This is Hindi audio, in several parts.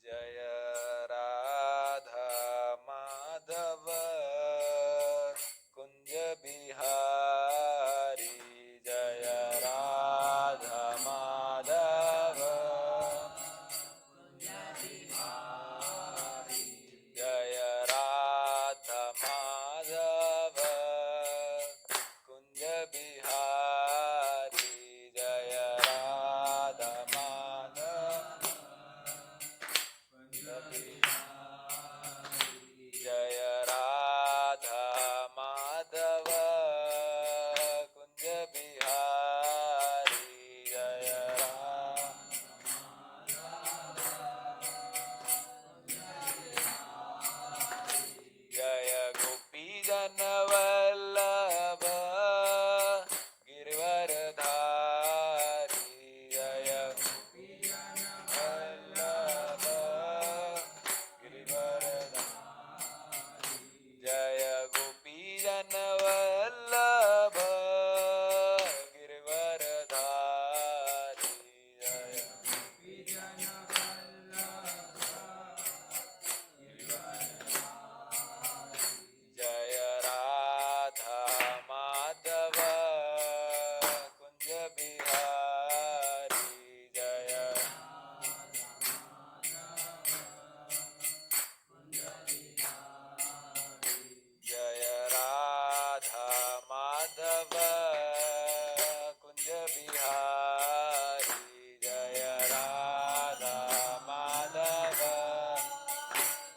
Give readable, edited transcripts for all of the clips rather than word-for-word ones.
जय राधा माधव कुंज बिहारी जय राधा माधव कुंज बिहारी जय राधा माधव कुंज बिहारी जय राधा माधव जय राधा माधव कुंज बिहारी जय जय गोपी जन वल्लभ गिरवरधारी जय गोपी जन वल्लभ जय गोपी जन वल्लभ गिरवरधारी जय गोपी जन जय राधा माधव कुंज बिहारी जय जय राधा माधव कुंज बिहारी जय राधा माधव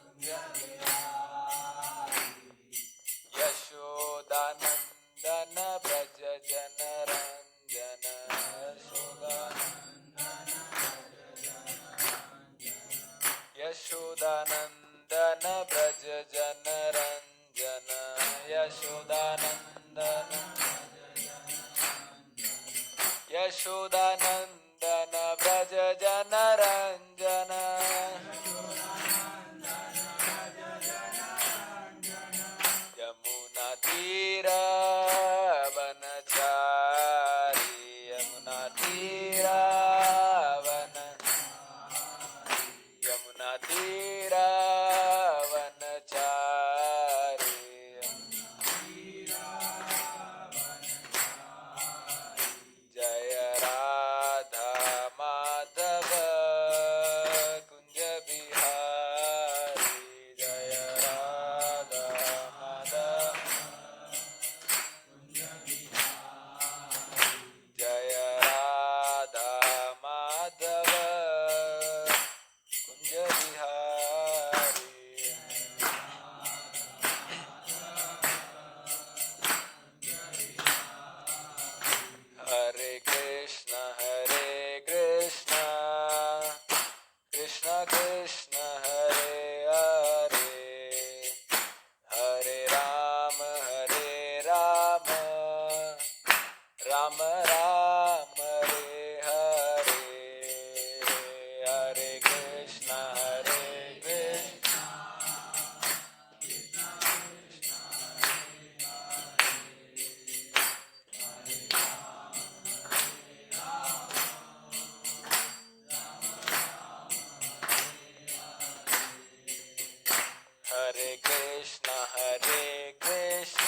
कुंज बिहारी यशोदानंदन ब्रज जनरंजन यशोदानंदन ब्रज जनरंजन यशोदानंदन यशोदानंदन ब्रज जनरंजन यमुना तीर वनचारी यमुना तीर यमुना तीर वनचारी जय राधा माधव कुंज बिहारी जय राधा माधव जय राधा माधव कुंज बिहारी हरे कृष्ण कृष्ण कृष्ण हरे हरे हरे राम राम राम हरे हरे हरे कृष्ण हरे कृष्ण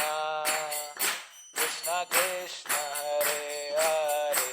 कृष्ण कृष्ण हरे हरे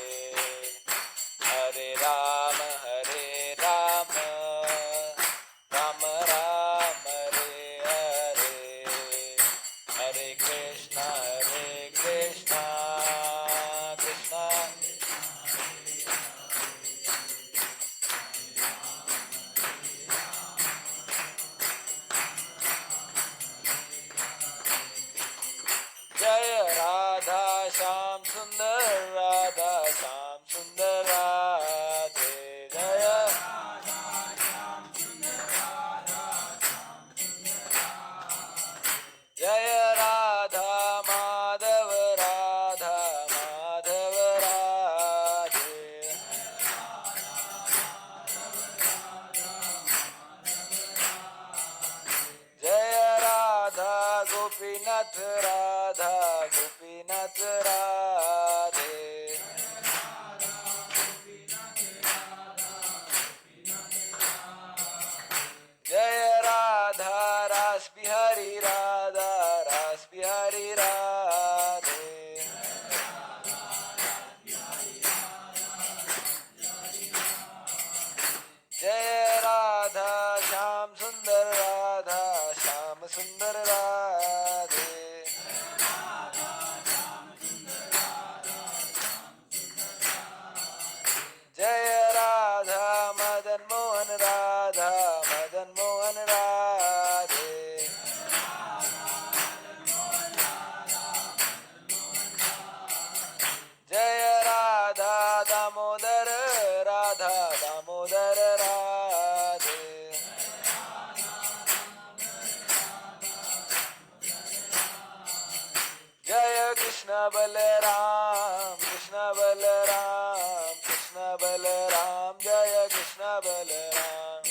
बलराम कृष्ण बलराम जय कृष्ण बलराम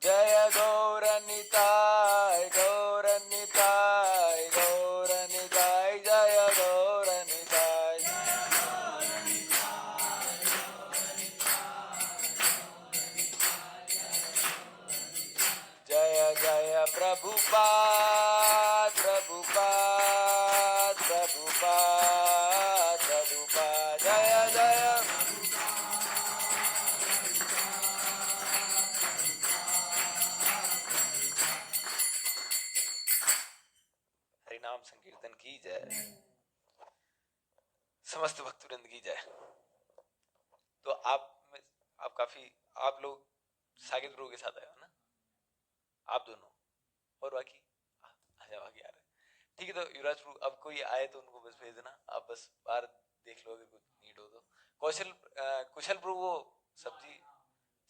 जय गौरनिताय गौरनिताय गौरनिताय जय गौरनिताय जय जय प्रभुपाद प्रभुपाद प्रभुपाद प्रभुपाद जय जय हरिनाम संकीर्तन की जय समस्त भक्तवृंद की जय। तो आप काफी आप लोग सागित प्रभु के साथ आए हो ना, आप दोनों और बाकी अच्छा बाकी आ रहे हैं। ठीक है, तो युवराज प्रभु अब कोई आए तो उनको बस भेज देना, आप बस बाहर देख लो अगर कुछ नीड हो तो। कुशल प्रभु वो सब्जी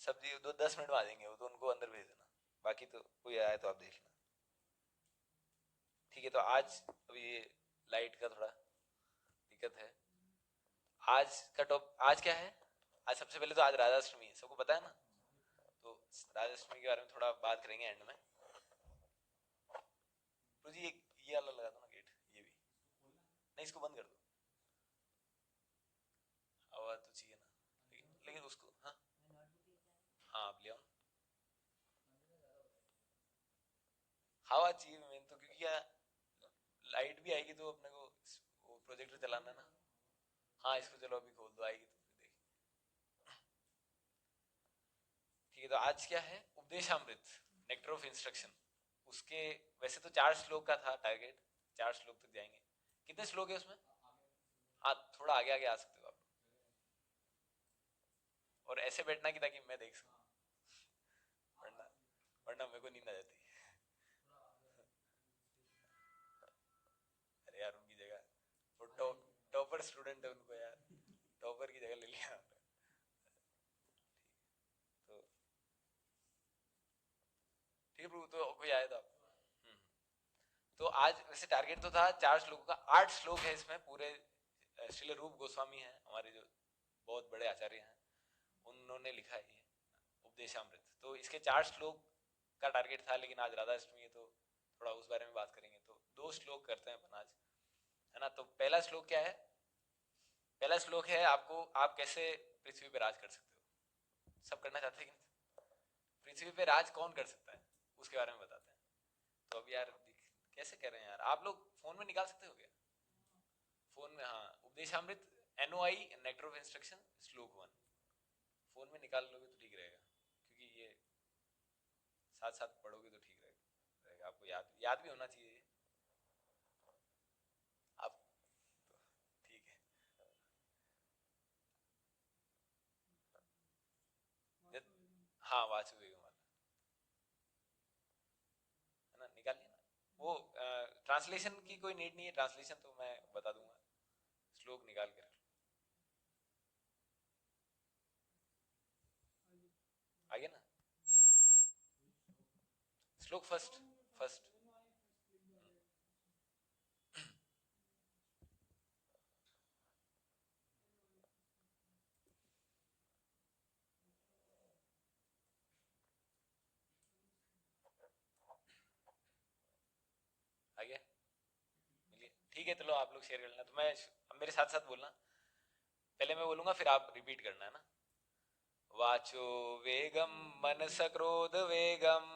सब्जी 10 मिनट में आ जाएंगे, वो तो उनको अंदर भेज देना, बाकी तो कोई आए तो आप देख लेना। ठीक है, तो आज अभी ये लाइट का थोड़ा दिक्कत है। आज क्या है? आज सबसे पहले तो आज राधाष्टमी है, सबको पता है ना, तो राधाष्टमी के बारे में थोड़ा बात करेंगे एंड में। तो जी ये वाला लगा दो ना गेट, ये भी नहीं, इसको बंद कर दो, आवाज तो चाहिए ना, लेकिन उसको हाँ हाँ आप ले आओ, हवा चाहिए मेन तो, क्योंकि यार लाइट भी आएगी तो अपने को वो प्रोजेक्टर चलाना ना। हाँ इसको चलो अभी खोल दो, आएगी तो फिर देखिए। ठीक है, तो आज क्या है? Upadeshamrita, nectar of instruction. उसके वैसे तो 4 श्लोक का था टारगेट, 4 श्लोक तक जाएंगे। कितने श्लोक है उसमें? हाँ थोड़ा आगे आगे आ सकते हो आप, और ऐसे बैठना कि ताकि मैं देख सकूं, वरना वरना मेरे को नींद आ जाती है। अरे यार उनकी जगह, वो टॉपर स्टूडेंट है, उनको यार टॉपर की जगह ले लिया। तो ठीक है प्रभु, तो कोई आया था आप? तो आज वैसे टारगेट तो था 4 श्लोकों का, 8 श्लोक है इसमें पूरे। श्रील रूप गोस्वामी हैं हमारे जो बहुत बड़े आचार्य हैं, उन्होंने लिखा है ये उपदेशामृत। तो इसके 4 श्लोक का टारगेट था, लेकिन आज राधा अष्टमी है तो थोड़ा उस बारे में बात करेंगे, तो 2 श्लोक करते हैं अपन आज, है ना। तो पहला श्लोक क्या है? पहला श्लोक है आपको, आप कैसे पृथ्वी पे राज कर सकते हो। सब करना चाहते हैं कि नहीं? पृथ्वी पे राज कौन कर सकता है उसके बारे में बताते हैं। तो अब यार कैसे कर रहे हैं यार आप लोग, फोन में निकाल सकते हो क्या? फोन में हाँ, Upadeshamrita NOI nectar of instruction श्लोक 1 फोन में निकाल लोगे तो ठीक रहेगा, क्योंकि ये साथ साथ पढ़ोगे तो ठीक रहेगा, आपको याद भी होना चाहिए आप, तो ठीक है। हाँ वाचु बेगम वाला है ना, निकाल लिया ना वो। ट्रांसलेशन की कोई नीड नहीं है, ट्रांसलेशन तो मैं बता दूंगा, श्लोक निकाल कर आगे ना। श्लोक फर्स्ट फर्स्ट आगे मिलिए। ठीक है, चलो आप लोग शेयर कर लेना, तो मैं अब मेरे साथ साथ बोलना, पहले मैं बोलूंगा फिर आप रिपीट करना है ना। वाचो वेगम मनस क्रोध वेगम,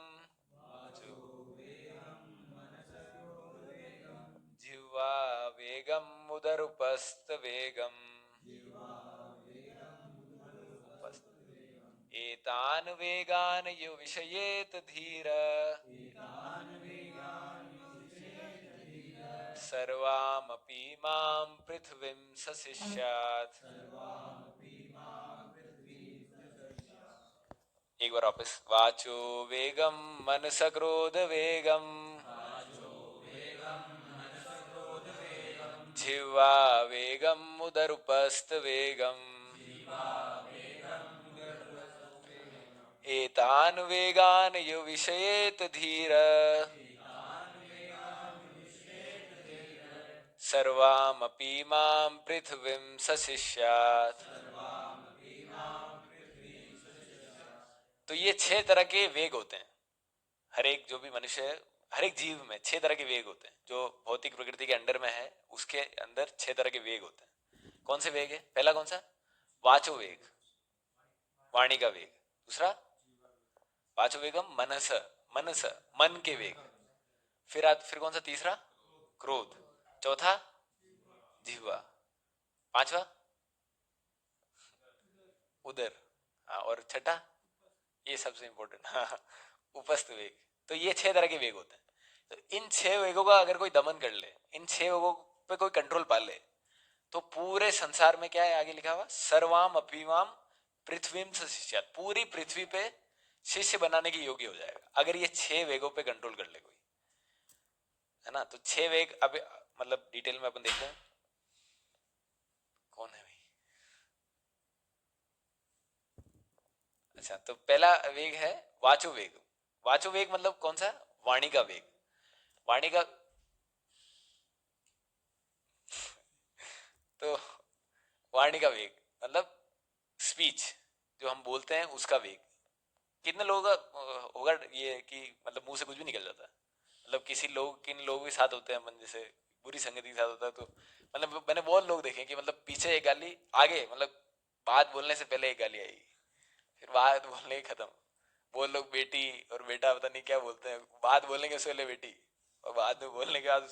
जिह्वा वेगम उदरुपस्त वेगम, एतान वेगान यु विषयेत धीर, सर्वामपि मां पृथ्वीं सशिष्यात्। एक बार वापस, वाचो वेगम मनस क्रोध वेगम, जिह्वा वेगम उदरुपस्त वेगम, एतान वेगान यो विषयेत धीर सर्वामपि मां पृथ्वीं सशिष्यात्। तो ये छह तरह के वेग होते हैं। हर एक जो भी मनुष्य है, हर एक जीव में छह तरह के वेग होते हैं। जो भौतिक प्रकृति के अंडर में है उसके अंदर छह तरह के वेग होते हैं। कौन से वेग है? पहला कौन सा? वाचो वेग, वाणी का वेग। दूसरा वाचो वेगम मनस, मनस मन के वेग। फिर कौन सा? तीसरा क्रोध। चौथा जिह्वा। पांचवा उदर। हाँ, और छठा ये सबसे इंपॉर्टेंट, हाँ, उपस्थ वेग। तो ये छह तरह के वेग होते हैं। तो इन छह वेगों का अगर कोई दमन कर ले, इन छह वेगों पे कोई कंट्रोल पा ले, तो पूरे संसार में क्या है आगे लिखा हुआ? सर्वाम अपिवाम पृथ्वीम से शिष्यात। पूरी पृथ्वी पे शिष्य बनाने की योग्य हो जाएगा अगर ये छह वेगों पे कंट्रोल कर ले कोई, है ना। तो छह वेग अब मतलब डिटेल में अपन देखते हैं। कौन है भाई? अच्छा, तो पहला वेग है वाचो वेग। वाचो वेग मतलब कौन सा? वाणी का वेग। वाणी का तो वाणी का वेग मतलब स्पीच, जो हम बोलते हैं उसका वेग। कितने लोगों का होगा ये कि मतलब मुंह से कुछ भी निकल जाता है? मतलब किसी लोग, किन लोगों के साथ होते हैं मन, जैसे बुरी संगति के साथ होता है तो मतलब मैंने बहुत लोग देखे कि मतलब पीछे एक गाली, आगे मतलब बात बोलने से पहले एक गाली आएगी, फिर बात बोलने ही खत्म। वो लोग बेटी और बेटा पता नहीं क्या बोलते हैं, बात बोलने के उससे पहले बेटी, और बाद में बोलने के बाद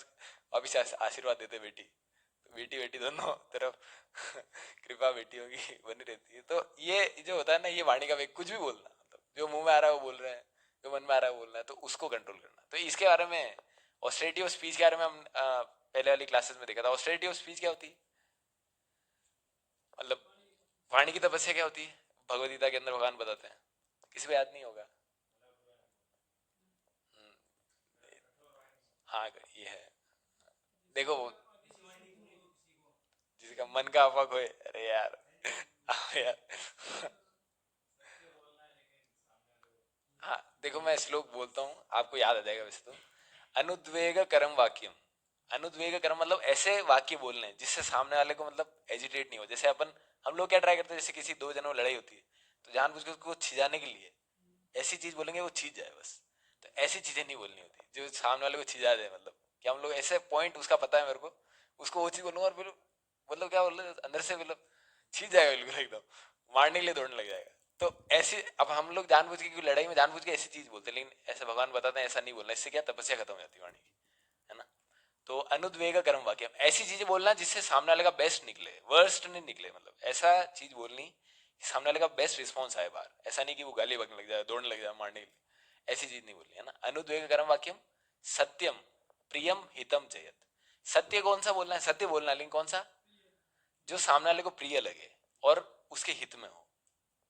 वापिस आशीर्वाद देते बेटी। तो बेटी बेटी दोनों तरफ कृपा बेटियों की बनी रहती है। तो ये जो होता है ना, ये वाणी का वेग। कुछ भी बोलना, मतलब जो मुंह में आ रहा है वो बोल रहे हैं, जो मन में आ रहा है वो बोलना है, तो उसको कंट्रोल करना। तो इसके बारे में ऑस्टेरिटी ऑफ स्पीच के बारे में हम पहले वाली क्लासेस में देखा था। ऑस्टेरिटी ऑफ स्पीच क्या होती है? मतलब वाणी की तपस्या क्या होती है? भगवद गीता के अंदर भगवान बताते हैं, किसी को याद नहीं होगा। हम्म, हाँ ये है, देखो जिसका मन का अफक होए, अरे यार आओ यार। हाँ देखो, मैं श्लोक बोलता हूँ, आपको याद आ जाएगा वैसे तो। अनुद्वेग करम वाक्यम। अनुद्वेग करम मतलब ऐसे वाक्य बोलने हैं जिससे सामने वाले को मतलब एजिटेट नहीं हो। जैसे अपन, हम लोग क्या ट्राई करते हैं, जैसे किसी दो जनों में लड़ाई होती है तो जानबूझ के उसको छिजाने के लिए ऐसी चीज बोलेंगे वो छिज जाए बस। तो ऐसी चीजें नहीं बोलनी होती जो सामने वाले को छिजा दे। मतलब कि हम लोग ऐसे पॉइंट उसका पता है मेरे को, उसको वो चीज बोलूंगा और फिर मतलब क्या बोल रहे अंदर से, मतलब छिज जाएगा बिल्कुल एकदम, मारने के लिए दौड़ने लग जाएगा। तो ऐसे अब हम लोग जानबूझ के, क्योंकि लड़ाई में जानबूझ के ऐसी चीज बोलते हैं, लेकिन ऐसे भगवान बताते हैं ऐसा नहीं बोलना, इससे क्या तपस्या खत्म हो जाती है वाणी की, है ना। तो अनुद्वेग कर्म वाक्य, ऐसी चीजें बोलना जिससे सामने वाले का बेस्ट निकले, वर्स्ट नहीं निकले। मतलब ऐसा चीज बोलनी कि सामने वाले का बेस्ट रिस्पॉन्स आए बाहर। ऐसा नहीं कि वो गाली बकने लग जाए, दौड़ने लग जाए मारने के लिए, ऐसी चीज नहीं बोलनी, है ना। अनुद्वेग कर्म वाक्यम सत्यम प्रियम हितम चयत। सत्य कौन सा बोलना है? सत्य बोलना, लेकिन कौन सा? जो सामने वाले को प्रिय लगे और उसके हित में हो,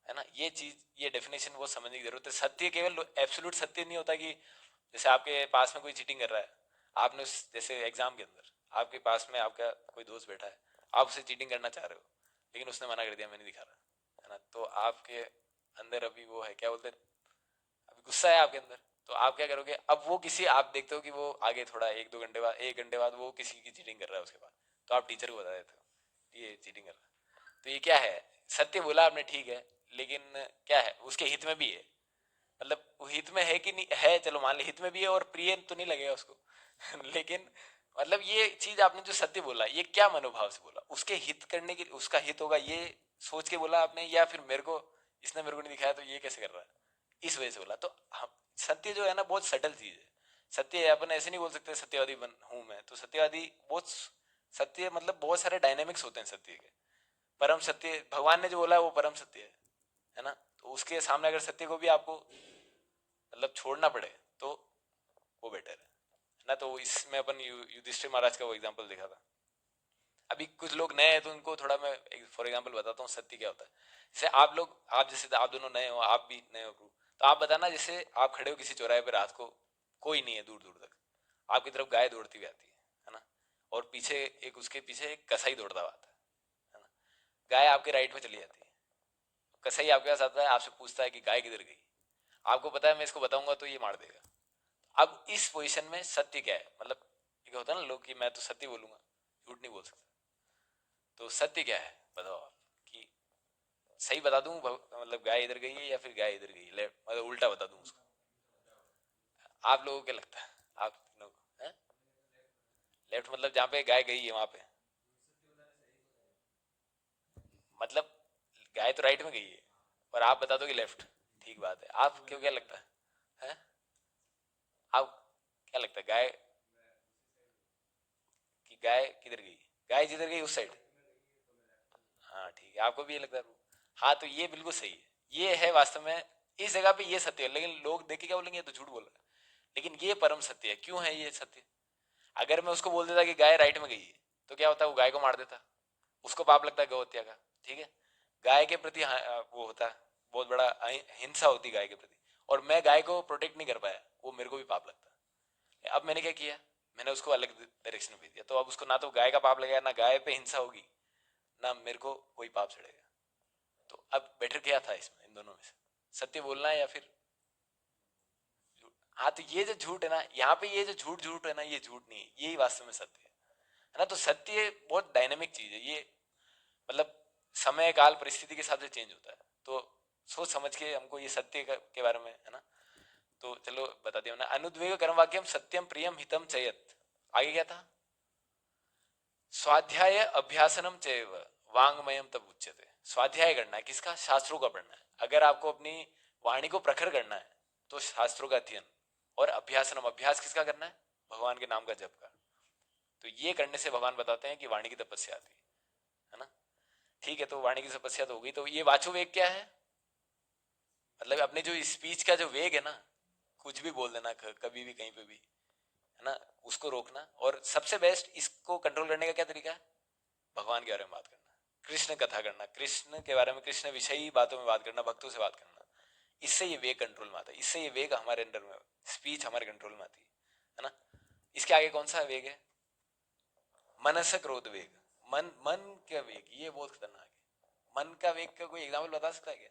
है ना। ये चीज, ये डेफिनेशन बहुत समझने की जरूरत है। सत्य केवल एब्सोल्यूट सत्य नहीं होता कि जैसे आपके पास में कोई चीटिंग कर रहा है, आपने जैसे एग्जाम के अंदर आपके पास में आपका कोई दोस्त बैठा है, आप उसे चीटिंग करना चाह रहे हो लेकिन उसने मना कर दिया, मैं नहीं दिखा रहा, है ना। तो आपके अंदर अभी वो है, क्या बोलते हैं, अभी गुस्सा है आपके अंदर। तो आप क्या करोगे? अब वो किसी, आप देखते हो कि वो आगे थोड़ा एक दो घंटे बाद, एक घंटे बाद वो किसी की चीटिंग कर रहा है उसके बाद, तो आप टीचर को बता देते हो ये चीटिंग कर रहा है। तो ये क्या है? सत्य बोला आपने, ठीक है, लेकिन क्या है उसके हित में भी है। मतलब वो हित में है कि नहीं है, चलो मान ली हित में भी है और प्रिय तो नहीं लगेगा उसको लेकिन मतलब ये चीज आपने जो सत्य बोला, ये क्या मनोभाव से बोला? उसके हित करने के, उसका हित होगा ये सोच के बोला आपने, या फिर मेरे को, इसने मेरे को नहीं दिखाया तो ये कैसे कर रहा है, इस वजह से बोला। तो हम, सत्य जो है ना बहुत सटल चीज है। सत्य है, अपन ऐसे नहीं बोल सकते सत्यवादी बन हूं मैं, तो सत्यवादी बहुत, सत्य मतलब बहुत सारे डायनेमिक्स होते हैं सत्य के। परम सत्य भगवान ने जो बोला है वो परम सत्य है ना। तो उसके सामने अगर सत्य को भी आपको मतलब छोड़ना पड़े तो वो बेटर है ना। तो इसमें अपन युधिष्ठिर महाराज का वो एग्जांपल देखा था। अभी कुछ लोग नए हैं तो उनको थोड़ा मैं फॉर एग्जांपल बताता हूँ सत्य क्या होता है। जैसे आप लोग, आप जैसे आप दोनों नए हो, आप भी नए हो ब्रो, तो आप बताना, जैसे आप खड़े हो किसी चौराहे पे रात को, कोई नहीं है दूर दूर तक, आपकी तरफ गाय दौड़ती हुई आती है ना, और पीछे एक, उसके पीछे एक कसाई दौड़ता हुआ आता है ना। गाय आपके राइट में चली जाती है, कसाई आपके पास आता है, आपसे पूछता है कि गाय किधर गई, आपको पता है मैं इसको बताऊंगा तो ये मार देगा। अब इस पोजीशन में सत्य क्या है, मतलब ये होता है ना लोग कि मैं तो सत्य बोलूंगा, झूठ नहीं बोल सकता, तो सत्य क्या है बताओ आप, कि सही बता दूं मतलब गाय इधर गई है या फिर गाय इधर गई है, मतलब उल्टा बता दूं उसको, आप लोगों को क्या लगता है, आप तीनों को हैं? लेफ्ट मतलब जहाँ पे गाय गई है वहां पे, मतलब गाय तो राइट में गई है और आप बता दो कि लेफ्ट, ठीक बात है। आप क्यों, क्या लगता है? आप क्या लगता है गाय, कि गाय किधर गई, गाय जिधर गई उस साइड, हाँ ठीक है, आपको भी ये लगता है। हाँ तो ये बिल्कुल सही है, ये है वास्तव में इस जगह पे ये सत्य है, लेकिन लोग देख के क्या बोलेंगे ये तो झूठ बोल रहा है, लेकिन ये परम सत्य है। क्यों है ये सत्य? अगर मैं उसको बोल देता कि गाय राइट में गई है तो क्या होता है, वो गाय को मार देता, उसको पाप लगता है गौ हत्या का, ठीक है, गाय के प्रति वो होता है, बहुत बड़ा हिंसा होती गाय के प्रति, और मैं गाय को प्रोटेक्ट नहीं कर पाया, वो मेरे को भी पाप लगता है। अब मैंने क्या किया, मैंने उसको अलग डायरेक्शन में भेज दिया, तो अब उसको ना तो गाय का पाप लगेगा, ना गाय पे हिंसा होगी, ना मेरे को कोई पाप चढ़ेगा। तो अब बेटर क्या था इसमें, इन दोनों में से सत्य बोलना है या फिर झूठ? हाँ तो ये जो झूठ है ना यहाँ पे, ये जो झूठ झूठ है ना, ये झूठ नहीं है, यही वास्तव में सत्य है ना। तो सत्य बहुत डायनेमिक चीज है ये, मतलब समय काल परिस्थिति के हिसाब से चेंज होता है, तो सोच समझ के हमको ये सत्य के बारे में है ना। तो चलो बता दिया ना, अनुद्वेग कर्म वाक्यम सत्यम प्रियम हितम चयत, आगे क्या था, स्वाध्याय अभ्यासनम चैव वांगमयम तब उच्यते। स्वाध्याय करना है किसका, शास्त्रों का पढ़ना है। अगर आपको अपनी वाणी को प्रखर करना है तो शास्त्रों का अध्ययन, और अभ्यासनम, अभ्यास किसका करना है, भगवान के नाम का जप का। तो ये करने से भगवान बताते हैं कि वाणी की तपस्या आती है ना। ठीक है, तो वाणी की तपस्या तो होगी, तो ये वाचो वेग क्या है, मतलब अपने जो स्पीच का जो वेग है ना, कुछ भी बोल देना कभी भी कहीं पे भी, है ना, उसको रोकना। और सबसे बेस्ट इसको कंट्रोल करने का क्या तरीका है, भगवान के बारे में बात करना, कृष्ण कथा करना, कृष्ण के बारे में, कृष्ण विषयी बातों में बात करना, भक्तों से बात करना, इससे ये वेग कंट्रोल में आता है, इससे ये वेग हमारे अंडर में, स्पीच हमारे कंट्रोल में आती है ना। इसके आगे कौन सा वेग है, मनस क्रोध वेग, मन, मन का वेग, ये बहुत खतरनाक है। मन का वेग का कोई एग्जाम्पल बता सकता है क्या,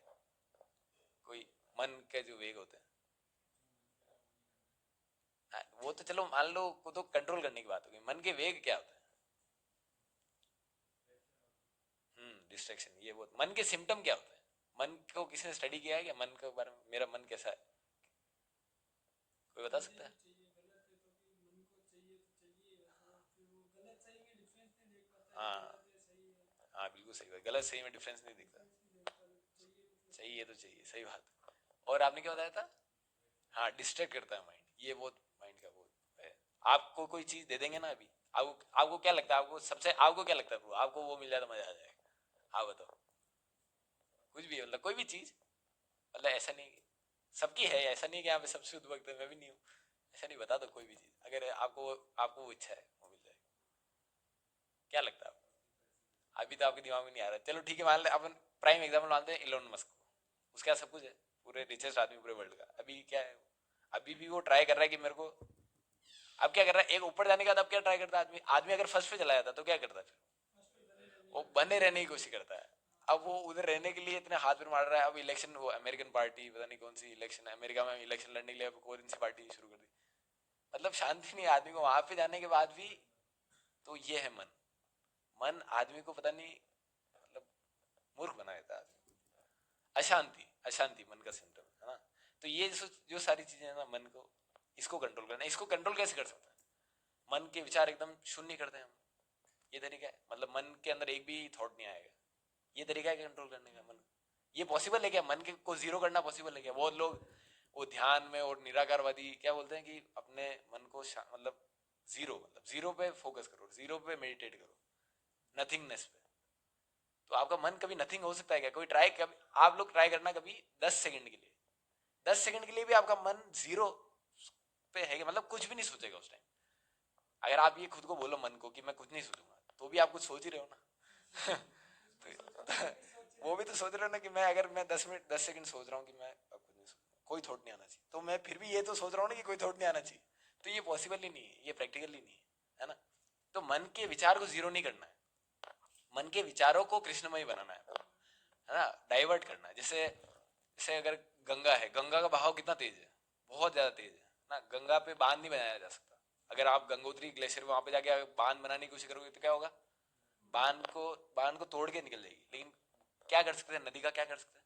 कोई मन के जो वेग होते हैं? वो तो चलो मान लो, को तो कंट्रोल करने की बात होगी, मन के वेग क्या होता है? डिस्ट्रैक्शन, ये बहुत। मन के सिम्टम क्या होते हैं, मन को किसी ने स्टडी किया है क्या, मन के बारे में, मेरा मन कैसा है, कोई बता सकता है? हाँ हाँ बिल्कुल सही बात, गलत सही में डिफरेंस नहीं दिखता, चाहिए तो चाहिए, सही बात। और आपने क्या बताया था, हाँ डिस्ट्रैक्ट करता है माइंड, ये बहुत माइंड का बहुत है। आपको कोई चीज दे देंगे ना अभी, आपको क्या लगता है, आपको सबसे, आपको क्या लगता है ब्रो, आपको वो मिल जाए तो मजा आ जाएगा, आप बताओ। कुछ भी मतलब कोई भी चीज, मतलब ऐसा नहीं कि सबकी है, ऐसा नहीं कि यहाँ पे सब शुद्ध वक्त है, मैं भी नहीं हूँ, ऐसा नहीं, बता दो कोई भी चीज अगर आपको, आपको वो इच्छा है वो मिल जाएगी, क्या लगता है आपको? अभी तो आपके दिमाग में नहीं आ रहा, चलो ठीक है, मान ले अपन प्राइम एग्जाम्पल मानते हैं इलोन मस्क को, उसके पास सब कुछ है, पूरे रिचेस्ट आदमी पूरे वर्ल्ड का, अभी क्या है, अभी भी वो ट्राई कर रहा है कि मेरे को, अब क्या कर रहा है, एक ऊपर जाने के बाद अब क्या ट्राई करता है आदमी, आदमी अगर फर्स्ट पे चला जाता तो क्या करता है फिर, वो बने रहने की कोशिश करता है। अब वो उधर रहने के लिए इतने हाथ पैर मार रहा है, अब इलेक्शन, वो अमेरिकन पार्टी पता नहीं कौन सी इलेक्शन, अमेरिका में इलेक्शन लड़ने के लिए कौन सी पार्टी शुरू कर दी, मतलब शांति नहीं आदमी को वहां पे जाने के बाद भी। तो ये है मन, मन आदमी को पता नहीं, मतलब मूर्ख बना देता है आदमी, अशांति, अशांति मन का सिम्टम है ना। तो ये जो सारी चीजें है ना मन को, इसको कंट्रोल करना, इसको कंट्रोल कैसे कर सकते हैं, मन के विचार एकदम शून्य करते हैं हम, ये तरीका है, मतलब मन के अंदर एक भी थॉट नहीं आएगा, ये तरीका है कंट्रोल करने का मन। ये पॉसिबल है क्या, मन के को जीरो करना पॉसिबल है क्या? बहुत लोग वो ध्यान में और निराकारवादी क्या बोलते हैं कि अपने मन को मतलब जीरो, मतलब जीरो पे फोकस करो, जीरो पे मेडिटेट करो, नथिंगनेस पे। तो आपका मन कभी नथिंग हो सकता है क्या, कोई ट्राई, कभी आप लोग ट्राई करना कभी 10 सेकंड के लिए, 10 सेकंड के लिए भी आपका मन जीरो पे है, मतलब कुछ भी नहीं सोचेगा उस टाइम। अगर आप ये खुद को बोलो मन को कि मैं कुछ नहीं सोचूंगा, तो भी आप कुछ सोच ही रहे हो ना। तो वो भी तो सोच रहे हो ना कि मैं, अगर मैं 10 मिनट 10 सेकंड सोच रहा हूँ कि मैं अब कुछ नहीं सोचूंगा, कोई थॉट नहीं आना चाहिए, तो मैं फिर भी ये तो सोच रहा हूँ ना कि कोई थॉट नहीं आना चाहिए, तो ये पॉसिबल ही नहीं है, ये प्रैक्टिकल ही नहीं है ना। तो मन के विचार को जीरो नहीं करना है, मन के विचारों को कृष्णमय बनाना है ना, डाइवर्ट करना है। जैसे जैसे अगर गंगा है, गंगा का बहाव कितना तेज है, बहुत ज्यादा तेज है ना। गंगा पे बांध नहीं बनाया जा सकता। अगर आप गंगोत्री ग्लेशियर वहां पे जाके बांध बनाने की कोशिश करोगे तो क्या होगा, बांध को बांध को तोड़ के निकल जाएगी। लेकिन क्या कर सकते हैं, नदी का क्या कर सकते हैं,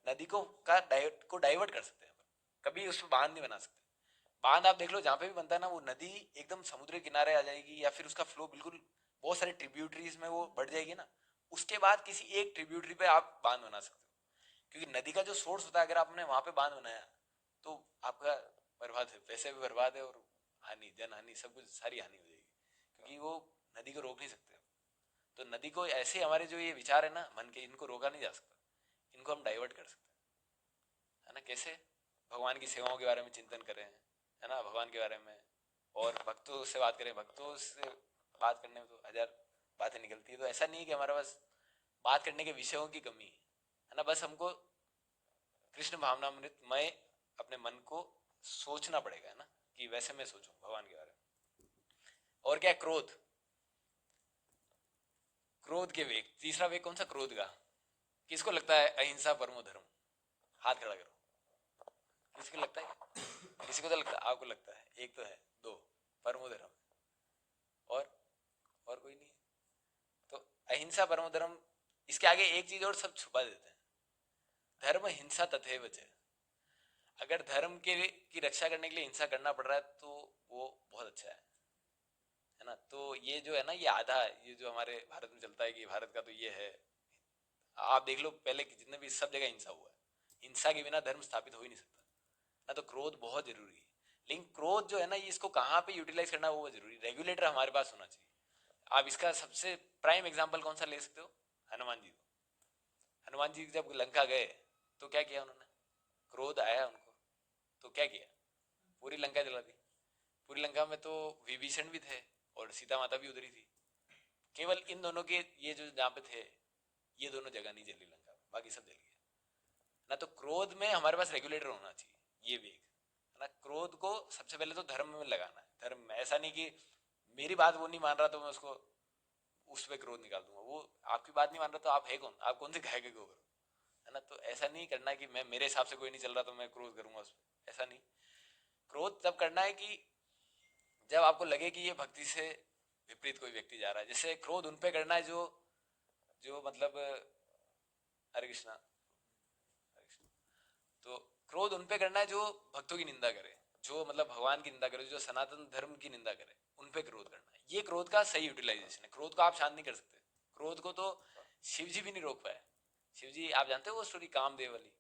नदी को डाइवर्ट कर सकते हैं। कभी उस पर बांध नहीं बना सकते। बांध आप देख लो जहाँ पे भी बनता है ना, वो नदी एकदम समुद्र के किनारे आ जाएगी, या फिर उसका फ्लो बिल्कुल बहुत सारे ट्रिब्यूटरीज में वो बढ़ जाएगी ना, उसके बाद किसी एक ट्रिब्यूटरी पे आप बांध बना सकते हो। क्योंकि नदी का जो सोर्स होता है, अगर आपने वहां पे बांध बनाया तो आपका बर्बाद है, पैसे भी बर्बाद है, और हानि, जन हानि, सब कुछ, सारी हानि हो जाएगी, क्योंकि वो नदी को रोक नहीं सकते। तो नदी को ऐसे, हमारे जो ये विचार है ना मन के, इनको रोका नहीं जा सकता, इनको हम डाइवर्ट कर सकते हैं, है ना। कैसे, भगवान की सेवाओं के बारे में चिंतन करें, है ना, भगवान के बारे में, और भक्तों से बात करें। भक्तों से बात करने में तो हजार बातें निकलती है। तो ऐसा नहीं है कि हमारे पास बात करने के विषयों की कमी है ना, बस हमको कृष्ण भावनामृत में अपने मन को सोचना पड़ेगा, है ना, कि वैसे मैं सोचूं भगवान के बारे में। और क्या, क्रोध, क्रोध के वेग, तीसरा वेग कौन सा, क्रोध का। किसको लगता है अहिंसा परमो धर्म, हाथ खड़ा करो, किसको लगता है, किसी को तो लगता है, आपको लगता है, एक तो है, दो, परमो धर्म, और कोई नहीं है। तो अहिंसा परमो धर्म, इसके आगे एक चीज और सब छुपा देते हैं, धर्म हिंसा तथैव च। अगर धर्म के की रक्षा करने के लिए हिंसा करना पड़ रहा है तो वो बहुत अच्छा है ना। तो ये जो है ना, ये आधा, ये जो हमारे भारत में चलता है कि भारत का तो ये है, आप देख लो पहले की जितने भी, सब जगह हिंसा हुआ है, हिंसा के बिना धर्म स्थापित हो ही नहीं सकता ना। तो क्रोध बहुत जरूरी है, लेकिन क्रोध जो है ना, ये इसको कहाँ पे यूटिलाइज करना वो जरूरी, रेगुलेटर हमारे पास होना चाहिए। आप इसका सबसे प्राइम एग्जाम्पल कौन सा ले सकते हो, हनुमान जी को। हनुमान जी जब लंका गए तो क्या किया उन्होंने, क्रोध आया उनको तो क्या किया, पूरी लंका जला दी। पूरी लंका में तो विभीषण भी थे और सीता माता भी उधरी थी, केवल इन दोनों के, ये जो जहाँ पे थे, ये दोनों जगह नहीं जली लंका में, बाकी सब जल गया ना। तो क्रोध में हमारे पास रेगुलेटर होना चाहिए, ये वेग है ना। क्रोध को सबसे पहले तो धर्म में लगाना है, धर्म में, ऐसा नहीं कि मेरी बात वो नहीं मान रहा तो मैं उसको उस पर क्रोध निकाल दूंगा, वो आपकी बात नहीं मान रहा तो आप है कौन, आप कौन से गाय के गोबर, है ना। तो ऐसा नहीं करना कि मैं, मेरे हिसाब से कोई नहीं चल रहा तो मैं क्रोध करूंगा उस पर, ऐसा नहीं। क्रोध तब करना है कि जब आपको लगे कि ये भक्ति से विपरीत कोई व्यक्ति जा रहा है। जैसे क्रोध उन पे करना है जो जो मतलब, हरे कृष्णा, हरे कृष्णा। तो क्रोध उन पे करना है जो भक्तों की निंदा करे, जो मतलब भगवान की निंदा करे, जो सनातन धर्म की निंदा करे, उन पे क्रोध करना है। ये क्रोध का सही यूटिलाइजेशन है। क्रोध को आप शांत नहीं कर सकते, क्रोध को तो शिव जी भी नहीं रोक पाए। शिव जी, आप जानते हो वो स्टोरी, कामदेव वाली।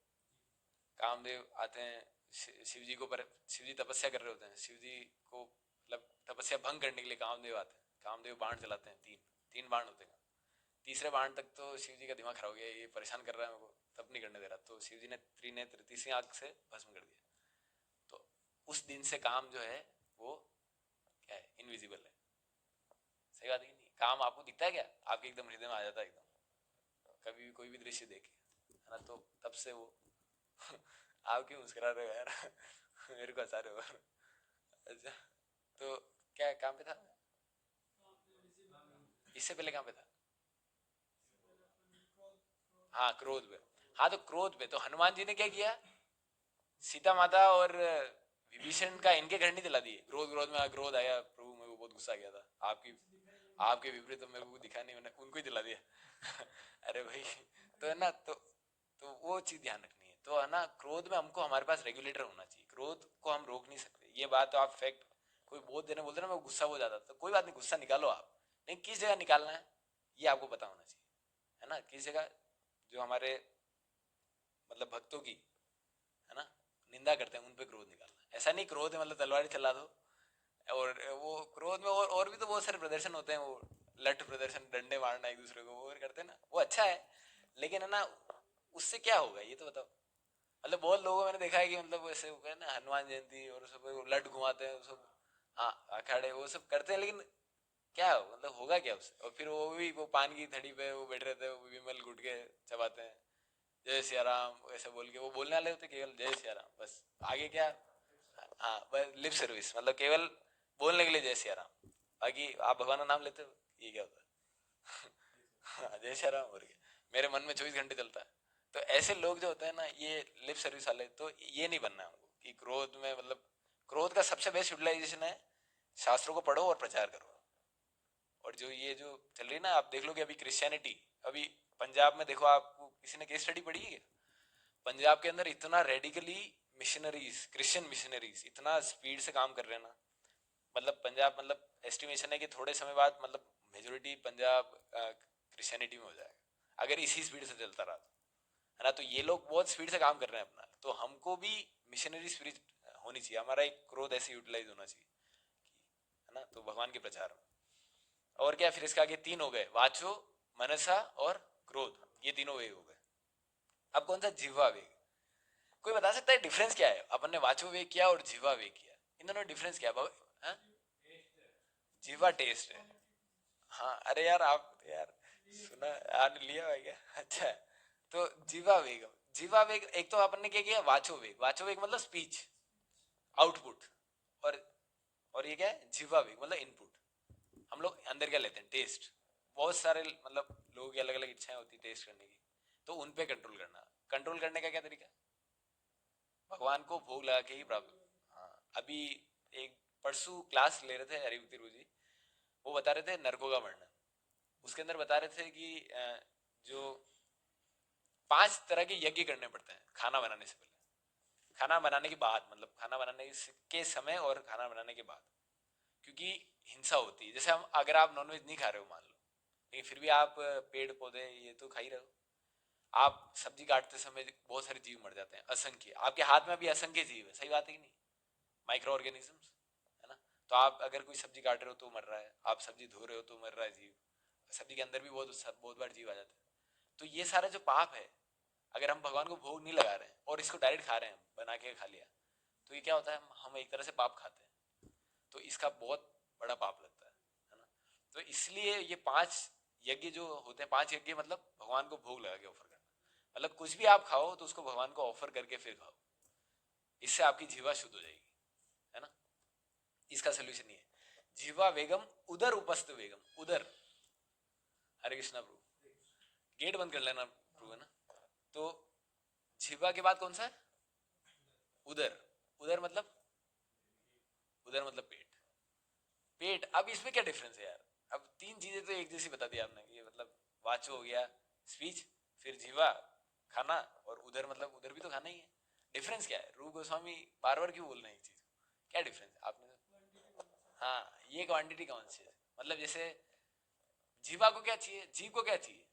कामदेव आते हैं शिव जी को, पर शिव जी तपस्या कर रहे होते हैं, शिव जी को मतलब तपस्या भंग करने के लिए कामदेव आते हैं। कामदेव बाण चलाते हैं, तीन तीन बाण होते हैं। तीसरे बाण तक तो शिव जी का दिमाग खराब हो गया, ये परेशान कर रहा है मेरे को, तब नहीं करने दे रहा। तो शिव जी ने त्रिनेत्र, तीसरी आंख से भस्म कर दिया। तो उस दिन से काम जो है वो क्या है, इनविजिबल है। सही बात है कि नहीं, काम आपको दिखता है क्या, आपके एकदम हृदय में आ जाता है एकदम, कभी भी कोई भी दृश्य देखे, है ना। तो तब से वो आप क्यों मुस्कुरा रहे हो यार मेरे को हंसा रहे हो अच्छा, तो क्या काम पे था, इससे पहले कहाँ पे था, हाँ क्रोध पे। हाँ तो क्रोध पे तो हनुमान जी ने क्या किया, सीता माता और विभीषण का इनके घर नहीं दिला दिए। क्रोध, क्रोध में क्रोध आया प्रभु, मेरे को बहुत गुस्सा आ गया था, आपकी आपके विपरीत तो मेरे को दिखा नहीं, मैंने उनको ही दिला दिया अरे भाई, तो है ना, तो वो चीज ध्यान रखनी है। तो है ना, क्रोध में हमको, हमारे पास रेगुलेटर होना चाहिए, क्रोध को हम रोक नहीं सकते। ये बात तो आप फैक्ट, कोई बहुत देने बोलते ना मैं गुस्सा हो जाता, तो कोई बात नहीं, गुस्सा निकालो आप, लेकिन किस जगह निकालना है ये आपको पता होना चाहिए, है ना। किस जगह, जो हमारे मतलब भक्तों की, है ना, निंदा करते हैं, उन पे क्रोध निकालना। ऐसा नहीं क्रोध है मतलब तलवार चला दो, और वो क्रोध में और भी तो बहुत सारे प्रदर्शन होते हैं, वो लठ प्रदर्शन, डंडे मारना एक दूसरे को, वो करते हैं ना, वो अच्छा है, लेकिन है ना, उससे क्या होगा ये तो बताओ। मतलब बहुत लोगों मैंने देखा है कि मतलब ऐसे ना, हनुमान जयंती और सब लठ घुमाते हैं सब, हाँ अखाड़े वो सब करते हैं, लेकिन क्या मतलब होगा क्या उससे। और फिर वो भी वो पान की थड़ी पे वो बैठ रहते हैं, वो विमल गुटके चबाते हैं, जय सिया राम ऐसे बोल के वो बोलने वाले होते, केवल जय सिया राम बस, आगे क्या, हाँ बस लिप सर्विस, मतलब केवल बोलने के लिए जय सिया राम, बाकी आप भगवान का नाम लेते हो, ये क्या होता है जय सिया राम, और क्या, मेरे मन में 24 घंटे चलता है, तो ऐसे लोग जो होते हैं ना, ये लिप सर्विस वाले, तो ये नहीं बनना है हमको कि क्रोध में, मतलब क्रोध का सबसे बेस्ट यूटिलाइजेशन है शास्त्रों को पढ़ो और प्रचार करो। और जो ये जो चल रही है ना, आप देख लो कि अभी क्रिश्चियनिटी, अभी पंजाब में देखो, आपको किसी ने केस स्टडी पढ़ी है? पंजाब के अंदर इतना रेडिकली मिशनरीज, क्रिश्चियन मिशनरीज इतना स्पीड से काम कर रहे हैं ना, मतलब पंजाब, मतलब एस्टिमेशन है कि थोड़े समय बाद मतलब मेजोरिटी पंजाब क्रिश्चियनिटी में हो जाएगा अगर इसी स्पीड से चलता रहा, है ना। तो ये लोग बहुत स्पीड से काम कर रहे हैं अपना, तो हमको भी मिशनरी स्पिरिट होनी चाहिए, हमारा एक क्रोध ऐसे यूटिलाइज होना चाहिए, है ना। तो भगवान के प्रचार में और क्या, फिर इसके आगे तीन हो गए, वाचो, मनसा और क्रोध, ये तीनों वेग हो गए। अब कौन सा जिह्वा वेग? कोई बता सकता है डिफरेंस क्या है? अपन ने वाचो वेग किया और जिह्वा वेग किया, इन दोनों डिफरेंस क्या है? जिह्वा टेस्ट है। हाँ, अरे यार आप यार सुना, आपने लिया है क्या? अच्छा, तो जिह्वा वेग, जिह्वा वेग एक तो अपन ने क्या किया, वाचो वेग, वाचो वेग मतलब स्पीच, आउटपुट, और ये क्या है, जिह्वा वेग मतलब इनपुट। हम लोग अंदर क्या लेते हैं, टेस्ट। बहुत सारे मतलब लोगों की अलग अलग इच्छाएं होती है टेस्ट करने की, तो उन पे कंट्रोल करना। कंट्रोल करने का क्या तरीका? भगवान को भोग लगा के ही प्राप्त। हाँ, अभी एक परसों क्लास ले रहे थे हरिभक्ति गुरु जी, वो बता रहे थे नरकों का वर्णन। उसके अंदर बता रहे थे कि जो 5 तरह के यज्ञ करने पड़ते हैं खाना बनाने से पहले, खाना बनाने के बाद, मतलब खाना बनाने के समय और खाना बनाने के बाद, क्योंकि हिंसा होती है। जैसे हम, अगर आप नॉनवेज नहीं खा रहे हो मान लो, लेकिन फिर भी आप पेड़ पौधे ये तो खा ही रहे हो, आप सब्जी काटते समय बहुत सारे जीव मर जाते हैं, असंख्य, आपके हाथ में भी असंख्य जीव है, सही बात है कि नहीं? माइक्रो ऑर्गेनिजम्स, है ना। तो आप अगर कोई सब्जी काट रहे हो तो मर रहा है, आप सब्जी धो रहे हो तो मर रहा है जीव, सब्जी के अंदर भी बहुत बार जीव आ जाते हैं। तो ये सारा जो पाप है, अगर हम भगवान को भोग नहीं लगा रहे हैं और इसको डायरेक्ट खा रहे हैं, बना के खा लिया, तो ये क्या होता है, हम एक तरह से पाप खाते हैं, तो इसका बहुत बड़ा पाप लगता है ना। तो इसलिए ये 5 यज्ञ जो होते हैं, 5 यज्ञ मतलब भगवान को भोग लगा के ऑफर करना, मतलब कुछ भी आप खाओ तो उसको भगवान को ऑफर करके फिर खाओ, इससे आपकी जीवा शुद्ध हो जाएगी, है ना। इसका सोल्यूशन ये है, जीवा वेगम उदर उपस्थ वेगम, उदर, हरे कृष्णा प्रभु, गेट बंद कर लेना प्रभु, है ना। तो जीवा के बाद कौन सा है? उदर, उदर मतलब, उदर मतलब पेट, पेट। अब इसमें क्या डिफरेंस है यार? अब 3 चीजें तो एक जैसी बता दी आपने, ये मतलब वाचो हो गया स्पीच, फिर जीवा खाना, और उधर मतलब उधर भी तो खाना ही है। डिफरेंस क्या है? रूप गोस्वामी बार बार क्यों बोल रहे हैं एक चीज, क्या डिफरेंस आपने? हाँ, ये क्वांटिटी कॉन्शियस, मतलब जैसे जीवा को क्या चाहिए, जीव को क्या चाहिए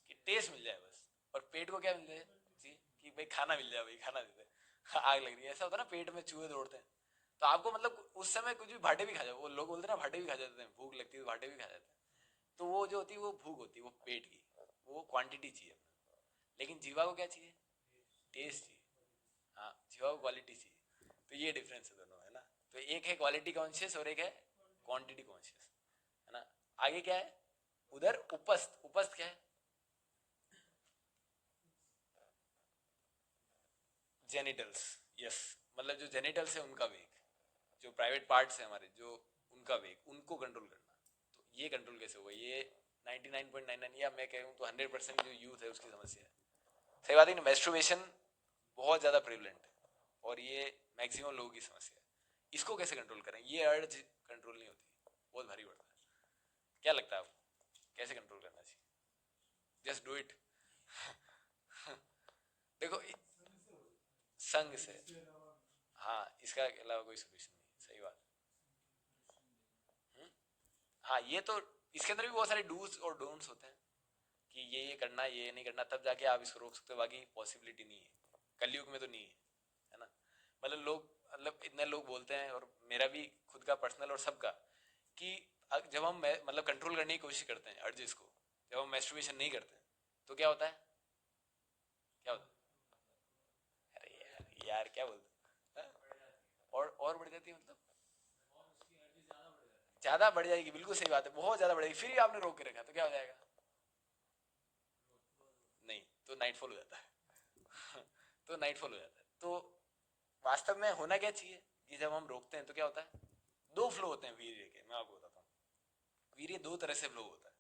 कि टेस्ट मिल जाए बस, और पेट को क्या मिल जाए जी, कि भाई खाना मिल जाए, भाई खाना दे दे। आग लग रही है, ऐसा होता है ना, पेट में चूहे दौड़ते हैं, तो आपको मतलब उस समय कुछ भी भाटे भी खा जाओ, वो लोग बोलते हैं ना भाटे भी खा जाते हैं, भूख लगती है तो भाटे भी खा जाते हैं, तो वो जो होती है वो भूख होती है, वो पेट की, वो क्वांटिटी चाहिए। लेकिन जीवा को क्या चाहिए? टेस्ट चाहिए। हाँ, जीवा को क्वालिटी चाहिए। तो ये डिफरेंस है दोनों, है ना। तो एक है क्वालिटी कॉन्शियस और एक है क्वांटिटी कॉन्शियस, है ना। आगे क्या है? उधर उपस्थ, उपस्थ क्या है? जेनिटल्स, यस, मतलब जो जेनिटल्स है उनका वेग, जो प्राइवेट पार्ट्स है हमारे, जो उनका वेग, उनको कंट्रोल करना। तो ये कंट्रोल कैसे होगा? ये 99.99 या मैं कहूँ तो 100% जो यूथ है उसकी समस्या है। सही बात है कि मेस्ट्रुबेशन बहुत ज़्यादा प्रिवलेंट है, और ये मैक्सिमम लोगों की समस्या है। इसको कैसे कंट्रोल करें? ये अर्ज कंट्रोल नहीं होती, बहुत भारी पड़ता है। क्या लगता है आपको, कैसे कंट्रोल करना चाहिए? Just do it. देखो, संग से, हाँ, इसका अलावा कोई सोल्यूशन नहीं, सही बात। हम्म? हाँ, ये तो, इसके अंदर भी बहुत सारे डूज और डोंट्स होते हैं कि ये करना, ये नहीं करना, तब जाके आप इसको रोक सकते हो, बाकी पॉसिबिलिटी नहीं है, कलयुग में तो नहीं है ना। मतलब लोग, मतलब इतने लोग बोलते हैं, और मेरा भी खुद का पर्सनल और सबका, कि जब हम मतलब कंट्रोल करने की कोशिश करते हैं अर्जेस को, जब हम मैस्टरबेशन नहीं करते हैं, तो क्या होता है, क्या होता है? अरे यार, यार क्या बोलते हैं? और बढ़ जाती है, मतलब ज्यादा बढ़ जाएगी, बिल्कुल सही बात है, बहुत ज्यादा बढ़ेगी, फिर भी आपने रोक के रखा तो क्या हो जाएगा? नहीं, तो नाइटफॉल हो जाता है। तो नाइटफॉल हो जाता है। तो वास्तव में होना क्या चाहिए कि जब हम रोकते हैं तो क्या होता है? 2 फ्लो होते हैं वीर्य के, मैं आपको बताता हूँ। वीर्य 2 तरह से फ्लो होता है,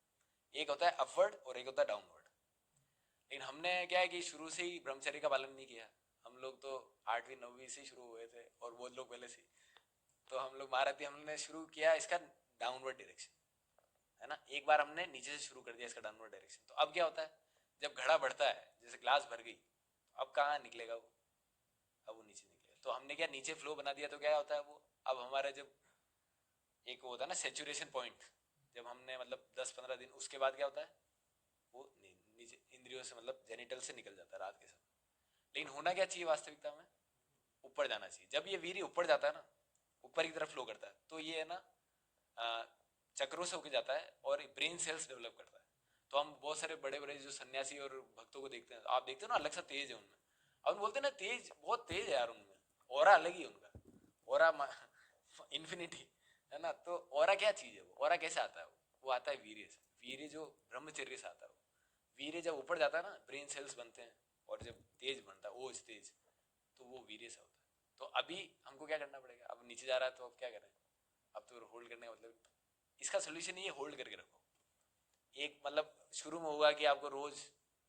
एक होता है अपवर्ड और एक होता है डाउनवर्ड। लेकिन हमने क्या है कि शुरू से ही ब्रह्मचर्य का पालन नहीं किया। हम लोग तो 8वीं 9वीं से शुरू हुए थे और वो लोग पहले से। तो हम लोग महारथी हमने शुरू किया इसका डाउनवर्ड डायरेक्शन, है ना। एक बार हमने नीचे से शुरू कर दिया इसका डाउनवर्ड डायरेक्शन। तो अब क्या होता है, जब घड़ा बढ़ता है, जैसे ग्लास भर गई, अब कहाँ निकलेगा वो, अब वो नीचे निकलेगा। तो हमने क्या नीचे फ्लो बना दिया, तो क्या होता है वो, अब हमारा जब एक वो होता है ना सेचुरेशन पॉइंट, जब हमने मतलब 10-15 दिन, उसके बाद क्या होता है वो नीचे इंद्रियों से मतलब जेनिटल से निकल जाता है रात के समय। लेकिन होना क्या चाहिए वास्तविकता में, ऊपर जाना चाहिए। जब ये वीर्य ऊपर जाता है ना, ऊपर की तरफ फ्लो करता है, तो ये है ना चक्रों से होके जाता है और ब्रेन सेल्स डेवलप करता है। तो हम बहुत सारे बड़े बड़े जो सन्यासी और भक्तों को देखते हैं, आप देखते हो ना अलग सा तेज है उनमें। अब बोलते हैं ना तेज, बहुत तेज है यार उनमें, ऑरा अलग ही है उनका, ऑरा इन्फिनिटी, है ना। तो ऑरा क्या चीज है, वो ऑरा कैसे आता है, वो आता है वीर्य से। वीर्य जो ब्रह्मचर्य से आता है, वीर्य जब ऊपर जाता है ना, ब्रेन सेल्स बनते हैं, और जब तेज बनता है ओज तेज, तो वो वीर्य से होता है। तो अभी हमको क्या करना पड़ेगा, अब नीचे जा रहा है तो अब क्या करें, अब तो होल्ड करने का मतलब, इसका सोल्यूशन ये होल्ड करके रखो। एक मतलब शुरू में होगा कि आपको रोज,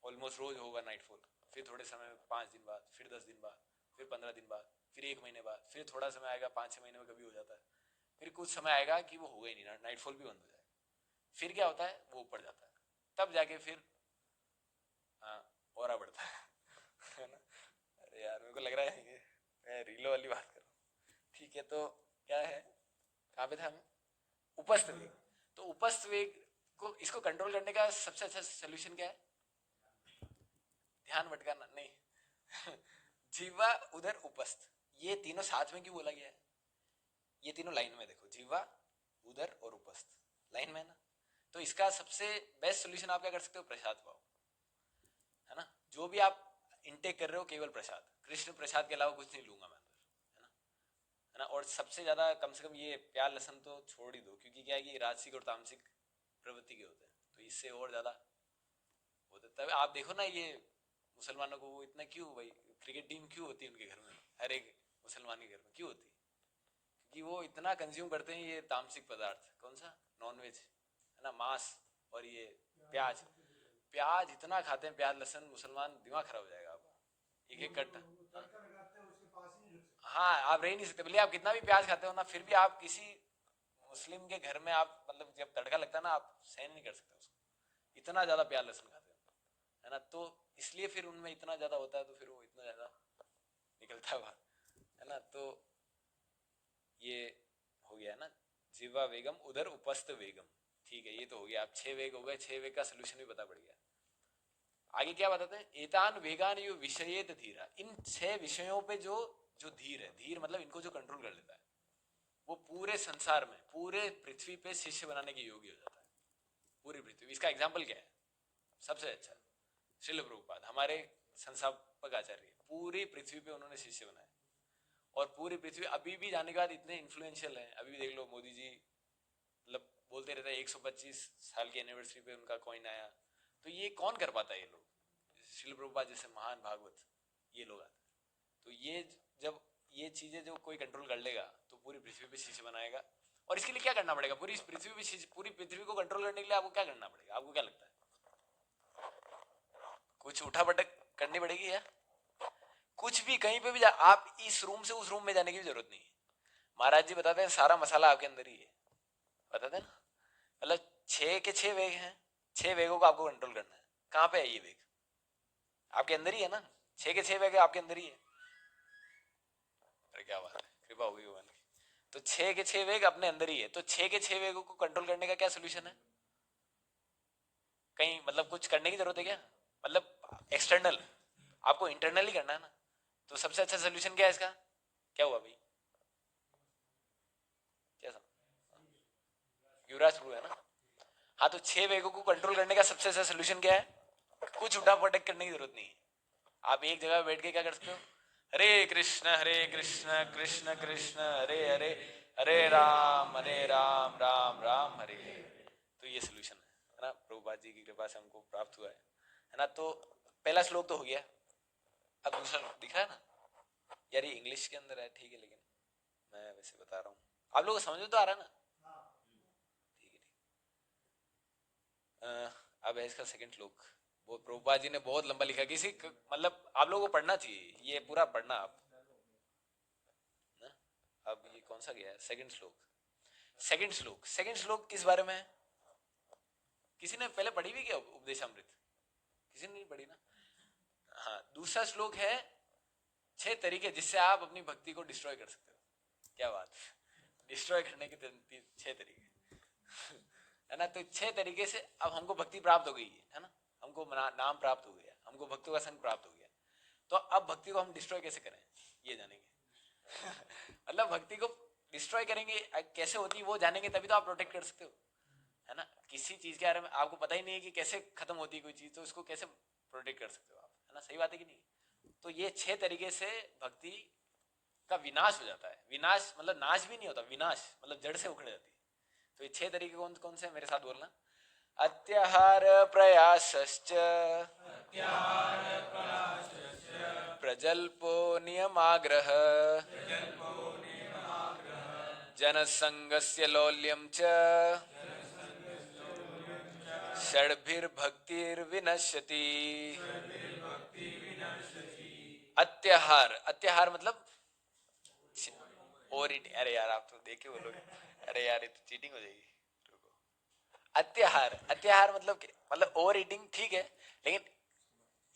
ऑलमोस्ट रोज होगा नाइटफॉल, फिर थोड़े समय 5 दिन बाद, फिर 10 दिन बाद, फिर 15 दिन बाद, फिर 1 महीने बाद, फिर थोड़ा समय आएगा 5-6 महीने में कभी हो जाता है, फिर कुछ समय आएगा कि वो होगा ही नहीं, नाइटफॉल भी बंद हो जाएगा। फिर क्या होता है, वो ऊपर जाता है, तब जाके फिर हाँ और बढ़ता है ना। अरे यार मेरे को लग रहा है ये मैं रीलो वाली बात कर रहा हूँ। ठीक है, तो क्या है, कहाँ पे था हमें, उपस्थ वेग। तो उपस्थ वेग को, इसको कंट्रोल करने का सबसे अच्छा सोल्यूशन क्या है, ध्यान भटकाना नहीं जीवा उधर उपस्थ, ये तीनों साथ में क्यों बोला गया है, ये तीनों लाइन में देखो, जीवा उधर और उपस्थ लाइन में है ना। तो इसका सबसे बेस्ट सोल्यूशन आप क्या कर सकते हो, प्रसाद पाओ, है ना। जो भी आप इनटेक कर रहे हो केवल प्रसाद, कृष्ण प्रसाद के अलावा कुछ नहीं लूंगा मैं अंदर, है ना, है ना। और सबसे ज्यादा कम से कम ये प्याज लहसन तो छोड़ ही दो, क्योंकि क्या है कि राजसिक और तामसिक प्रवृत्ति के होते हैं, तो इससे और ज्यादा होता है। तब आप देखो ना ये मुसलमानों को वो इतना क्यों, भाई क्रिकेट टीम क्यों होती है उनके घर में, हर एक मुसलमान के घर में क्यों होती है, क्योंकि वो इतना कंज्यूम करते हैं ये तामसिक पदार्थ, कौन सा, नॉनवेज, है ना, मांस, और ये प्याज, प्याज इतना खाते हैं, प्याज लहसन, मुसलमान दिमाग खराब हो जाएगा आपका, एक एक कट्टा। हाँ आप रह नहीं सकते, भले आप कितना भी प्याज खाते हो ना, फिर भी आप किसी मुस्लिम के घर में आप मतलब जब तड़का लगता है ना, आप सहन नहीं कर सकते उसको, इतना ज्यादा प्याज लहसुन खाते हो, है ना। तो इसलिए फिर उनमें इतना ज्यादा होता है, तो फिर वो इतना ज्यादा निकलता है बाहर, है ना। तो ये हो गया ना, जीवा वेगम उधर उपस्थ वेगम, ठीक है, ये तो हो गया। आप 6 वेग हो गए, 6 वेग का सोल्यूशन भी पता पड़ गया। आगे क्या बताते हैं, एतान वेगान यु विषयेत धीरा, इन 6 विषयों पे जो जो धीर है, धीर मतलब इनको जो कंट्रोल कर लेता है, वो पूरे संसार में, पूरे पृथ्वी पे शिष्य बनाने के योग्य हो जाता है, पूरी पृथ्वी। इसका एग्जाम्पल क्या है, सबसे अच्छा श्रील प्रभुपाद हमारे संस्थापक आचार्य, पूरी पृथ्वी पे उन्होंने शिष्य बनाए, और पूरी पृथ्वी अभी भी जाने के बाद इतने इन्फ्लुएंशियल है। अभी भी देख लो मोदी जी मतलब बोलते रहते हैं 125 साल की एनिवर्सरी पे उनका कॉइन आया, तो ये कौन कर पाता है, ये लोग, श्रील प्रभुपाद जैसे महान भागवत, ये लोग आते हैं। तो ये जब ये चीजें जो कोई कंट्रोल कर लेगा, तो पूरी पृथ्वी पे शिष्य बनाएगा। और इसके लिए क्या करना पड़ेगा, पूरी पृथ्वी को कंट्रोल करने के लिए आपको क्या करना पड़ेगा, आपको क्या लगता है, कुछ उठा पटक करनी पड़ेगी या कुछ भी, कहीं पे भी आप इस रूम से उस रूम में जाने की भी जरूरत नहीं है। महाराज जी बताते हैं सारा मसाला आपके अंदर ही है, बताते हैं ना। मतलब 6 के 6 वेग हैं, 6 वेगों को आपको कंट्रोल करना है। कहाँ पे है ये वेग, आपके अंदर ही है ना, 6 के 6 वेग आपके अंदर ही है। अरे क्या बात है, कृपा होगी भगवान की। तो 6 के 6 वेग अपने अंदर ही है, तो 6 के 6 वेगों को कंट्रोल करने का क्या सोल्यूशन है, कहीं मतलब कुछ करने की जरूरत है क्या, मतलब एक्सटर्नल, आपको इंटरनली करना है ना। तो सबसे अच्छा सोल्यूशन क्या है इसका, क्या हुआ भाई, क्या युवराज प्रभु है ना। हाँ तो 6 वेगों को कंट्रोल करने का सबसे अच्छा सोल्यूशन क्या है, कुछ उठा पटक करने की जरूरत नहीं है। आप एक जगह बैठ के क्या कर सकते हो, हरे कृष्ण कृष्ण कृष्ण हरे हरे, हरे राम राम हरे हरे। तो ये सोल्यूशन है ना, प्रभुपाद जी की कृपा से हमको प्राप्त हुआ है ना। तो पहला श्लोक तो हो गया, अब दूसरा श्लोक दिखा है ना यार, ये इंग्लिश के अंदर है ठीक है, लेकिन मैं वैसे बता रहा हूँ, आप लोगों को समझ में तो आ रहा है ना, ठीक है ठीक। अब है इसका सेकंड श्लोक, वो प्रभुपाद जी ने बहुत लंबा लिखा, मतलब आप लोगों को पढ़ना चाहिए, ये पूरा पढ़ना आप ना। अब ये कौन सा गया है? सेकंड श्लोक। सेकंड श्लोक किस बारे में है? किसी ने पहले पढ़ी भी क्या उपदेशामृत? किसी ने नहीं पढ़ी ना? हाँ, दूसरा श्लोक है 6 तरीके जिससे आप अपनी भक्ति को डिस्ट्रॉय कर सकते हो। क्या बात, डिस्ट्रॉय करने के 6 तरीके है ना। तो 6 तरीके से अब हमको भक्ति प्राप्त हो गई है ना, हमको नाम प्राप्त हो गया, हमको भक्तों का संग प्राप्त हो गया। तो अब भक्ति को हम डिस्ट्रॉय कैसे करें ये जानेंगे मतलब भक्ति को डिस्ट्रॉय करेंगे कैसे होती है वो जानेंगे, तभी तो आप प्रोटेक्ट कर सकते हो, है ना। किसी चीज के बारे में आपको पता ही नहीं है कि कैसे खत्म होती है कोई चीज, तो उसको कैसे प्रोटेक्ट कर सकते हो आप, है ना। सही बात है कि नहीं? तो ये 6 तरीके से भक्ति का विनाश हो जाता है। विनाश मतलब नाश भी नहीं होता, विनाश मतलब जड़ से उखड़ जाती है। तो ये 6 तरीके कौन कौन से? मेरे साथ बोलना। अत्याहार प्रयासश्च, प्रजल्पो नियमाग्रह, जनसंगस्य लौल्यं च, षड्भिर्भक्तिर्विनश्यति। अत्याहार, अत्याहार मतलब ओवर ईटिंग। अरे यार आप तो देख के बोलोगे, अरे यार ये तो चीटिंग हो जाएगी। अत्याहार, अत्याहार मतलब ओवर ईटिंग, ठीक है, लेकिन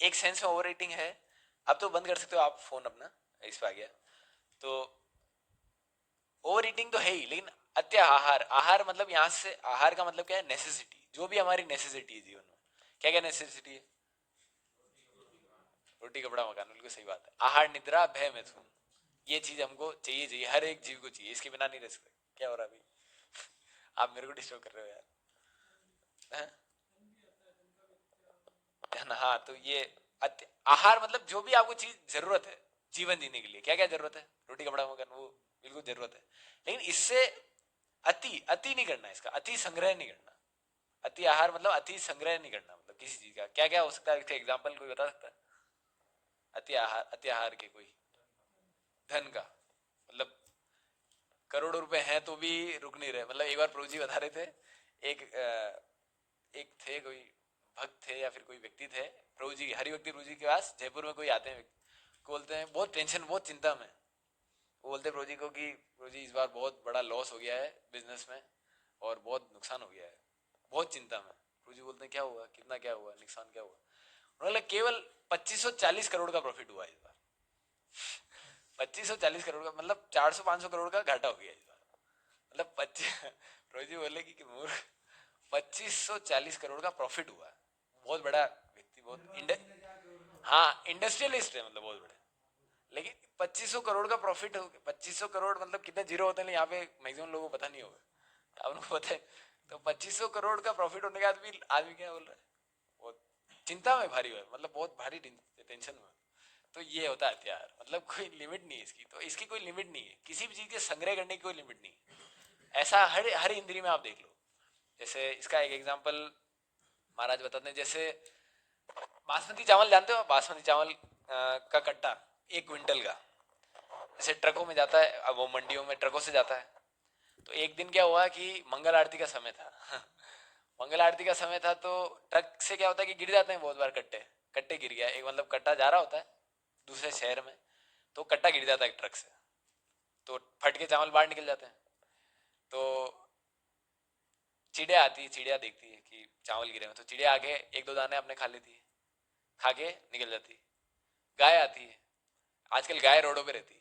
एक सेंस में ओवर ईटिंग है। अब तो बंद कर सकते हो आप फोन अपना, इस पे आ गया तो। ओवर ईटिंग तो है ही, लेकिन अत्याहार, आहार मतलब यहाँ से आहार का मतलब क्या है? नेसेसिटी, जो भी हमारी नेसेसिटी है जीवन में। क्या क्या नेसेसिटी है? रोटी कपड़ा मकान, बिल्कुल सही बात है। आहार निद्रा भय मैथुन, ये चीज हमको चाहिए, चाहिए, हर एक जीव को चाहिए, इसके बिना नहीं रह सकते। क्या हो रहा है अभी आप मेरे को डिस्टर्ब कर रहे हो यार, है ना। हाँ, तो ये आहार मतलब जो भी आपको चीज जरूरत है जीवन जीने के लिए। क्या क्या जरूरत है? रोटी कपड़ा मकान, वो बिल्कुल जरूरत है, लेकिन इससे अति अति नहीं करना, इसका अति संग्रह नहीं करना। अति आहार मतलब अति संग्रह नहीं करना, मतलब किसी चीज का। क्या क्या हो सकता है? इसका एग्जाम्पल कोई बता सकता है? अति आहार के कोई? धन का मतलब करोड़ों रुपए हैं तो भी रुक नहीं रहे। मतलब एक बार प्रभु जी बता रहे थे, एक थे कोई भक्त थे या फिर कोई व्यक्ति थे प्रभु जी, हरिभक्ति प्रभु जी के पास जयपुर में कोई आते हैं व्यक्ति, बोलते हैं बहुत टेंशन, बहुत चिंता में। वो बोलते हैं प्रभु जी को कि प्रभु जी इस बार बहुत बड़ा लॉस हो गया है बिजनेस में और बहुत नुकसान हो गया है, बहुत चिंता में। प्रभु जी बोलते हैं क्या हुआ, कितना क्या हुआ, नुकसान क्या हुआ? उन्होंने केवल 2540 करोड़ का प्रॉफिट हुआ इस बार 2540 करोड़ का मतलब 400-500 करोड़ का घाटा हो गया इस बार। मतलब 25 प्रभु जी बोले कि मूर्ख, 2540 करोड़ का प्रॉफिट हुआ है। बहुत बड़ा व्यक्ति, हाँ इंडस्ट्रियलिस्ट है, मतलब बहुत बड़े। लेकिन 2500 करोड़ का प्रॉफिट हो गया। 2500 करोड़ मतलब कितने जीरो होते हैं यहाँ पे मैक्सिमम लोगों को पता नहीं होगा, आपको पता है। तो 2500 करोड़ का प्रॉफिट होने के बाद भी आदमी क्या बोल रहा है? बहुत चिंता में भारी हुआ, मतलब बहुत भारी टेंशन में। तो ये होता है हथियार, मतलब कोई लिमिट नहीं है इसकी, तो इसकी कोई लिमिट नहीं है, किसी भी चीज के संग्रह करने की कोई लिमिट नहीं है। ऐसा हर हर इंद्री में आप देख लो। जैसे इसका एक एग्जांपल महाराज बताते हैं, जैसे बासमती चावल जानते हो? बासमती चावल का कट्टा 1 क्विंटल का जैसे ट्रकों में जाता है, अब वो मंडियों में ट्रकों से जाता है। तो एक दिन क्या हुआ कि मंगल आरती का समय था मंगल आरती का समय था, तो ट्रक से क्या होता है कि गिर जाते हैं बहुत बार कट्टे। कट्टे गिर गया एक, मतलब कट्टा जा रहा होता है दूसरे शहर में, तो कट्टा गिर जाता है ट्रक से, तो फट के चावल बाहर निकल जाते हैं। तो चिड़िया आती है, चिड़िया देखती है कि चावल गिरे हैं, तो चिड़िया आके 1-2 दाने अपने खा लेती है, खा के निकल जाती है। गाय आती है, आजकल गाय रोडों पे रहती है,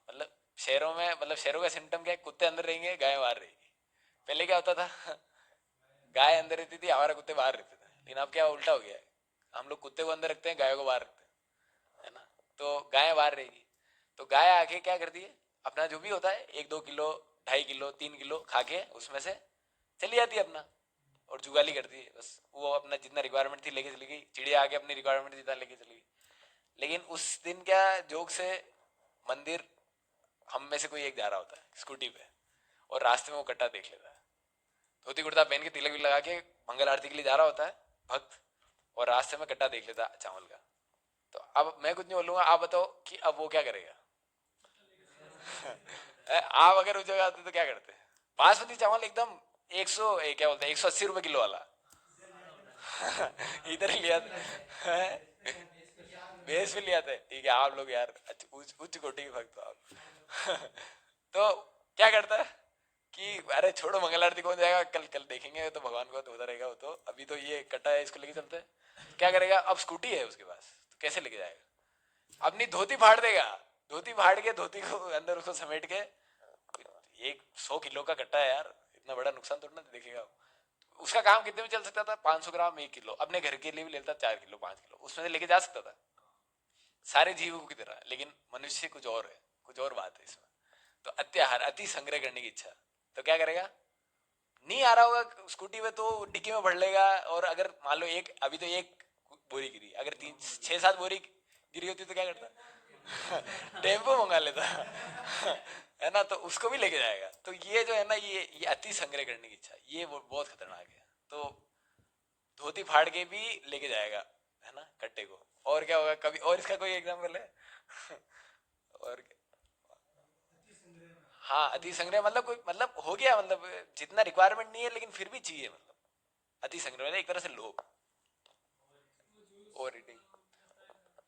मतलब शहरों में, मतलब शहरों का सिम्टम क्या है? कुत्ते अंदर रहेंगे, गाय बाहर रहेगी। पहले क्या होता था गाय अंदर रहती थी, हमारा कुत्ते बाहर रहते थे, लेकिन अब क्या उल्टा हो गया है, हम लोग कुत्ते को अंदर रखते हैं, गायों को बाहर रखते हैं, है ना। तो गाय बाहर रहेगी, तो गाय आके क्या करती है, अपना जो भी होता है 1-2 किलो, 2.5 किलो, 3 किलो खा के उसमें से चली जाती है अपना, और जुगाली करती है बस। वो अपना जितना रिक्वायरमेंट थी लेके चली गई, चिड़िया आके अपनी रिक्वायरमेंट जितना लेके चली गई। लेकिन उस दिन क्या जोक से मंदिर हम में से कोई एक जा रहा होता है स्कूटी पे, और रास्ते में वो कट्टा देख लेता है, धोती कुर्ता पहन के तिलक भी लगा के मंगल आरती के लिए जा रहा होता है भक्त, और रास्ते में कट्टा देख लेता चावल का। तो अब मैं कुछ नहीं बोलूंगा, आप बताओ कि अब वो क्या करेगा आप अगर उस जगह आते तो क्या करते? बासमती चावल एकदम 100 क्या बोलते हैं 180 रुपए किलो वाला इधर ही लिया था। बेस पे लिया था, ठीक है। आप लोग यार उच्च उच्च कोटि के भक्त हो आप। तो क्या करता है कि अरे छोड़ो मंगल आरती कौन जाएगा, कल कल देखेंगे, तो भगवान को तो होता रहेगा वो, तो अभी तो ये कटा है, इसको लेके चलते हैं। क्या करेगा, अब स्कूटी है उसके पास, तो कैसे लेके जाएगा, अपनी धोती फाड़ देगा। धोती फाड़ के धोती को अंदर उसको समेट के, एक 100 किलो का कट्टा है यार, इतना बड़ा नुकसान थोड़ा ना देखेगा। उसका काम कितने में चल सकता था, 500 ग्राम, 1 किलो, अपने घर के लिए भी लेता 4 किलो 5 किलो, उसमें से लेके जा सकता था सारे जीवों की तरह। लेकिन मनुष्य कुछ और है, कुछ और बात है इसमें। तो अत्याहार, अति संग्रह करने की इच्छा, तो क्या करेगा, नहीं आ रहा होगा स्कूटी में तो डिक्की में भर लेगा। और अगर मान लो एक, अभी तो एक बोरी गिरी, अगर 6-7 बोरी गिरी होती तो क्या करता, टेम्पो मंगा लेता। है ना, तो उसको भी लेके जाएगा। तो ये जो है ना, ये अति संग्रह करने की इच्छा, ये वो बहुत खतरनाक है। तो धोती फाड़ के भी लेके जाएगा, है ना, कट्टे को। और क्या होगा कभी, और इसका कोई एग्जाम्पल है? और क्या? हाँ, अति संग्रह मतलब कोई, मतलब हो गया, मतलब जितना रिक्वायरमेंट नहीं है लेकिन फिर भी चाहिए, मतलब अति संग्रह मतलब एक तरह से लोभ, ओवर ईटिंग।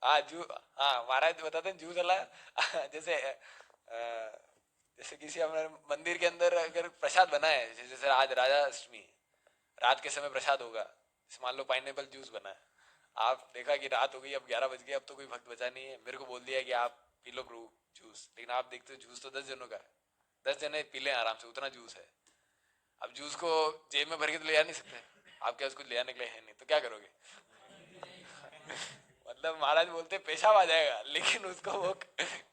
हाँ जू, हाँ महाराज बताते हैं जूस वाला। जैसे जैसे किसी हमारे मंदिर के अंदर अगर प्रसाद बना है, जैसे आज राजा अष्टमी है, रात के समय प्रसाद होगा, जैसे मान लो पाइनएप्पल जूस बना है। आप देखा कि रात हो गई, अब 11 बज गए, अब तो कोई भक्त बचा नहीं है, मेरे को बोल दिया कि आप पी लो ब्रू जूस, लेकिन आप देखते हो जूस तो 10 जनों का है, 10 जने पी लें आराम से, उतना जूस है। अब जूस को जेब में भर के तो ले आ नहीं सकते, आप क्या उसको ले आने के लिए है नहीं, तो क्या करोगे? मतलब महाराज बोलते पेशाब आ जाएगा, लेकिन उसको वो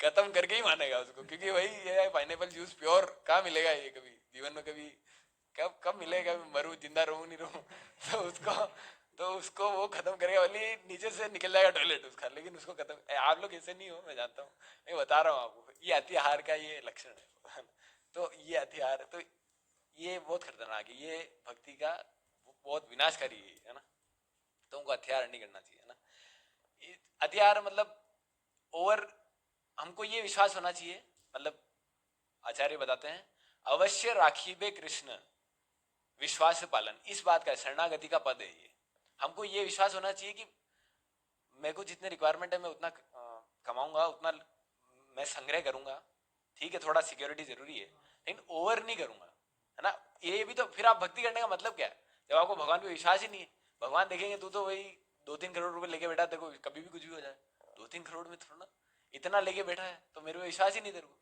खत्म करके ही मानेगा उसको, क्योंकि वही ये है, पाइनएप्पल जूस प्योर कहाँ मिलेगा ये, कभी जीवन में कभी, कब कब मिलेगा, मरू जिंदा रहूं नहीं रहूं। तो उसको वो खत्म करेगा, भले नीचे से निकल जाएगा टॉयलेट उसका, लेकिन उसको खत्म। आप लोग ऐसे नहीं हो, मैं जानता हूँ, मैं बता रहा हूँ आपको, ये अतिहार का ये लक्षण है। तो ये अतिहार, तो ये बहुत खतरनाक है, ये भक्ति का बहुत विनाशकारी है ना। तो उनको हथियार नहीं करना चाहिए ना। हथियार मतलब ओवर, हमको ये विश्वास होना चाहिए, मतलब आचार्य बताते हैं, अवश्य राखीबे कृष्ण विश्वास पालन, इस बात का शरणागति का पद है ये। हमको ये विश्वास होना चाहिए कि मेरे को जितने रिक्वायरमेंट है मैं उतना कमाऊंगा, उतना मैं संग्रह करूंगा। ठीक है, थोड़ा सिक्योरिटी जरूरी है, लेकिन ओवर नहीं करूंगा, है ना। ये भी तो फिर आप भक्ति करने का मतलब क्या है, जब आपको भगवान पे विश्वास ही नहीं है। भगवान देखेंगे तू तो वही 2-3 करोड़ रुपए लेके बैठा, देखो कभी भी कुछ भी हो जाए। 2-3 करोड़ में थोड़ा ना इतना लेके बैठा है, तो मेरे को विश्वास ही नहीं तेरे को।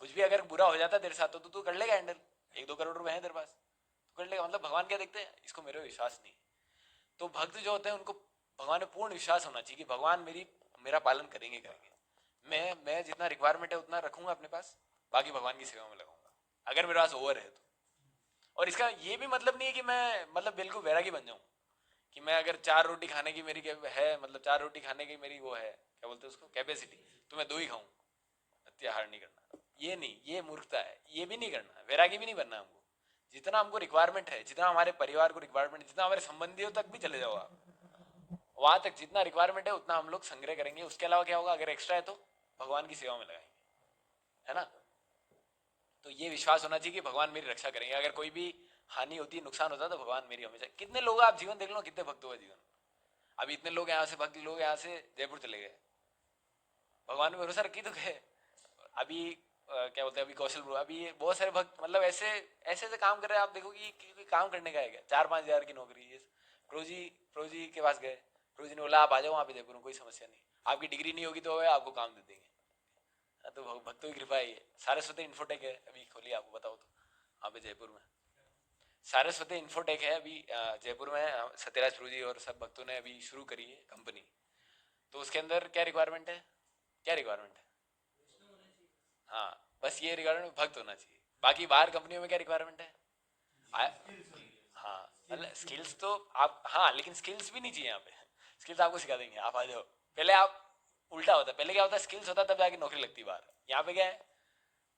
कुछ भी अगर बुरा हो जाता है तेरे साथ तो तू कर लेगा हैंडल, 1-2 करोड़ रुपए है तेरे पास, तू कर लेगा। मतलब भगवान क्या देखते हैं, इसको मेरे को विश्वास नहीं है। तो भक्त जो होते हैं उनको भगवान में पूर्ण विश्वास होना चाहिए कि भगवान मेरा पालन करेंगे करेंगे। मैं जितना रिक्वायरमेंट है उतना रखूंगा अपने पास, बाकी भगवान की सेवा में लगाऊंगा, अगर मेरे पास ओवर है तो। और इसका ये भी मतलब नहीं है कि मैं मतलब बिल्कुल वैरागी बन जाऊं, कि मैं अगर 4 रोटी खाने की मेरी है, मतलब 4 रोटी खाने की मेरी वो है, क्या बोलते हैं उसको, कैपेसिटी, तो मैं 2 ही खाऊं। अत्याहार नहीं करना, ये नहीं, ये मूर्खता है, ये भी नहीं करना, वैरागी भी नहीं बनना हमको। जितना हमको रिक्वायरमेंट है, जितना हमारे परिवार को रिक्वायरमेंट, जितना हमारे संबंधियों तक भी चले जाओ आप, वहां तक जितना रिक्वायरमेंट है उतना हम लोग संग्रह करेंगे। उसके अलावा क्या होगा, अगर एक्स्ट्रा है तो भगवान की सेवा में लगाएंगे, है ना। तो ये विश्वास होना चाहिए कि भगवान मेरी रक्षा करेंगे, अगर कोई भी हानि होती है, नुकसान होता है, तो भगवान मेरी हमेशा। कितने लोग आप जीवन देख लो, कितने भक्त हुए जीवन। अभी इतने लोग यहाँ से भक्त लोग यहाँ से जयपुर चले गए, भगवान में भरोसा रखी तो गए। अभी क्या बोलते हैं, अभी कौशल ब्रो, अभी बहुत सारे भक्त मतलब ऐसे ऐसे ऐसे काम कर रहे हैं, आप देखो कि काम करने का है क्या, 4-5 हजार की नौकरी। ये प्रोजी प्रोजी के पास गए, प्रोजी ने बोला आप आ जाओ वहाँ पे जयपुर में, कोई समस्या नहीं, आपकी डिग्री नहीं होगी तो आपको काम दे देंगे। हाँ, तो भक्तों की कृपा है ये। सारस्वती इन्फोटेक है, अभी खोली आपको बताओ तो, वहाँ पे जयपुर में सारस्वती इन्फोटेक है अभी जयपुर में। सत्यराज प्रभु जी और सब भक्तों ने अभी शुरू करी है कंपनी। तो उसके अंदर क्या रिक्वायरमेंट है, क्या रिक्वायरमेंट है? हाँ, बस ये रिक्वायरमेंट भक्त होना चाहिए। बाकी बाहर कंपनियों में क्या रिक्वायरमेंट है? आ- हाँ, मतलब स्किल्स तो आप, हाँ लेकिन स्किल्स भी नहीं चाहिए यहाँ पे। स्किल्स आपको सिखा देंगे, आप आ जाओ। पहले आप, उल्टा होता है, पहले क्या होता है, स्किल्स होता है तब जाके नौकरी लगती है बाहर। यहाँ पे क्या है,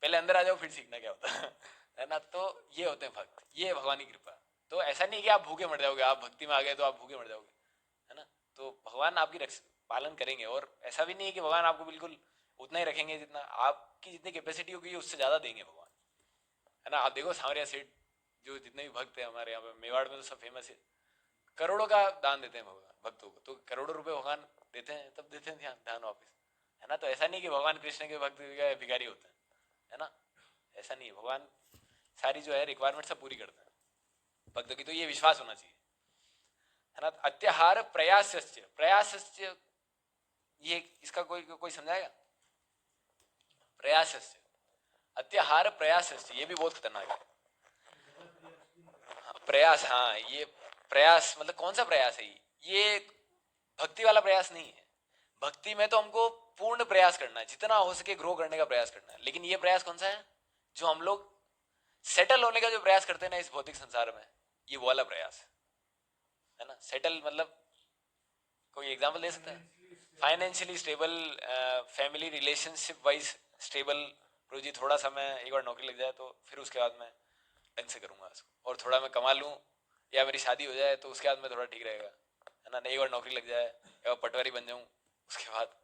पहले अंदर आ जाओ फिर सीखना क्या होता है। है ना। तो ये होते हैं भक्त, ये है भगवान की कृपा। तो ऐसा नहीं कि आप भूखे मर जाओगे, आप भक्ति में आ गए तो आप भूखे मर जाओगे, है ना। तो भगवान आपकी पालन करेंगे, और ऐसा भी नहीं है कि भगवान आपको बिल्कुल उतना ही रखेंगे, जितना आपकी जितनी कैपेसिटी होगी उससे ज्यादा देंगे भगवान, है ना। आप देखो सांवरिया सेठ, जो जितने भी भक्त है हमारे यहाँ पे मेवाड़ में तो सब फेमस है, करोड़ों का दान देते हैं भगवान भक्तों को, तो करोड़ों रुपए भगवान देते हैं, तब देते हैं ध्यान दान वापिस, है ना। तो ऐसा नहीं कि भगवान कृष्ण के भक्त भिखारी होते हैं, है ना, ऐसा नहीं है। भगवान सारी जो है रिक्वायरमेंट सब पूरी करते हैं भक्तों की, तो ये विश्वास होना चाहिए, है ना। अत्याहार प्रयासस्य, प्रयासस्य ये इसका कोई कोई समझाएगा? प्रयासस्य, अत्याहार प्रयासस्य, ये भी बहुत खतरनाक है। हाँ, प्रयास, हाँ ये प्रयास मतलब कौन सा प्रयास है ये भक्ति वाला प्रयास नहीं है। भक्ति में तो हमको पूर्ण प्रयास करना है, जितना हो सके ग्रो करने का प्रयास करना है, लेकिन ये प्रयास कौन सा है जो हम लोग सेटल होने का जो प्रयास करते हैं ना इस भौतिक संसार में, ये वो वाला प्रयास है ना। सेटल मतलब कोई एग्जांपल दे सकता है? Financially stable, family relationship wise stable. रोजी थोड़ा सा मैं एक बार नौकरी लग जाए तो फिर उसके बाद मैं ढंग से करूंगा उसको, और थोड़ा मैं कमा लूँ या मेरी शादी हो जाए तो उसके बाद में थोड़ा ठीक रहेगा, है ना। एक बार नौकरी लग जाए या पटवारी बन जाऊँ, उसके बाद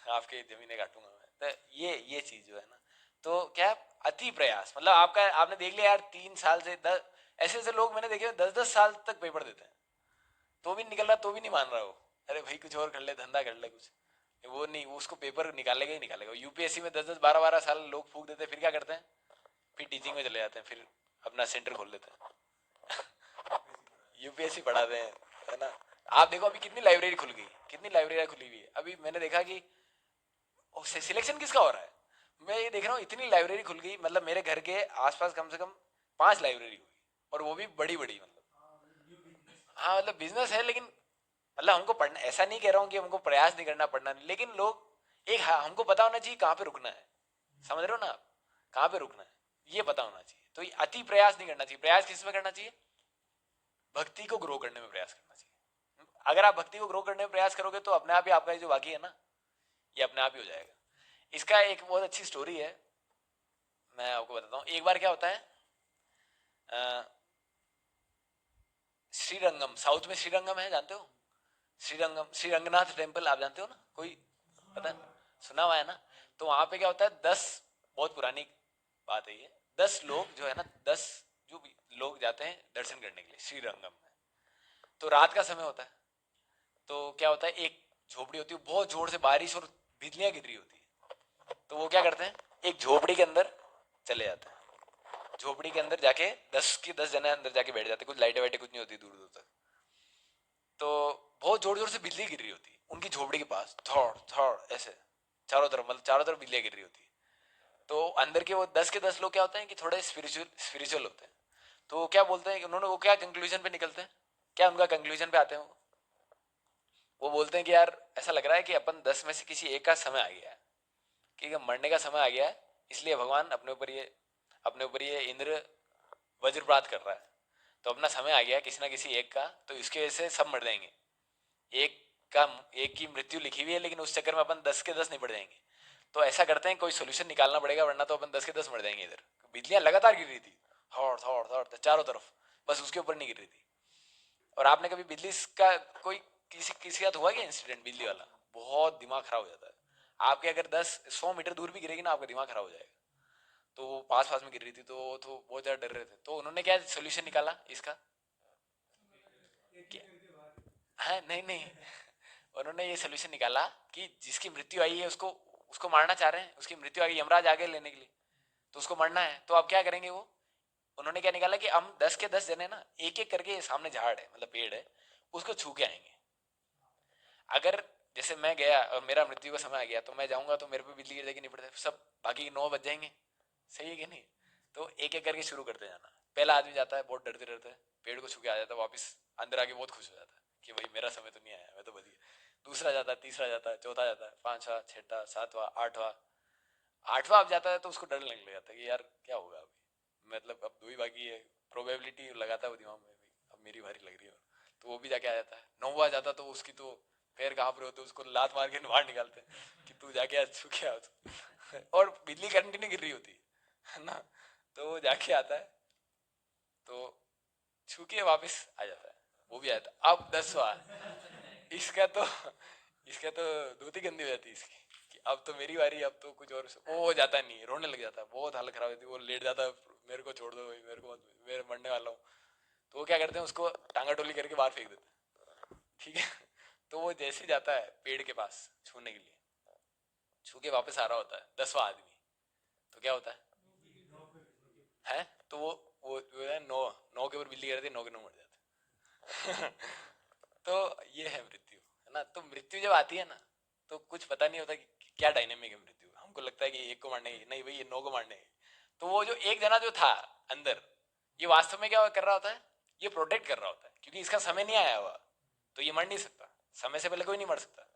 आपके जमीनें काटूंगा मैं, तो ये चीज जो है ना, तो क्या अति प्रयास मतलब आपका, आपने देख लिया यार 3 साल से 10 ऐसे ऐसे लोग मैंने देखे 10-10 साल तक पेपर देते हैं तो भी निकल रहा, तो भी नहीं मान रहा वो, अरे भाई कुछ और कर ले, धंधा कर ले कुछ, वो नहीं, वो उसको पेपर निकालेगा ही निकालेगा। यूपीएससी में 10-10 12-12 साल लोग फूक देते हैं, फिर क्या करते हैं, फिर टीचिंग में चले जाते हैं, फिर अपना सेंटर खोल लेते हैं यूपीएससी पढ़ाते हैं, है ना। आप देखो अभी कितनी लाइब्रेरी खुल गई, कितनी लाइब्रेरी खुली हुई है। अभी मैंने देखा कि सिलेक्शन किसका हो रहा है, मैं ये देख रहा हूँ इतनी लाइब्रेरी खुल गई, मतलब मेरे घर के आसपास कम से कम 5 लाइब्रेरी हुई, और वो भी बड़ी बड़ी, मतलब हाँ मतलब बिजनेस है, लेकिन मतलब हमको पढ़ना, ऐसा नहीं कह रहा हूँ कि हमको प्रयास नहीं करना पढ़ना नहीं, लेकिन लोग एक हाँ, हमको पता होना चाहिए कहाँ पे रुकना है, समझ रहे हो ना आप, कहाँ पे रुकना है ये पता होना चाहिए। तो ये अति प्रयास नहीं करना चाहिए। प्रयास किस में करना चाहिए? भक्ति को ग्रो करने में प्रयास करना चाहिए। अगर आप भक्ति को ग्रो करने में प्रयास करोगे तो अपने आप ही आपका जो बाकी है ना, ये अपने आप ही हो जाएगा। इसका एक बहुत अच्छी स्टोरी है, मैं आपको बताता हूँ। एक बार क्या होता है, श्रीरंगम, साउथ में श्रीरंगम है, जानते हो? श्रीरंगम, श्री रंगनाथ टेम्पल आप जानते हो ना, कोई पता, सुना हुआ है ना। तो वहां पे क्या होता है, 10, बहुत पुरानी बात है ये, 10 लोग जो है ना, 10 जो भी लोग जाते हैं दर्शन करने के लिए श्रीरंगम में। तो रात का समय होता है, तो क्या होता है, एक झोपड़ी होती है, बहुत जोर से बारिश और बिजलियां गिर रही होती है, तो वो क्या करते हैं, एक झोपड़ी के अंदर चले जाते हैं। झोपड़ी के अंदर जाके 10 के 10 जने अंदर जाके बैठ जाते, कुछ लाइटें वाइटें कुछ नहीं होती दूर दूर तक। तो बहुत जोर जोर से बिजली गिर रही होती उनकी झोपड़ी के पास, थोड़ थोड़ ऐसे चारों तरफ, मतलब चारों तरफ बिजलियां गिर रही होती। तो अंदर के वो 10 के 10 लोग क्या होते हैं कि थोड़े स्पिरिचुअल स्पिरिचुअल होते हैं। तो वो क्या बोलते हैं कि उन्होंने, वो क्या कंक्लूजन पे निकलते हैं, क्या उनका कंक्लूजन पे आते हैं वो बोलते हैं कि यार ऐसा लग रहा है कि अपन 10 में से किसी एक का समय आ गया है, कि मरने का समय आ गया है, इसलिए भगवान अपने ऊपर ये इंद्र वज्रपात कर रहा है। तो अपना समय आ गया है किसी ना किसी एक का, तो इसकी वजह से सब मर जाएंगे। एक का, एक की मृत्यु लिखी हुई है, लेकिन उस चक्कर में अपन 10 के 10 नहीं पड़ जाएंगे। तो ऐसा करते हैं, कोई सोल्यूशन निकालना पड़ेगा, वरना तो अपन 10 के 10 मर जाएंगे। इधर बिजलियां लगातार गिर रही थी, थोड़ थोड़ थोड़ चारों तरफ, बस उसके ऊपर नहीं गिर रही थी। और आपने कभी बिजली का कोई किसी किसी का हुआ क्या इंसिडेंट बिजली वाला, बहुत दिमाग खराब हो जाता है। आपके अगर 10-100 मीटर दूर भी गिरेगी ना, आपका दिमाग खराब हो जाएगा। तो वो पास पास में गिर रही थी, तो बहुत ज्यादा डर रहे थे। तो उन्होंने क्या सोल्यूशन निकाला इसका, क्या, हाँ नहीं नहीं, उन्होंने ये सोल्यूशन निकाला कि जिसकी मृत्यु आई है उसको उसको मारना चाह रहे हैं, उसकी मृत्यु आ गई, यमराज आगे लेने के लिए, तो उसको मरना है, तो अब क्या करेंगे वो। उन्होंने क्या निकाला कि हम 10 के 10 जने ना, एक एक करके, सामने झाड़ है मतलब पेड़ है, उसको छू के आएंगे। अगर जैसे मैं गया और मेरा मृत्यु का समय आ गया, तो मैं जाऊंगा तो मेरे पे बिजली गिर जाएगी, नहीं पड़ता, सब बाकी 9 बज जाएंगे, सही है कि नहीं। तो एक एक करके शुरू करते जाना। पहला आदमी जाता है बहुत डरते डरते, पेड़ को छू के आ जाता है, वापस अंदर आके बहुत खुश हो जाता है कि भाई मेरा समय तो नहीं आया, मैं तो बच गया। दूसरा जाता है, तीसरा जाता है, चौथा जाता है, पांचवा, छठा, सातवां, आठवां। आठवां अब जाता है तो उसको डर लगने लग जाता है कि यार क्या होगा अभी, मतलब अब 2 ही बाकी है, प्रोबेबिलिटी लगाता है वो दिमाग में, अब मेरी बारी लग रही है। तो वो भी जाके आ जाता है। नौवा जाता तो उसकी तो पैर कहाँ पर होते, उसको लात मार के बाहर निकालते हैं कि तू जाके आज छू के आ और बिजली कंटिन्यू गिर रही होती है ना। तो वो जाके आता है, तो छू के वापस आ जाता है, वो भी आता है। अब 10वां, इसका तो इसका तो धोती गंदी हो जाती है इसकी, कि अब तो मेरी बारी, अब तो कुछ और, वो हो जाता नहीं, रोने लग जाता है, बहुत हालत खराब होती है, वो लेट जाता है, मेरे को छोड़ दो भाई, मेरे को मत, मेरे मरने वाला हूँ। तो वो क्या करते हैं, उसको टांगा टोली करके बाहर फेंक देते हैं, ठीक है। तो वो जैसे जाता है पेड़ के पास छूने के लिए, छू के वापस आ रहा होता है 10वां आदमी, तो क्या होता है? तो वो है नौ, नौ के ऊपर बिल्ली गिरती है, 9 के 9 मर जाते हैं। तो ये है मृत्यु, है ना। तो मृत्यु जब आती है ना, तो कुछ पता नहीं होता कि क्या डायनेमिक है मृत्यु। हमको लगता है कि एक को मारने की, नहीं भाई ये 9 को मारने की। तो वो जो एक जना जो था अंदर, ये वास्तव में क्या कर रहा होता है? ये प्रोटेक्ट कर रहा होता है, क्योंकि इसका समय नहीं आया हुआ, तो ये मर नहीं सकता। समय से पहले कोई नहीं मर सकता,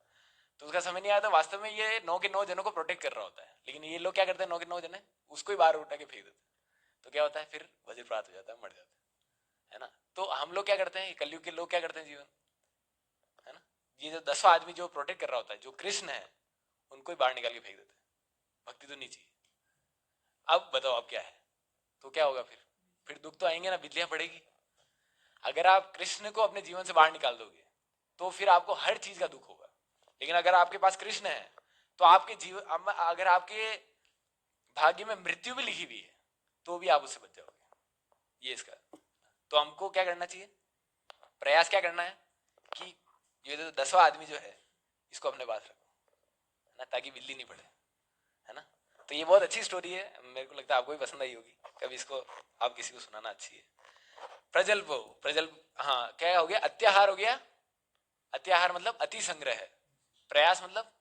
तो उसका समय नहीं आया, तो वास्तव में ये 9 के 9 जनों को प्रोटेक्ट कर रहा होता है। लेकिन ये लोग क्या करते हैं, 9 के 9 जने उसको ही बाहर उठा के फेंक देते हैं। तो क्या होता है फिर? वज्रपात हो जाता है, मर जाता है ना। तो हम लोग क्या करते हैं, कलयुग के लोग क्या करते हैं जीवन, है ना, ये जो 10वां आदमी जो प्रोटेक्ट कर रहा होता है, जो कृष्ण है, उनको ही बाहर निकाल के फेंक देते हैं। भक्ति तो नहीं चाहिए। अब बताओ अब क्या है? तो क्या होगा फिर दुख तो आएंगे ना, बिजलियां पड़ेगी। अगर आप कृष्ण को अपने जीवन से बाहर निकाल दोगे तो फिर आपको हर चीज का दुख होगा। लेकिन अगर आपके पास कृष्ण है तो आपके जीवन, अगर आपके भाग्य में मृत्यु भी लिखी हुई है तो भी आप उससे बच जाओगे। ये इसका। तो हमको क्या करना चाहिए? प्रयास क्या करना है कि ये जो 10वां आदमी जो है इसको अपने पास रखो, है ना, ताकि बिल्ली नहीं पड़े, है ना। तो ये बहुत अच्छी स्टोरी है, मेरे को लगता है आपको भी पसंद आई होगी। कभी इसको आप किसी को सुनाना अच्छी है। प्रजल्प, प्रजल्प, हाँ क्या हो गया? अत्याहार हो गया। अत्याहार मतलब अति संग्रह है। प्रयास मतलब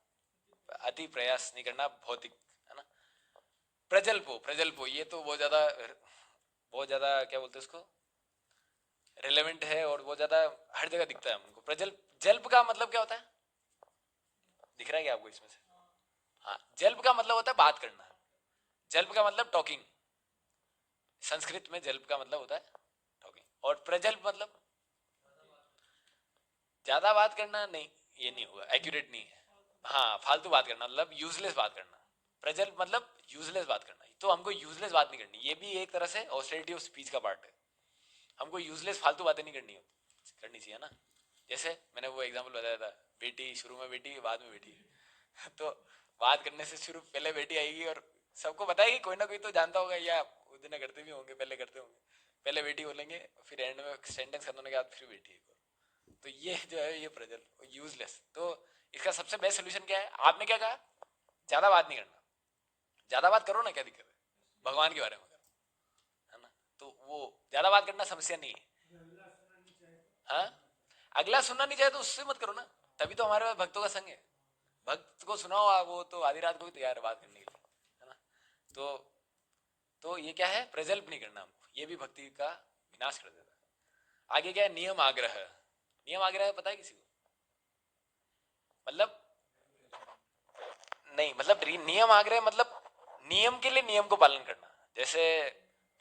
अति प्रयास नहीं करना, भौतिक, है ना। प्रजल्पो, प्रजल्पो ये तो बहुत ज्यादा क्या बोलते हैं उसको, रिलेवेंट है और बहुत ज्यादा हर जगह दिखता है हमको। प्रजल्प, जल्प का मतलब क्या होता है? दिख रहा है क्या आपको इसमें से? हाँ, जल्प का मतलब होता है बात करना। जल्प का मतलब टॉकिंग। संस्कृत में जल्प का मतलब होता है टॉकिंग। और प्रजल्प मतलब ज्यादा बात करना नहीं, ये नहीं होगा, एक्यूरेट नहीं है। हाँ, फालतू बात करना मतलब यूजलेस बात करना। प्रजल्प मतलब यूजलेस बात करना। तो हमको यूजलेस बात नहीं करनी, ये भी एक तरह से ऑस्टेरिटी ऑफ स्पीच का पार्ट है। हमको यूजलेस फालतू बातें नहीं करनी चाहिए ना। जैसे मैंने वो एग्जांपल बताया था, बेटी शुरू में बेटी बाद में बेटी। तो बात करने से शुरू पहले बेटी आएगी, और सबको पता है कि कोई ना कोई तो जानता होगा, या उस दिन करते भी होंगे, पहले करते होंगे। पहले बेटी बोलेंगे, फिर एंड में सेंटेंस खत्म होने के बाद फिर बेटी। तो ये जो है ये प्रजल यूजलेस। तो इसका सबसे बेस्ट सोल्यूशन क्या है? आपने क्या कहा? ज्यादा बात नहीं करना। ज्यादा बात करो ना, क्या दिक्कत है? भगवान के बारे में करो, है ना। तो वो ज्यादा बात करना समस्या नहीं है। हाँ, अगला सुनना नहीं चाहे तो उससे मत करो ना। तभी तो हमारे पास भक्तों का संग है। भक्त को सुनाओ, वो तो आधी रात को भी तैयार है बात करने के लिए, है ना। तो ये क्या है? प्रजल्प नहीं करना हमको, ये भी भक्ति का विनाश कर देता है। आगे क्या है? नियम आग्रह। नियम आग्रह पता है किसी को? मतलब नहीं, मतलब नियम आग्रह मतलब नियम के लिए नियम को पालन करना। जैसे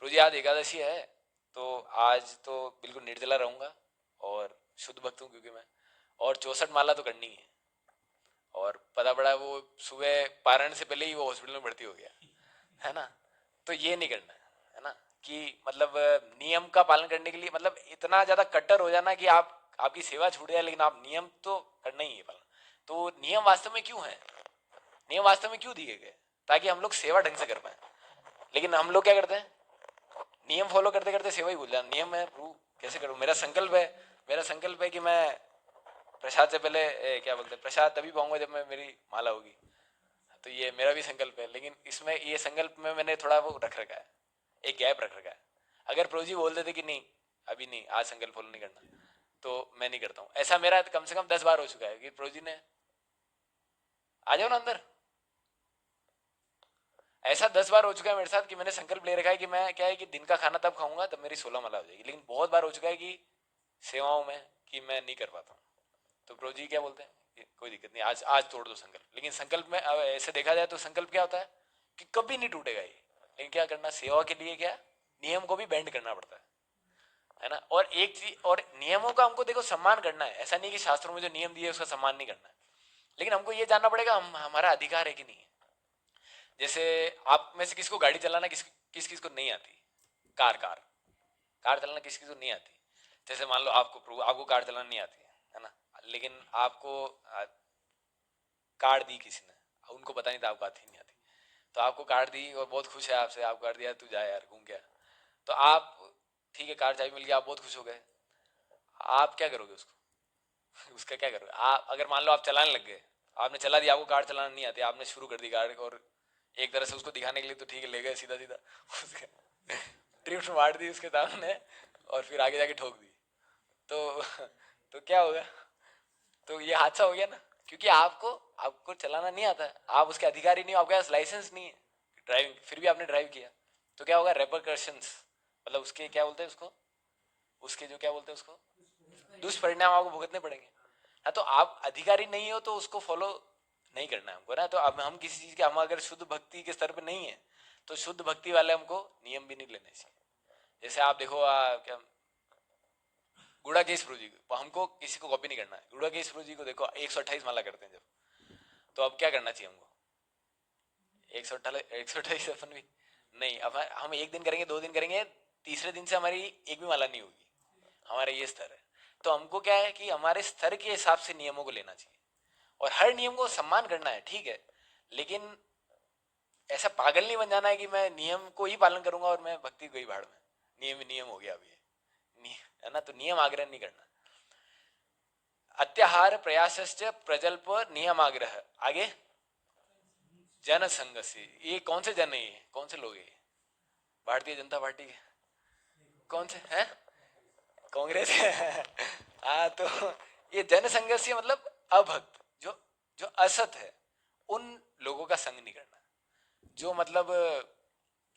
रोजी आज एकादशी है, तो आज तो बिल्कुल निर्जला रहूंगा और शुद्ध भक्त हूँ क्योंकि मैं, और 64 माला तो करनी है। और पता पड़ा वो सुबह पारण से पहले ही वो हॉस्पिटल में भर्ती हो गया, है ना। तो ये नहीं करना है ना, कि मतलब नियम का पालन करने के लिए मतलब इतना ज्यादा कट्टर हो जाना कि आपकी सेवा छूट जाए, लेकिन आप नियम तो करना ही है पालन। तो नियम वास्तव में क्यों है? नियम वास्तव में क्यों दिए गए? ताकि हम लोग सेवा ढंग से कर पाए। लेकिन हम लोग क्या करते हैं, नियम फॉलो करते करते सेवा ही भूल जाए। नियम है, प्रभु कैसे करूं, मेरा संकल्प है, कि मैं प्रसाद से पहले क्या बोलते हैं, प्रसाद तभी पाऊंगा जब मैं मेरी माला होगी। तो ये मेरा भी संकल्प है, लेकिन इसमें ये संकल्प में मैंने थोड़ा वो रख रखा है, एक गैप रख रखा है। अगर प्रभु जी बोल देते कि नहीं अभी नहीं, आज संकल्प फॉलो नहीं करना, तो मैं नहीं करता हूँ। ऐसा मेरा कम से कम 10 बार हो चुका है कि प्रभु जी ने आ जाओ ना अंदर। ऐसा 10 बार हो चुका है मेरे साथ कि मैंने संकल्प ले रखा है कि मैं क्या है कि दिन का खाना तब खाऊंगा तब मेरी 16 माला हो जाएगी। लेकिन बहुत बार हो चुका है कि सेवाओं में कि मैं नहीं कर पाता हूँ। तो प्रभु जी क्या बोलते हैं कि कोई दिक्कत नहीं, आज आज तोड़ दो संकल्प। लेकिन संकल्प में अब ऐसे देखा जाए तो संकल्प क्या होता है कि कभी नहीं टूटेगा ये। लेकिन क्या करना, सेवा के लिए क्या नियम को भी बेंड करना पड़ता है ना। और एक चीज, और नियमों का हमको देखो सम्मान करना है। ऐसा नहीं कि शास्त्रों में जो नियम दिए उसका सम्मान नहीं करना है, लेकिन हमको ये जानना पड़ेगा हमारा अधिकार है कि नहीं है। जैसे आप में से किसको गाड़ी चलाना किस किस को नहीं आती? कार कार कार चलाना किस किस को नहीं आती? जैसे मान लो आपको कार चलाना नहीं आती है ना, लेकिन आपको कार दी किसी ने, उनको पता नहीं था आपको आती नहीं आती, तो आपको कार दी और बहुत खुश है आपसे, आपको कार दिया, तू जा यार घूम गया। तो आप ठीक है, कार चाबी मिल गया, आप बहुत खुश हो गए। आप क्या करोगे उसको? उसका क्या करोगे आप? अगर मान लो आप चलाने लग गए, आपने चला दिया, आपको कार चलाना नहीं आती, आपने शुरू कर दी कार, और एक तरह से उसको दिखाने के लिए तो ठीक है ले गए सीधा सीधा, उसके ड्रिफ्ट मार दी उसके सामने, और फिर आगे जाके ठोक दी, तो तो क्या होगा? तो ये हादसा हो गया ना, क्योंकि आपको आपको चलाना नहीं आता है, आप उसके अधिकारी नहीं हो, आपके पास लाइसेंस नहीं है ड्राइविंग, फिर भी आपने ड्राइव किया, तो क्या होगा? रेपरकशंस, मतलब उसके क्या बोलते हैं उसको, उसके जो क्या बोलते हैं उसको, दुष्परिणाम आपको भुगतने पड़ेंगे। हाँ, तो आप अधिकारी नहीं हो तो उसको फॉलो नहीं करना है हमको ना, तो अब हम किसी चीज के, हम अगर शुद्ध भक्ति के स्तर पे नहीं है, तो शुद्ध भक्ति वाले हमको नियम भी नहीं लेने चाहिए। जैसे आप देखो क्या, गुड़ा केश प्रभु जी को, हमको किसी को कॉपी नहीं करना है, गुड़ा केश प्रभु जी को देखो 128 माला करते हैं जब, तो अब क्या करना चाहिए हमको? 128 अपन भी नहीं, अब हम एक दिन करेंगे, 2 दिन करेंगे, तीसरे दिन से हमारी एक भी माला नहीं होगी, हमारा ये स्तर है। तो हमको क्या है कि हमारे स्तर के हिसाब से नियमों को लेना चाहिए, और हर नियम को सम्मान करना है, ठीक है, लेकिन ऐसा पागल नहीं बन जाना है कि मैं नियम को ही पालन करूंगा और मैं भक्ति को ही भाड़ में, नियम ही नियम हो गया अभी, है ना, तो नियम आग्रह नहीं करना। अत्याहार प्रयासश्च प्रजल्प नियमाग्रह, आगे जन संघ से, ये कौन से जन है, ये कौन से लोग हैं? भारतीय जनता पार्टी के कौन से हैं? कांग्रेस हाँ, तो ये जन संघ से मतलब अभक्त, जो जो असत है, उन लोगों का संग नहीं करना, जो मतलब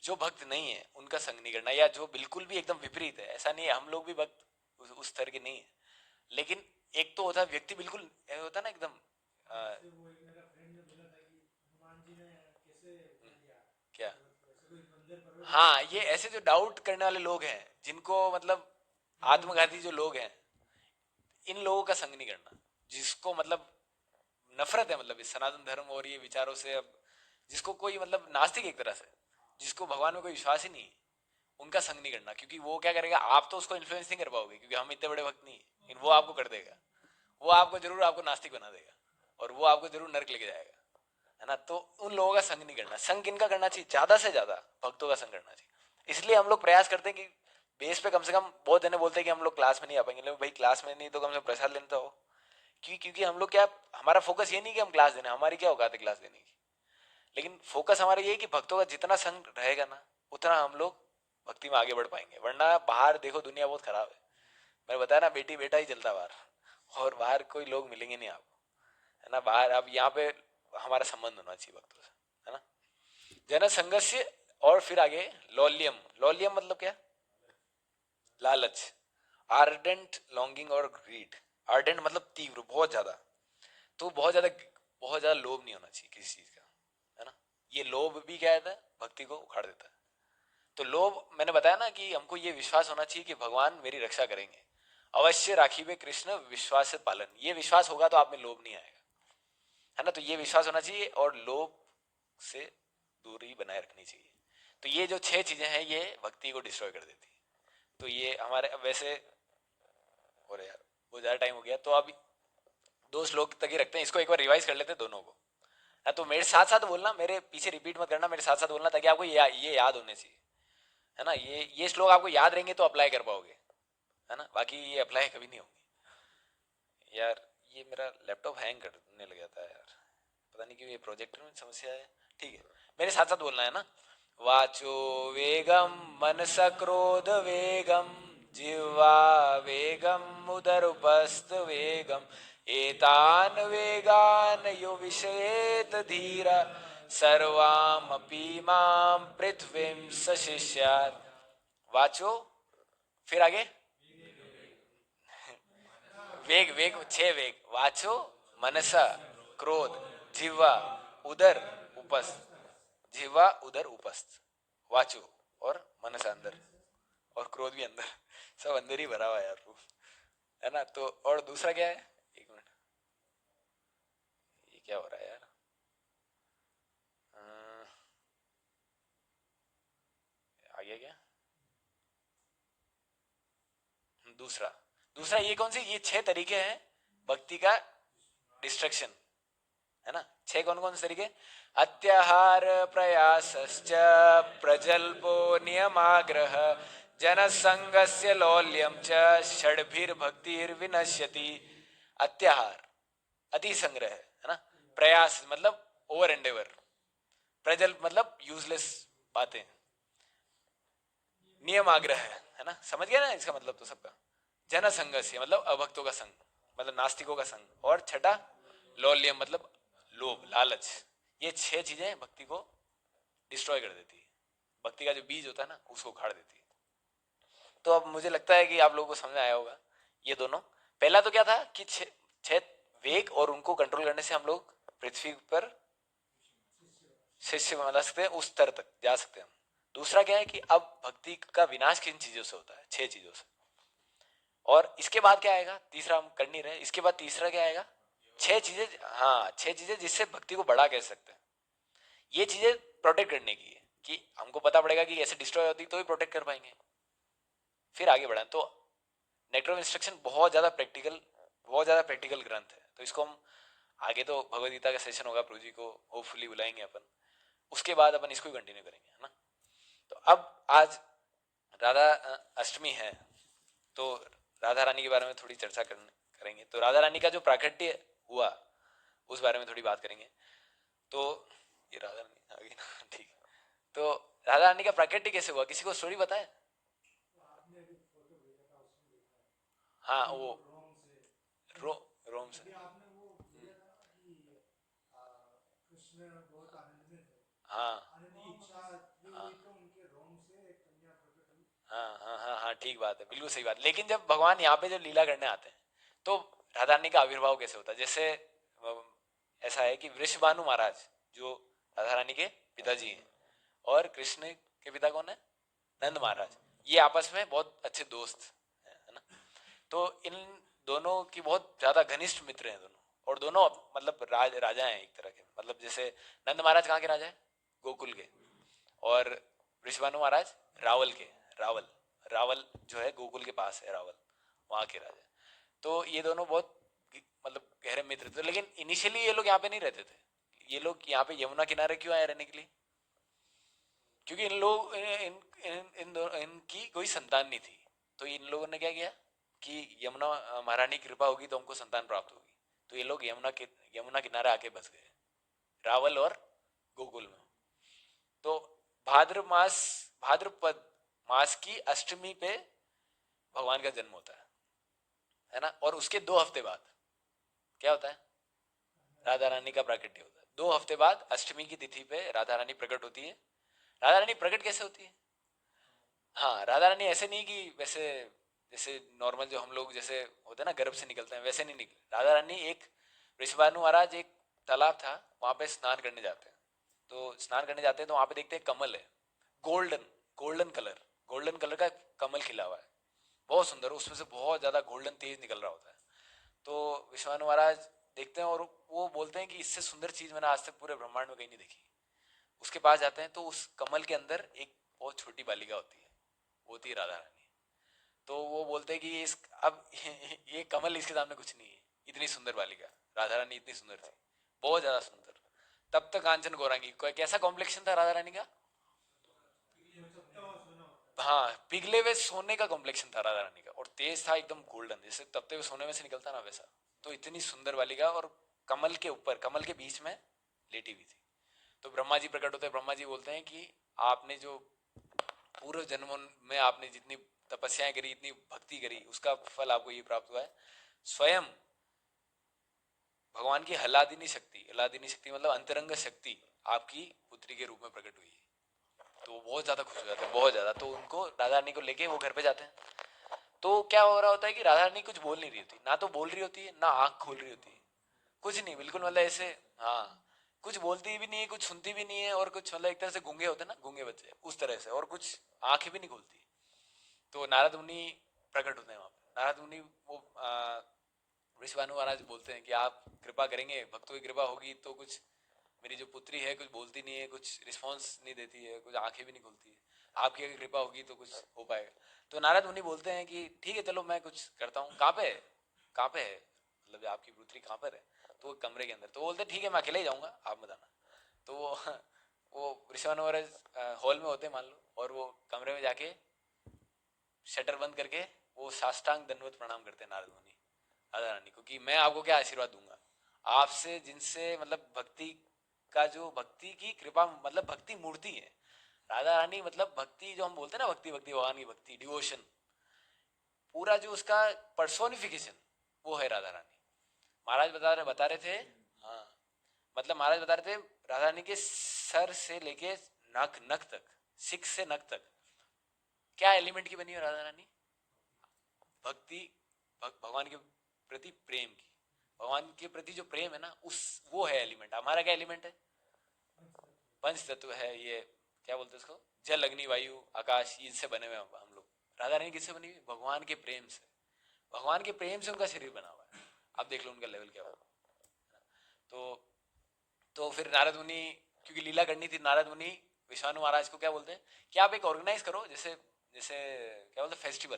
जो भक्त नहीं है उनका संग नहीं करना, या जो बिल्कुल भी एकदम विपरीत है, ऐसा नहीं है, हम लोग भी भक्त उस तरह के नहीं है, लेकिन एक तो होता है व्यक्ति बिल्कुल होता है ना एकदम क्या, हाँ, ये ऐसे जो डाउट करने वाले लोग हैं, जिनको मतलब आत्मघाती जो लोग हैं, इन लोगों का संग नहीं करना, जिसको मतलब नफरत है, मतलब इस सनातन धर्म और ये विचारों से, अब जिसको कोई मतलब नास्तिक एक तरह से, जिसको भगवान में कोई विश्वास ही नहीं है, उनका संग नहीं करना, क्योंकि वो क्या करेगा, आप तो उसको इन्फ्लुएंस नहीं कर पाओगे, क्योंकि हम इतने बड़े भक्त नहीं है, लेकिन वो आपको कर देगा, वो आपको जरूर आपको नास्तिक बना देगा, और वो आपको जरूर नर्क लेके जाएगा, है ना। तो उन लोगों का संग नहीं करना, संग किनका करना चाहिए? ज्यादा से ज्यादा भक्तों का संग करना चाहिए। इसलिए हम लोग प्रयास करते हैं कि बेस पे कम से कम, बहुत जने बोलते हैं कि हम लोग क्लास में नहीं आ पाएंगे, लेकिन भाई क्लास में नहीं तो कम से कम प्रसाद लेने तो हो, क्योंकि हम लोग क्या, हमारा फोकस ये नहीं कि हम क्लास देना, हमारी क्या औकात है क्लास देने की, लेकिन फोकस हमारा ये है कि भक्तों का जितना संग रहेगा ना, उतना हम लोग भक्ति में आगे बढ़ पाएंगे। वरना बाहर देखो दुनिया बहुत खराब है, मैंने बताया ना, बेटी बेटा ही चलता है बाहर, और बाहर कोई लोग मिलेंगे नहीं आपको, है ना। बाहर अब यहाँ पे हमारा संबंध होना चाहिए भक्तों से, है ना। जन संघर्ष, और फिर आगे लौल्यम, लौल्यम मतलब क्या? लालच, आर्डेंट लॉन्गिंग और ग्रीड, आर्डेंट मतलब तीव्र, बहुत ज्यादा, तो बहुत ज्यादा लोभ नहीं होना चाहिए किसी चीज का, है ना। ये लोभ भी क्या है, भक्ति को उखाड़ देता है। तो लोभ, मैंने बताया ना कि हमको ये विश्वास होना चाहिए कि भगवान मेरी रक्षा करेंगे, अवश्य राखीबे कृष्ण विश्वास से पालन, ये विश्वास होगा तो आप में लोभ नहीं आएगा, है ना। तो ये विश्वास होना चाहिए, और लोभ से दूरी बनाए रखनी चाहिए। तो ये जो 6 चीजें हैं, ये भक्ति को डिस्ट्रॉय कर देती है। तो ये हमारे वैसे, और यार वो ज्यादा टाइम हो गया, तो अब 2 श्लोक तक ही रखते हैं, इसको एक बार रिवाइज कर लेते हैं दोनों को, है। तो मेरे साथ साथ बोलना, मेरे पीछे रिपीट मत करना, मेरे साथ साथ बोलना, ताकि आपको ये याद होने चाहिए, है ना। ये श्लोक आपको याद रहेंगे तो अप्लाई कर पाओगे, है ना, बाकी ये अप्लाई कभी नहीं होंगे। यार ये मेरा लैपटॉप हैंग करने लग जाता है यार, पता नहीं क्यों, ये प्रोजेक्टर में समस्या है। ठीक है, मेरे साथ साथ बोलना है ना। वाचो वेगम मनस क्रोध वेगम, जिह्वा वेगम उदरुपस्थ वेगम, एतान वेगान यो विषयेत धीरा, सर्वामपि मां पृथ्वीं सशिष्यात्। वाचो, फिर आगे वेग, वेग 6 वेग, वाचो मनसा क्रोध, जिह्वा उदर उपस्थ, जिह्वा उदर उपस्थ, वाचो और मनसा अंदर, और क्रोध भी अंदर, सब अंदर ही भरा हुआ है यार, है ना। तो और दूसरा क्या है, एक मिनट, ये क्या हो रहा है यार, आगे क्या, दूसरा, दूसरा ये कौन सी, ये 6 तरीके हैं भक्ति का डिस्ट्रक्शन, है ना। 6 कौन कौन से तरीके? अत्याहार प्रयासश्च प्रजल्पो नियमाग्रह, जनसंगस्य लौल्यम च षड्भिर्भक्तिर्विनश्यति, अत्याहार, अति संग्रह, है ना, प्रयास मतलब ओवर एंडेवर, प्रजल मतलब यूजलेस बातें, नियम आग्रह है ना, समझ गया ना इसका मतलब तो सबका। जन संघस्य मतलब अभक्तों का संग, मतलब नास्तिकों का संग। और छठा लौल्यम मतलब लोभ, लालच। ये 6 चीजें भक्ति को डिस्ट्रॉय कर देती है, भक्ति का जो बीज होता है ना उसको उखाड़ देती है। तो अब मुझे लगता है कि आप लोगों को समझ आया होगा ये दोनों। पहला तो क्या था कि 6 वेग और उनको कंट्रोल करने से हम लोग पृथ्वी पर शिष्य बना सकते हैं, उस स्तर तक जा सकते हैं हम। दूसरा क्या है कि अब भक्ति का विनाश किन चीजों से होता है, 6 चीजों से। और इसके बाद क्या आएगा, तीसरा हम कर नहीं रहे, इसके बाद तीसरा क्या आएगा, 6 चीजें, हाँ 6 चीजें जिससे भक्ति को बड़ा कह सकते हैं। ये चीजें प्रोटेक्ट करने की है कि हमको पता पड़ेगा कि ऐसे डिस्ट्रॉय होती तो ही प्रोटेक्ट कर पाएंगे, फिर आगे बढ़ाएं। तो नेटर ऑफ इंस्ट्रक्शन बहुत ज्यादा प्रैक्टिकल, बहुत ज्यादा प्रैक्टिकल ग्रंथ है। तो इसको हम आगे तो भगवद गीता का सेशन होगा, प्रभु जी को होपफुली बुलाएंगे अपन, उसके बाद अपन इसको कंटिन्यू करेंगे, है ना। तो अब आज राधा अष्टमी है, तो राधा रानी के बारे में थोड़ी चर्चा करेंगे। तो राधा रानी का जो प्राकट्य हुआ उस बारे में थोड़ी बात करेंगे। तो ये राधा रानी आ गई ना, ठीक है। तो राधा रानी का प्राकट्य कैसे हुआ, किसी को स्टोरी पता है? हाँ वो रो, रोम से, हाँ हाँ हाँ हाँ हाँ हाँ, ठीक बात है, बिल्कुल सही बात। लेकिन जब भगवान यहाँ पे जब लीला करने आते हैं तो राधा रानी का आविर्भाव कैसे होता है? जैसे ऐसा है कि वृषभानु महाराज जो राधा रानी के पिताजी हैं, और कृष्ण के पिता कौन है, नंद महाराज, ये आपस में बहुत अच्छे दोस्त हैं, है ना। तो इन दोनों की बहुत ज्यादा घनिष्ठ मित्र हैं दोनों, और दोनों मतलब राजा हैं एक तरह के। मतलब जैसे नंद महाराज कहाँ के राजा है, गोकुल के, और वृषभानु महाराज रावल के, रावल, रावल जो है गोकुल के पास है, रावल वहाँ के राजा। तो ये दोनों बहुत मतलब गहरे मित्र थे। लेकिन इनिशियली ये लोग यहाँ पे नहीं रहते थे, ये लोग यहाँ पे यमुना किनारे क्यों आए रहने के लिए, क्योंकि इन लोग इनकी कोई संतान नहीं थी। तो इन लोगों ने क्या किया कि यमुना महारानी की कृपा होगी तो हमको संतान प्राप्त होगी। तो ये लोग यमुना किनारे आके बस गए, रावल और गोकुल में। तो भाद्रपद मास की अष्टमी पे भगवान का जन्म होता है ना। और उसके 2 हफ्ते बाद क्या होता है, राधा रानी का प्राकट्य होता है। 2 हफ्ते बाद अष्टमी की तिथि पे राधा रानी प्रकट होती है। राधा रानी प्रकट कैसे होती है, हाँ राधा रानी ऐसे नहीं कि वैसे जैसे नॉर्मल जो हम लोग जैसे होते हैं ना गर्भ से निकलते हैं, वैसे नहीं निकले। राधा रानी एक ऋषभानु महाराज एक तालाब था वहां पे स्नान करने जाते हैं। तो स्नान करने जाते हैं तो वहां पे देखते हैं कमल है, गोल्डन, गोल्डन कलर का कमल खिला हुआ है, बहुत सुंदर, उसमें से बहुत ज्यादा गोल्डन तेज निकल रहा होता है। तो विश्वानु महाराज देखते हैं और वो बोलते हैं कि इससे सुंदर चीज मैंने आज तक पूरे ब्रह्मांड में कहीं नहीं देखी। उसके पास जाते हैं तो उस कमल के अंदर एक बहुत छोटी बालिका होती है, वो होती है राधा रानी। तो वो बोलते हैं कि इस अब ये कमल इसके सामने कुछ नहीं है, इतनी सुंदर बालिका, राधा रानी इतनी सुंदर थी, बहुत ज्यादा सुंदर। तब तक कांचन गौरांगी, कैसा कॉम्प्लेक्शन था राधा रानी का, हाँ पिघले हुए सोने का कॉम्प्लेक्शन था राधा रानी का, और तेज था एकदम गोल्डन, जैसे तपते हुए सोने में से निकलता ना वैसा। तो इतनी सुंदर बालिका, और कमल के ऊपर, कमल के बीच में लेटी हुई थी। तो ब्रह्मा जी प्रकट होते हैं, ब्रह्मा जी बोलते हैं कि आपने जो पूर्व जन्मों में आपने जितनी तपस्याएं करी, इतनी भक्ति करी, उसका फल आपको ये प्राप्त हुआ है। स्वयं भगवान की हलादिनी शक्ति, हलादिनी शक्ति मतलब अंतरंग शक्ति आपकी पुत्री के रूप में प्रकट हुई है। तो वो बहुत ज्यादा खुश हो जाते हैं, बहुत ज्यादा। तो उनको राधा रानी को लेके वो घर पे जाते हैं। तो क्या हो रहा होता है कि राधा रानी कुछ बोल नहीं रही होती, ना तो बोल रही होती है ना आंख खोल रही होती है, कुछ नहीं, बिल्कुल मतलब ऐसे, हाँ कुछ बोलती भी नहीं है, कुछ सुनती भी नहीं है, और कुछ मतलब एक तरह से गूंगे होते हैं ना, गूंगे बच्चे उस तरह से, और कुछ आंखें भी नहीं खोलती। तो नारद मुनि प्रकट होते हैं वहां पे। नारद मुनि वो ऋषभानु महाराज बोलते हैं कि आप कृपा करेंगे, भक्तों की कृपा होगी तो कुछ, मेरी जो पुत्री है कुछ बोलती नहीं है, कुछ रिस्पॉन्स नहीं देती है, कुछ आंखें भी नहीं खोलती है, आपकी अगर कृपा होगी तो कुछ हो पाएगा। तो नारद मुनि बोलते हैं कि ठीक है चलो मैं कुछ करता हूँ। कहाँ पे है, कहाँ पे है, मतलब आपकी पुत्री कहाँ पर है? तो वो कमरे के अंदर। तो बोलते ठीक है मैं अकेले ही जाऊंगा, आप मत आना। तो वो ऋषभानु महाराज हॉल में होते मान लो, और वो कमरे में जाके शटर बंद करके वो साष्टांग दंडवत प्रणाम करते हैं नारद मुनि। राधा रानी को कि मैं आपको क्या आशीर्वाद दूंगा, आपसे जिनसे मतलब भक्ति का जो भक्ति की कृपा मतलब भक्ति मूर्ति है राधा रानी, मतलब भक्ति जो हम बोलते हैं ना, भक्ति भक्ति भगवान की भक्ति डिवोशन, पूरा जो उसका पर्सोनिफिकेशन वो है राधा रानी। महाराज बता रहे थे, हाँ मतलब महाराज बता रहे थे राधा रानी के सर से लेके नख नख तक, सिक्स से नख तक क्या एलिमेंट की बनी है राधा रानी? भक्ति, भगवान के प्रति प्रेम की, भगवान के प्रति जो प्रेम है ना उस वो है एलिमेंट। हमारा क्या एलिमेंट है? पंच तत्व है ये, क्या बोलते हैं उसको, जल अग्नि वायु आकाश, इससे बने हुए हम लोग। राधा रानी किससे बनी हुई? भगवान के प्रेम से, भगवान के प्रेम से उनका शरीर बना हुआ है। अब देख लो उनका लेवल क्या हुआ। तो फिर नारद मुनि, क्योंकि लीला करनी थी, नारद मुनि विश्वानु महाराज को क्या बोलते हैं कि आप एक ऑर्गेनाइज करो, जैसे जैसे क्या बोलते हैं फेस्टिवल,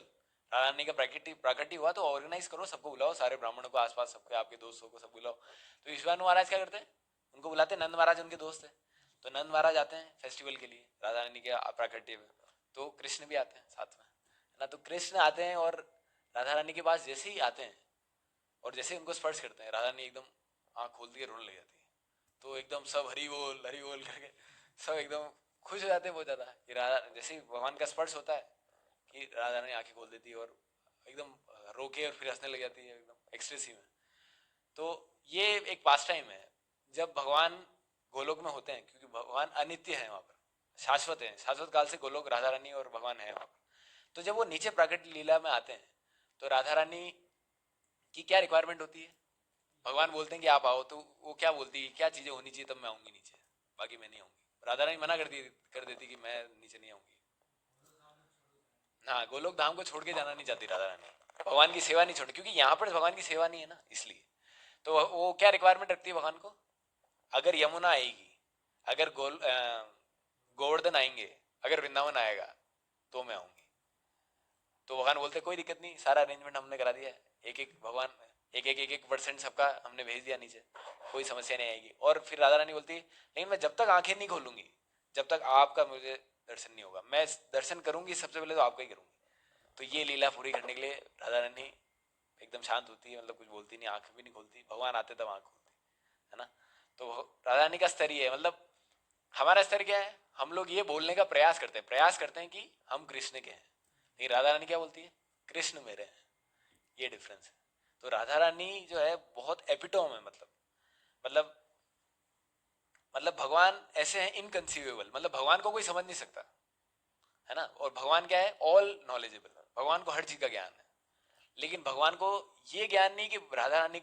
राधा रानी का प्राकट्य हुआ तो ऑर्गेनाइज करो, सबको बुलाओ, सारे ब्राह्मणों को, आसपास सबके आपके दोस्तों को सब बुलाओ। तो विश्वानु महाराज क्या करते हैं, उनको बुलाते हैं, नंद महाराज उनके दोस्त है, तो नंद महाराज आते हैं फेस्टिवल के लिए राधा रानी के प्राकट्य में, तो कृष्ण भी आते हैं साथ में, है ना। तो कृष्ण आते हैं और राधा रानी के पास जैसे ही आते हैं और जैसे ही उनको स्पर्श करते हैं, राधा रानी एकदम आँख खोलती है, रोने लग जाती है। तो एकदम सब हरी बोल करके सब एकदम खुश हो जाते हैं बहुत ज़्यादा कि राधा, जैसे ही भगवान का स्पर्श होता है कि राधा रानी आंखें खोल देती है और एकदम रोके और फिर हंसने लग जाती है एकदम एक्सप्रेसिव में। तो ये एक पास टाइम है जब भगवान गोलोक में होते हैं, क्योंकि भगवान अनित्य है वहाँ पर, शाश्वत है, शाश्वत काल से गोलोक राधा रानी और भगवान है वहाँ पर। तो जब वो नीचे प्राकट लीला में आते हैं तो राधा रानी की क्या रिक्वायरमेंट होती है, भगवान बोलते हैं कि आप आओ, तो वो क्या बोलती है, क्या चीजें होनी चाहिए तब मैं आऊंगी नीचे, बाकी मैं नहीं आऊंगी। राधा रानी मना कर देती कि मैं नीचे नहीं आऊंगी। हाँ, गोलोक धाम को छोड़ के जाना नहीं चाहती राधा रानी, भगवान की सेवा नहीं छोड़, क्योंकि यहाँ पर भगवान की सेवा नहीं है ना, इसलिए। तो वो क्या रिक्वायरमेंट रखती है भगवान को, अगर यमुना आएगी, अगर गोवर्धन आएंगे, अगर वृंदावन आएगा तो मैं आऊंगी। तो भगवान बोलते कोई दिक्कत नहीं, सारा अरेंजमेंट हमने करा दिया है, एक एक भगवान एक परसेंट सबका हमने भेज दिया नीचे, कोई समस्या नहीं आएगी। और फिर राधा रानी बोलती है लेकिन मैं जब तक आंखें नहीं खोलूंगी, जब तक आपका मुझे दर्शन नहीं होगा, मैं दर्शन करूंगी सबसे पहले तो आपका ही करूंगी। तो ये लीला पूरी करने के लिए राधा रानी एकदम शांत होती है, मतलब कुछ बोलती नहीं, आंख भी नहीं खोलती, भगवान आते तब आंख खोलती है ना। तो राधा रानी का स्तर ये है, मतलब हमारा स्तर क्या है, हम लोग ये बोलने का प्रयास करते हैं कि हम कृष्ण के हैं, लेकिन राधा रानी क्या बोलती है, कृष्ण मेरे हैं। ये डिफरेंस है। तो राधा रानी जो है बहुत एपिटोम है, मतलब मतलब भगवान ऐसे हैं इनकंसीवेबल, मतलब भगवान को कोई समझ नहीं सकता, है ना। और भगवान क्या है, ऑल नॉलेजेबल, भगवान को हर चीज का ज्ञान है। लेकिन भगवान को ये ज्ञान नहीं कि राधा रानी,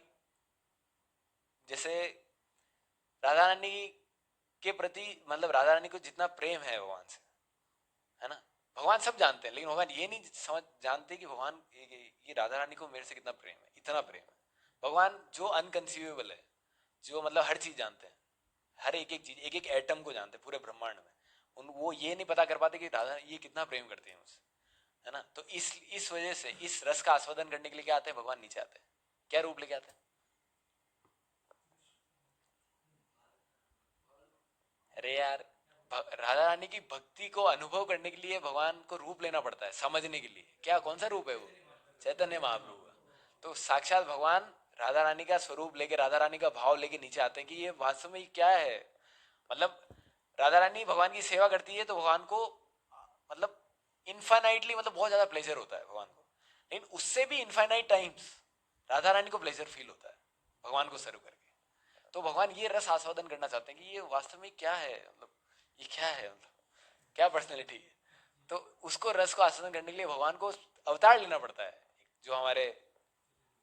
जैसे राधा रानी के प्रति, मतलब राधा रानी को जितना प्रेम है भगवान से, है ना, भगवान सब जानते हैं, लेकिन भगवान ये नहीं समझ जानते कि भगवान ये राधा रानी को मेरे से कितना प्रेम है, इतना प्रेम है। भगवान जो अनकंसीवेबल है, जो मतलब हर चीज जानते हैं, हर एक एक चीज, एक एक एटम को जानते हैं पूरे ब्रह्मांड में, उन वो ये नहीं पता कर पाते कि राधा ये कितना प्रेम करते हैं मुझसे, है ना। तो इस वजह से इस रस का आस्वादन करने के लिए क्या आते हैं भगवान, नीचे आते हैं, क्या रूप लेके आते हैं? अरे यार, राधा रानी की भक्ति को अनुभव करने के लिए भगवान को रूप लेना पड़ता है, समझने के लिए। क्या, कौन सा रूप है वो? चैतन्य महाप्रभु का। तो साक्षात भगवान राधा रानी का स्वरूप लेके, राधा रानी का भाव लेके नीचे आते हैं कि ये वास्तव में क्या है। मतलब राधा रानी भगवान की सेवा करती है तो भगवान को मतलब इनफाइनाइटली, मतलब बहुत ज्यादा प्लेजर होता है भगवान को, लेकिन उससे भी इनफाइनाइट टाइम्स राधा रानी को प्लेजर फील होता है भगवान को सर्व करके। तो भगवान ये रस आस्वादन करना चाहते हैं कि ये वास्तव में क्या है, मतलब ये क्या है, मतलब क्या पर्सनैलिटी है। तो उसको रस को आस्वादन करने के लिए भगवान को अवतार लेना पड़ता है, जो हमारे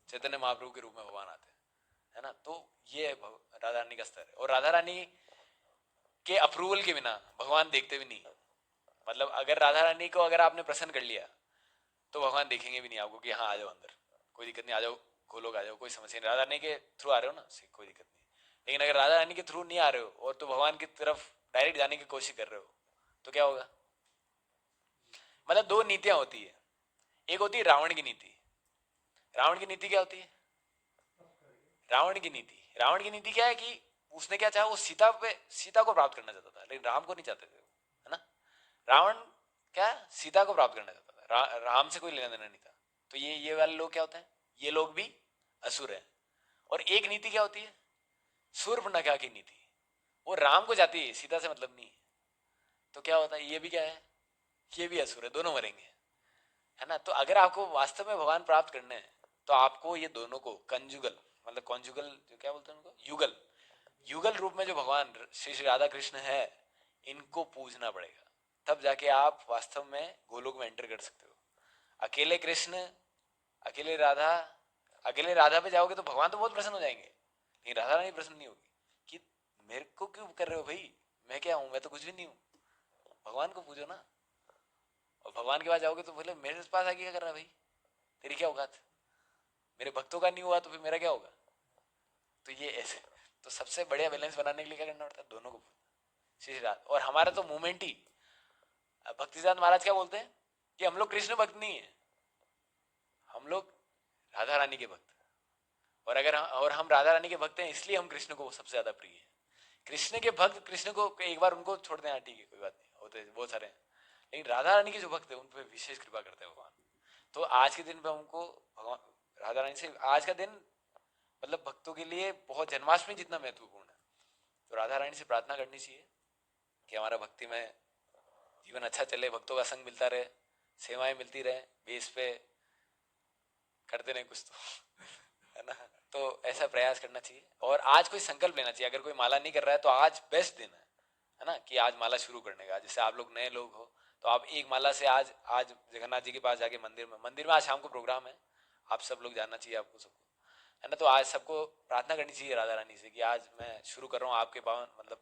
चैतन्य महाप्रभु के रूप में भगवान आते हैं, है ना। तो ये है राधा रानी का स्तर है। और राधा रानी के अप्रूवल के बिना भगवान देखते भी नहीं, मतलब अगर राधा रानी को अगर आपने प्रसन्न कर लिया तो भगवान देखेंगे भी नहीं आपको कि हाँ आ जाओ अंदर, कोई दिक्कत नहीं, आ जाओ, गोलोक आ जाओ, कोई समस्या नहीं, राधा रानी के थ्रू आ रहे हो ना, कोई दिक्कत नहीं। लेकिन अगर राधा रानी के थ्रू नहीं आ रहे हो और तो भगवान की तरफ डायरेक्ट जाने की कोशिश कर रहे हो तो क्या होगा? मतलब दो नीतियां होती है, एक होती है रावण की नीति। रावण की नीति क्या होती है? रावण की नीति क्या है कि उसने क्या चाहा, वो सीता को प्राप्त करना चाहता था, लेकिन राम को नहीं चाहते थे, है ना। रावण क्या, सीता को प्राप्त करना चाहता था, राम से कोई लेना देना नहीं था। तो ये वाले लोग क्या होते हैं, ये लोग भी असुर है। और एक नीति क्या होती है, शूर्पणखा की नीति, वो राम को जाती है, सीता से मतलब नहीं है। तो क्या होता है, ये भी क्या है, ये भी असुर है, दोनों मरेंगे, है ना। तो अगर आपको वास्तव में भगवान प्राप्त करने हैं तो आपको ये दोनों को कंजुगल, मतलब कॉन्जुगल जो क्या बोलते हैं उनको, युगल, युगल रूप में जो भगवान श्री श्री राधा कृष्ण है, इनको पूजना पड़ेगा, तब जाके आप वास्तव में गोलोक में एंटर कर सकते हो। अकेले कृष्ण, अकेले राधा, अकेले राधा पे जाओगे तो भगवान तो बहुत प्रसन्न हो जाएंगे, लेकिन राधा रानी प्रसन्न नहीं होगी कि मेरे को क्यों कर रहे हो भाई, मैं क्या हूं, मैं तो कुछ भी नहीं हूं। भगवान को पूजो ना। और भगवान के पास जाओगे तो बोले मेरे पास आके क्या कर रहा है भाई, तेरी क्या औकात, मेरे भक्तों का नहीं हुआ तो फिर मेरा क्या होगा। तो ये ऐसे, तो सबसे बढ़िया बैलेंस बनाने के लिए क्या करना पड़ता है, दोनों को श्री रात। और हमारा तो मूवमेंट ही, भक्ति सिद्धांत महाराज क्या बोलते हैं कि हम लोग कृष्ण भक्त नहीं है, हम लोग राधा रानी के भक्त। और अगर और हम राधा रानी के भक्त हैं इसलिए हम कृष्ण को सबसे ज्यादा प्रिय है। कृष्ण के भक्त कृष्ण को एक बार उनको छोड़ दें, ठीक है कोई बात नहीं, होते बहुत सारे हैं, लेकिन राधा रानी के जो भक्त है उन पर विशेष कृपा करते हैं भगवान। तो आज के दिन पे हमको भगवान राधा रानी से, आज का दिन मतलब भक्तों के लिए बहुत जन्माष्टमी जितना महत्वपूर्ण है। तो राधा रानी से प्रार्थना करनी चाहिए कि हमारा भक्ति में जीवन अच्छा चले, भक्तों का संग मिलता रहे, सेवाएं मिलती रहे, बेस पे करते रहे कुछ तो है ना। तो ऐसा प्रयास करना चाहिए। और आज कोई संकल्प लेना चाहिए, अगर कोई माला नहीं कर रहा है तो आज बेस्ट दिन है ना, कि आज माला शुरू करने का। जैसे आप लोग नए लोग हो तो आप एक माला से आज आज जगन्नाथ जी के पास जाके मंदिर में आज शाम को प्रोग्राम है, आप सब लोग जाना चाहिए आपको सबको, है ना। तो आज सबको प्रार्थना करनी चाहिए राधा रानी से कि आज मैं शुरू कर रहा हूँ आपके पावन मतलब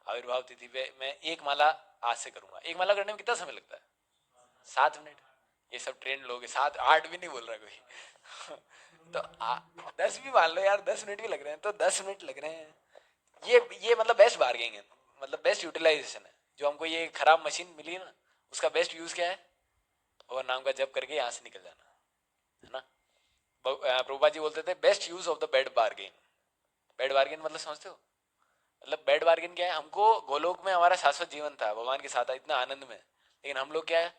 आविर्भाव तिथि पे मैं एक माला आज से करूंगा। एक माला करने में कितना समय लगता है, 7 मिनट। ये सब ट्रेंड लोग 7 8 भी नहीं बोल रहा कोई तो 10 भी मान लो यार, 10 मिनट भी लग रहे हैं तो 10 मिनट लग रहे हैं। ये मतलब बेस्ट बार्गेनिंग है, मतलब बेस्ट यूटिलाइजेशन है। जो हमको ये खराब मशीन मिली है ना, उसका बेस्ट यूज क्या है, और नाम का जप करके यहाँ से निकल जाना, है ना। प्रभुपाद जी बोलते थे best use of the bed bargain. Bed bargain मतलब समझते हो, मतलब बेड बार्गेन क्या है, हमको गोलोक में हमारा शाश्वत जीवन था भगवान के साथ इतना आनंद में, लेकिन हम लोग क्या है,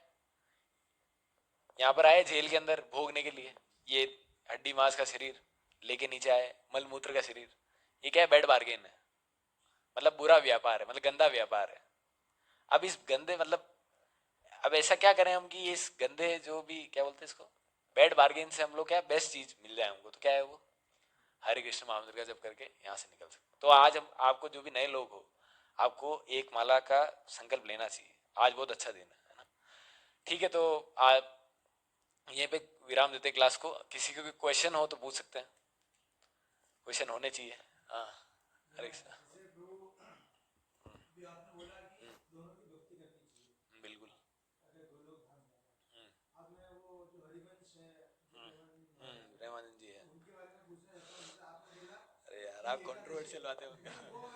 यहाँ पर आए जेल के अंदर भोगने के लिए, ये हड्डी मांस का शरीर लेके नीचे आए, मल मूत्र का शरीर, ये क्या है, बेड बार्गेन है, मतलब बुरा व्यापार है, मतलब गंदा व्यापार है। अब इस गंदे मतलब अब ऐसा क्या करें हम कि इस गंदे जो भी क्या बोलते हैं इसको, बेड बार्गेन से हम लोग क्या बेस्ट चीज मिल जाए हमको, तो क्या है वो, हरे कृष्ण महामंत्र का जप करके यहाँ से निकल सकते। तो आज हम आपको जो भी नए लोग हो, आपको एक माला का संकल्प लेना चाहिए। आज बहुत अच्छा दिन है ना। ठीक है, तो आप यहीं पे विराम देते क्लास को। किसी को कोई क्वेश्चन हो तो पूछ सकते हैं, क्वेश्चन होने चाहिए। हाँ हरे कृष्ण। बिल्कुल। प्रेमानंद जी है। अरे यार आप कंट्रोवर्शियल बातें मत करो।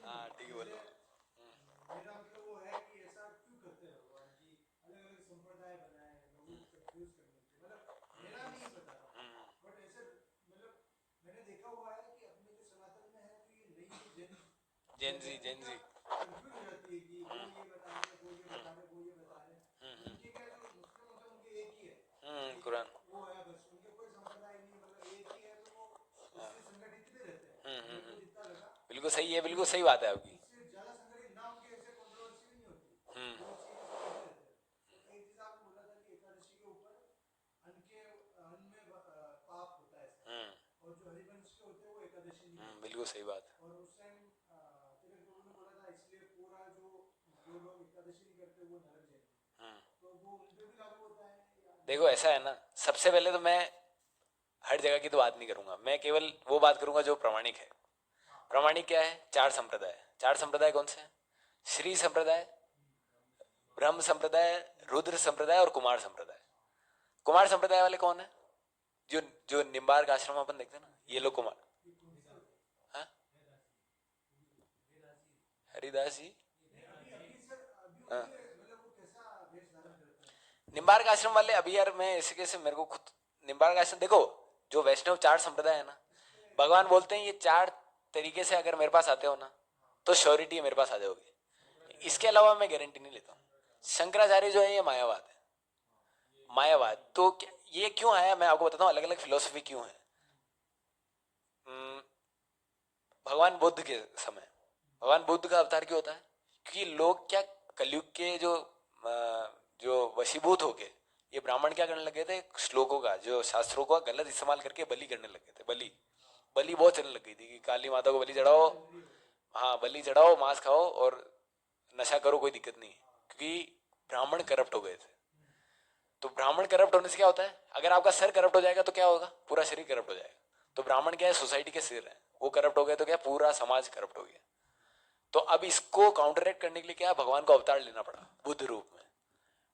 हाँ ठीक है बोलो। मेरा मतलब वो है कि ऐसा क्यों करते हैं भगवान की अलग अलग संप्रदाय बनाए लोगों को कंफ्यूज करने के, मतलब मेरा नहीं पता बट ऐसे मतलब मैंने देखा हुआ है कि अपने जो सनातन में है तो ये नई जेन जी कंफ्यूज हो जाती है कि वो ये बता रहे वो ये बता रहे वो ये बता रहे, उनके क्या जो मुस्लिम होते हैं उनके एक ही है कुरान, वो है बस, उनके कोई संप्रदाय नहीं, मतलब एक ही है तो वो उससे संगठित भी रहते हैं। मेरे को जितना लगा बिल्कुल सही है, बिल्कुल सही बात है आपकी। इससे ज्यादा संगठित ना उनके ऐसे कंट्रोवर्सी भी नहीं होती, वो चीज समझते रहते हैं। तो एक चीज आपने बोला था कि एकादशी के ऊपर अन्न के अन्न में पाप होता है और जो हरिवंश के होते हैं वो एकादशी नहीं, बिल्कुल सही बात है। और उस टाइम तिलक प्रभु ने बोला था इसलिए पूरा जो लोग एकादशी नहीं करते वो नरक जाएंगे, तो वो उन पे भी लागू होता है। देखो ऐसा है ना, सबसे पहले तो मैं हर जगह की तो बात नहीं करूंगा, मैं केवल वो बात करूंगा जो प्रमाणिक है। प्रमाणिक क्या है, 4 संप्रदाय। 4 संप्रदाय कौन से हैं, श्री संप्रदाय, ब्रह्म संप्रदाय, रुद्र संप्रदाय और कुमार संप्रदाय। कुमार संप्रदाय वाले कौन है, जो जो निम्बार्क आश्रम अपन देखते हैं ना, ये लोग कुमार। हाँ? हरिदास जी। हाँ। निम्बार्क आश्रम वाले अभी यार मैं ऐसे कैसे, मेरे को खुद निम्बार्क आश्रम देखो, जो वैष्णव 4 संप्रदाय है ना, भगवान बोलते हैं ये 4 तरीके से अगर मेरे पास आते हो ना तो श्योरिटी है मेरे पास आ जाओगे, इसके अलावा मैं गारंटी नहीं लेता हूँ। शंकराचार्य जो है ये मायावाद है, मायावाद। तो ये क्यों आया मैं आपको बताता हूँ, अलग अलग फिलोसफी क्यों है। भगवान बुद्ध के समय, भगवान बुद्ध का अवतार क्यों होता है? क्योंकि लोग क्या, कलयुग के जो वशीभूत हो गए, ये ब्राह्मण क्या करने लगे थे, श्लोकों का, जो शास्त्रों का गलत इस्तेमाल करके बलि करने लगे थे। बलि बलि बहुत चलने लग गई थी कि काली माता को बलि चढ़ाओ, हाँ बलि चढ़ाओ, मांस खाओ और नशा करो, कोई दिक्कत नहीं है, क्योंकि ब्राह्मण करप्ट हो गए थे। तो ब्राह्मण करप्ट होने से क्या होता है, अगर आपका सर करप्ट हो जाएगा तो क्या होगा, पूरा शरीर करप्ट हो जाएगा। तो ब्राह्मण क्या है, सोसाइटी के सिर है, वो करप्ट हो गए तो क्या, पूरा समाज करप्ट हो गया। तो अब इसको काउंटरएक्ट करने के लिए क्या, भगवान को अवतार लेना पड़ा बुद्ध रूप में।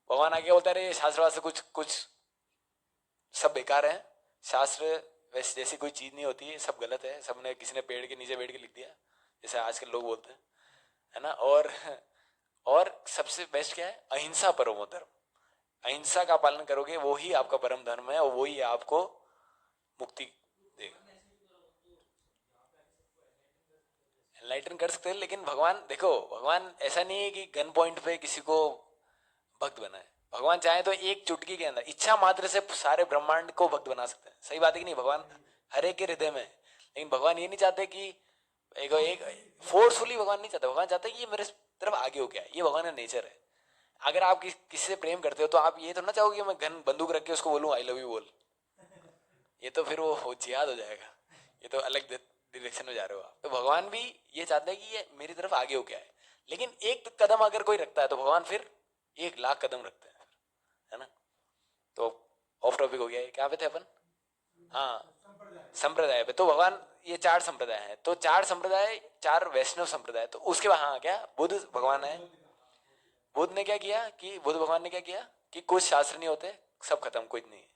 भगवान आगे बोलता है, शास्त्र वास्त्र कुछ कुछ सब बेकार है, शास्त्र वैसे जैसी कोई चीज नहीं होती है, सब गलत है, सबने किसी ने पेड़ के नीचे बैठ के लिख दिया, जैसे आजकल लोग बोलते हैं, है ना। और सबसे बेस्ट क्या है, अहिंसा परमो धर्म। अहिंसा का पालन करोगे वो ही आपका परम धर्म है, और वो ही आपको मुक्ति देगा। एनलाइटन कर सकते हैं, लेकिन भगवान देखो, भगवान ऐसा नहीं है कि गन पॉइंट पे किसी को भक्त बनाए। भगवान चाहे तो एक चुटकी के अंदर, इच्छा मात्र से सारे ब्रह्मांड को भक्त बना सकते हैं। सही बात है कि नहीं, भगवान हर एक के हृदय में। लेकिन भगवान ये नहीं चाहते कि एक फोर्सफुली, भगवान नहीं चाहते। भगवान चाहते हैं कि ये मेरे तरफ आगे हो गया, ये भगवान का नेचर है। अगर आप किसी से प्रेम करते हो तो आप ये तो ना चाहोगे मैं गन बंदूक रख के उसको बोलूँ आई लव यू बोल, ये तो फिर वो जिहाद हो जाएगा, ये तो अलग डायरेक्शन में जा रहे हो आप। तो भगवान भी ये चाहते हैं कि ये मेरी तरफ आगे हो गया है। लेकिन एक कदम अगर कोई रखता है तो भगवान फिर 1,00,000 कदम रखते हैं, है ना। तो ऑफ टॉपिक हो गया है, क्या पे थे अपन, हाँ संप्रदाय पे। तो भगवान, ये 4 संप्रदाय हैं, तो 4 संप्रदाय, 4 वैष्णव संप्रदाय। तो उसके बाद हाँ क्या, बुद्ध भगवान है। बुद्ध ने क्या किया कि, बुद्ध भगवान ने क्या किया कि कुछ शास्त्र नहीं होते, सब खत्म, कुछ नहीं है,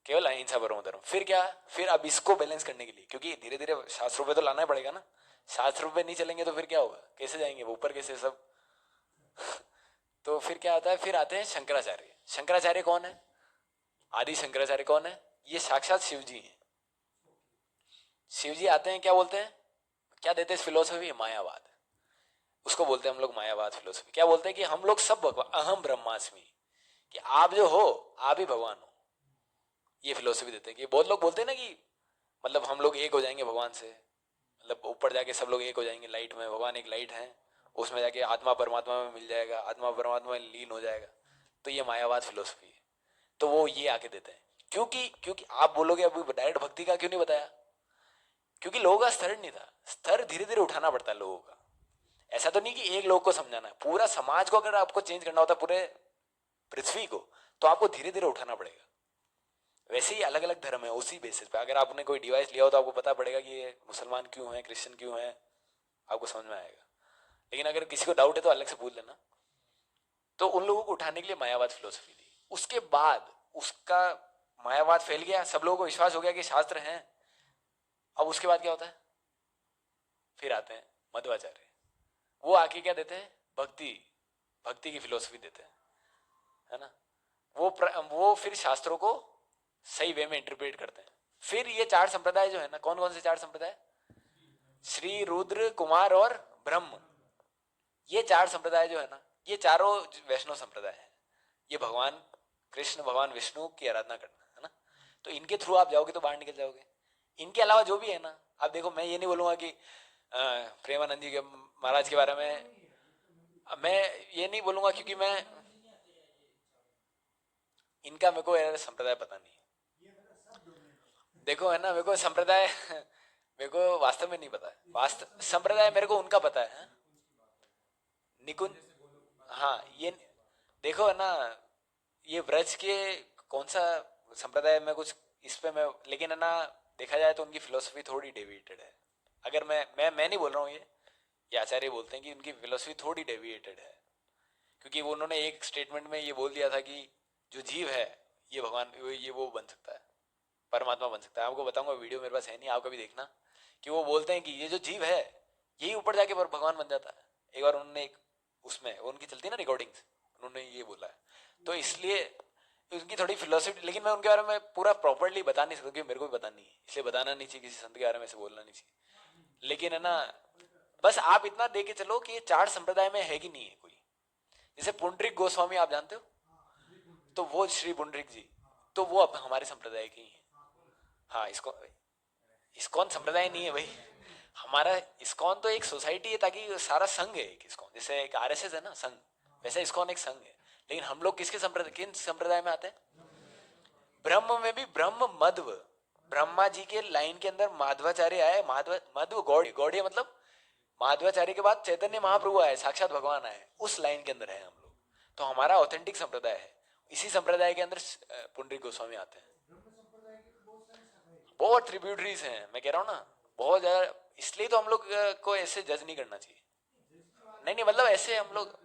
केवल अहिंसा परमो धर्म। फिर क्या, फिर अब इसको बैलेंस करने के लिए, क्योंकि धीरे धीरे शास्त्रों पे तो लाना पड़ेगा ना, शास्त्रों पे नहीं चलेंगे तो फिर क्या होगा, कैसे जाएंगे वो ऊपर, कैसे सब। तो फिर क्या आता है, फिर आते हैं शंकराचार्य। शंकराचार्य कौन है, आदि शंकराचार्य कौन है, ये साक्षात शिव जी हैं। शिव जी आते हैं, क्या बोलते हैं, क्या देते हैं इस फिलोसफी, मायावाद। उसको बोलते हैं हम लोग मायावाद फिलोसफी। क्या बोलते हैं कि हम लोग सब भगवान, अहम ब्रह्मास्मि, कि आप जो हो आप ही भगवान हो। ये फिलोसफी देते हैं कि बहुत लोग बोलते हैं ना कि मतलब हम लोग एक हो जाएंगे भगवान से, मतलब ऊपर जाके सब लोग एक हो जाएंगे लाइट में, भगवान एक लाइट है, उसमें जाके आत्मा परमात्मा में मिल जाएगा, आत्मा परमात्मा में लीन हो जाएगा। तो ये मायावाद फिलोसफी है। तो वो ये आके देते हैं, क्योंकि क्योंकि आप बोलोगे अभी डायरेक्ट भक्ति का क्यों नहीं बताया, क्योंकि लोगों का स्तर नहीं था। स्तर धीरे धीरे उठाना पड़ता है लोगों का। ऐसा तो नहीं कि एक लोग को समझाना है, पूरा समाज को अगर आपको चेंज करना होता है, पूरे पृथ्वी को, तो आपको धीरे धीरे उठाना पड़ेगा। वैसे ही अलग अलग धर्म है, उसी बेसिस पे अगर आपने कोई डिवाइस लिया हो तो आपको पता पड़ेगा कि ये मुसलमान क्यों है, क्रिश्चियन क्यों है, आपको समझ में आएगा। लेकिन अगर किसी को डाउट है तो अलग से पूछ लेना। तो उन लोगों को उठाने के लिए मायावाद फिलोसफी दी। उसके बाद उसका मायावाद फैल गया, सब लोगों को विश्वास हो गया कि शास्त्र हैं। अब उसके बाद क्या होता है, फिर आते हैं मध्वाचार्य। वो आके क्या देते हैं, भक्ति, भक्ति की फिलोसफी देते हैं, है ना। वो फिर शास्त्रों को सही वे में इंटरप्रेट करते हैं। फिर ये 4 संप्रदाय जो है ना, कौन कौन से 4 संप्रदाय, श्री रुद्र कुमार और ब्रह्म, ये 4 संप्रदाय जो है ना, ये चारों वैष्णव संप्रदाय है। ये भगवान कृष्ण, भगवान विष्णु की आराधना करना, है ना। तो इनके थ्रू आप जाओगे तो बाहर निकल जाओगे। इनके अलावा जो भी है ना, अब देखो मैं ये नहीं बोलूंगा कि प्रेमानंद जी के महाराज के बारे में मैं ये नहीं बोलूंगा, क्योंकि मैं इनका मेरे को संप्रदाय पता नहीं। देखो है ना, मेरे को संप्रदाय मेरे को वास्तव में नहीं पता है, वास्तव संप्रदाय मेरे को उनका पता है, निकुंज, हाँ ये देखो है ना, ये व्रज के कौन सा संप्रदाय में कुछ इस पे मैं, लेकिन है ना देखा जाए तो उनकी फिलोसफी थोड़ी डेविएटेड है। अगर मैं नहीं बोल रहा हूँ, ये आचार्य बोलते हैं कि उनकी फिलोसफी थोड़ी डेविएटेड है, क्योंकि वो उन्होंने एक स्टेटमेंट में ये बोल दिया था कि जो जीव है ये भगवान, ये वो बन सकता है, परमात्मा बन सकता है। आपको बताऊंगा, वीडियो मेरे पास है नहीं, आप कभी देखना, कि वो बोलते हैं कि ये जो जीव है यही ऊपर जाके भगवान बन जाता है। एक बार उन्होंने एक उसमें उनकी चलती है ना रिकॉर्डिंग्स, उन्होंने ये बोला है। तो इसलिए उनकी थोड़ी फिलोसफी, लेकिन मैं उनके बारे में पूरा प्रॉपर्ली बता नहीं सकता, क्योंकि मेरे को भी पता नहीं है, इसलिए बताना नहीं चाहिए, किसी संत के बारे में से बोलना नहीं चाहिए। लेकिन है ना, बस आप इतना दे के चलो कि ये 4 संप्रदाय में है कि नहीं है कोई। जैसे पुंडरीक गोस्वामी आप जानते हो, तो वो श्री पुंडरीक जी, तो वो अब हमारे संप्रदाय के ही है। हाँ, इसको इस्कॉन संप्रदाय नहीं है भाई, हमारा इस्कॉन तो एक सोसाइटी है, ताकि सारा संघ है एक इस्कॉन, जैसे एक आरएसएस है ना संघ, वैसे इस्कॉन एक संघ है। लेकिन हम लोग किसके संप्रदाय, किन संप्रदाय में आते हैं? ब्रह्म में भी ब्रह्म मध्व, ब्रह्मा जी के लाइन के अंदर माधवाचार्य आए, माधव मध्व गौड़ीय, गौड़ीय मतलब माधवाचार्य के बाद चैतन्य महाप्रभु आए, साक्षात भगवान आए, उस लाइन के अंदर है हम लोग। तो हमारा ऑथेंटिक संप्रदाय है। इसी संप्रदाय के अंदर पुंडरीक गोस्वामी आते हैं। बहुत ट्रिब्यूटरीज हैं, मैं कह रहा हूँ ना, बहुत ज्यादा। इसलिए तो हम लोग को ऐसे जज नहीं करना चाहिए। नहीं नहीं, मतलब ऐसे हम लोग,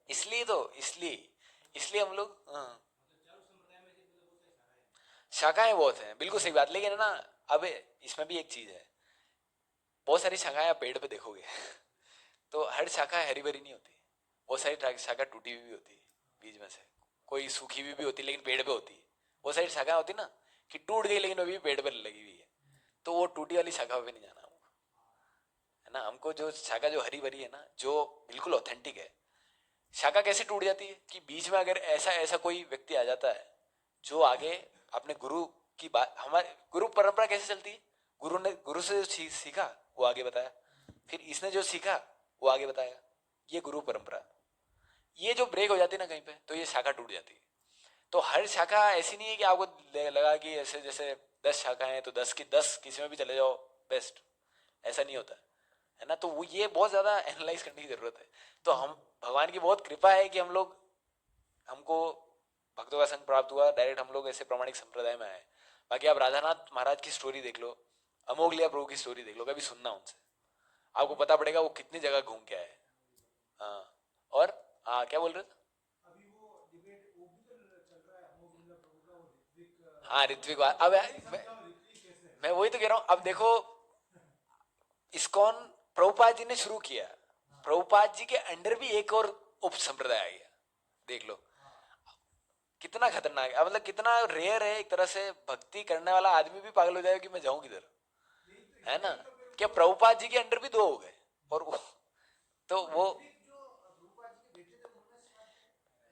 इसलिए तो इसलिए इसलिए हम लोग, हाँ, शाखाएं बहुत हैं, बिल्कुल सही बात। लेकिन है ना, अब इसमें भी एक चीज है, बहुत सारी शाखाएं आप पेड़ पे देखोगे तो हर शाखा हरी भरी नहीं होती, बहुत सारी शाखा टूटी हुई भी होती है बीच में से, कोई सूखी हुई भी होती है लेकिन पेड़ पे होती है। बहुत सारी शाखा होती ना कि टूट गई लेकिन अभी भी पेड़ पर लगी हुई है, तो वो टूटी वाली शाखा पे नहीं जाना हमको, है ना। हमको जो शाखा जो हरी भरी है ना, जो बिल्कुल ऑथेंटिक है। शाखा कैसे टूट जाती है कि बीच में अगर ऐसा ऐसा कोई व्यक्ति आ जाता है जो आगे अपने गुरु की बात, हमारे गुरु परंपरा कैसे चलती है, गुरु ने, गुरु से जो सीखा वो आगे बताया, फिर इसने जो सीखा वो आगे बताया, ये गुरु परंपरा। ये जो ब्रेक हो जाती है ना कहीं पे, तो ये शाखा टूट जाती है। तो हर शाखा ऐसी नहीं है कि आपको लगा कि ऐसे जैसे 10 शाखाएं हैं तो 10 की 10 किसी में भी चले जाओ बेस्ट, ऐसा नहीं होता है ना। तो वो ये बहुत ज्यादा एनालाइज करने की जरूरत है। तो हम, भगवान की बहुत कृपा है कि हम लोग, हमको भक्तों का संग प्राप्त हुआ, डायरेक्ट हम लोग ऐसे प्रामाणिक संप्रदाय में आए। बाकी आप राधानाथ महाराज की स्टोरी देख लो, अमोघलिया प्रभु की स्टोरी देख लो, कभी सुनना उनसे, आपको पता पड़ेगा वो कितनी जगह घूम के आए। हाँ, और हाँ क्या बोल रहे थे? हाँ ऋत्विक, अब मैं वही तो कह रहा हूँ। अब देखो, इस्कॉन प्रभुपाद जी ने शुरू किया, प्रभुपाद जी के अंडर भी एक और उप संप्रदाय आ गया, देख लो कितना खतरनाक है। मतलब कितना रेयर है, एक तरह से भक्ति करने वाला आदमी भी पागल हो जाए कि मैं जाऊं किधर, है ना। क्या प्रभुपाद जी के अंडर भी दो हो गए, और तो वो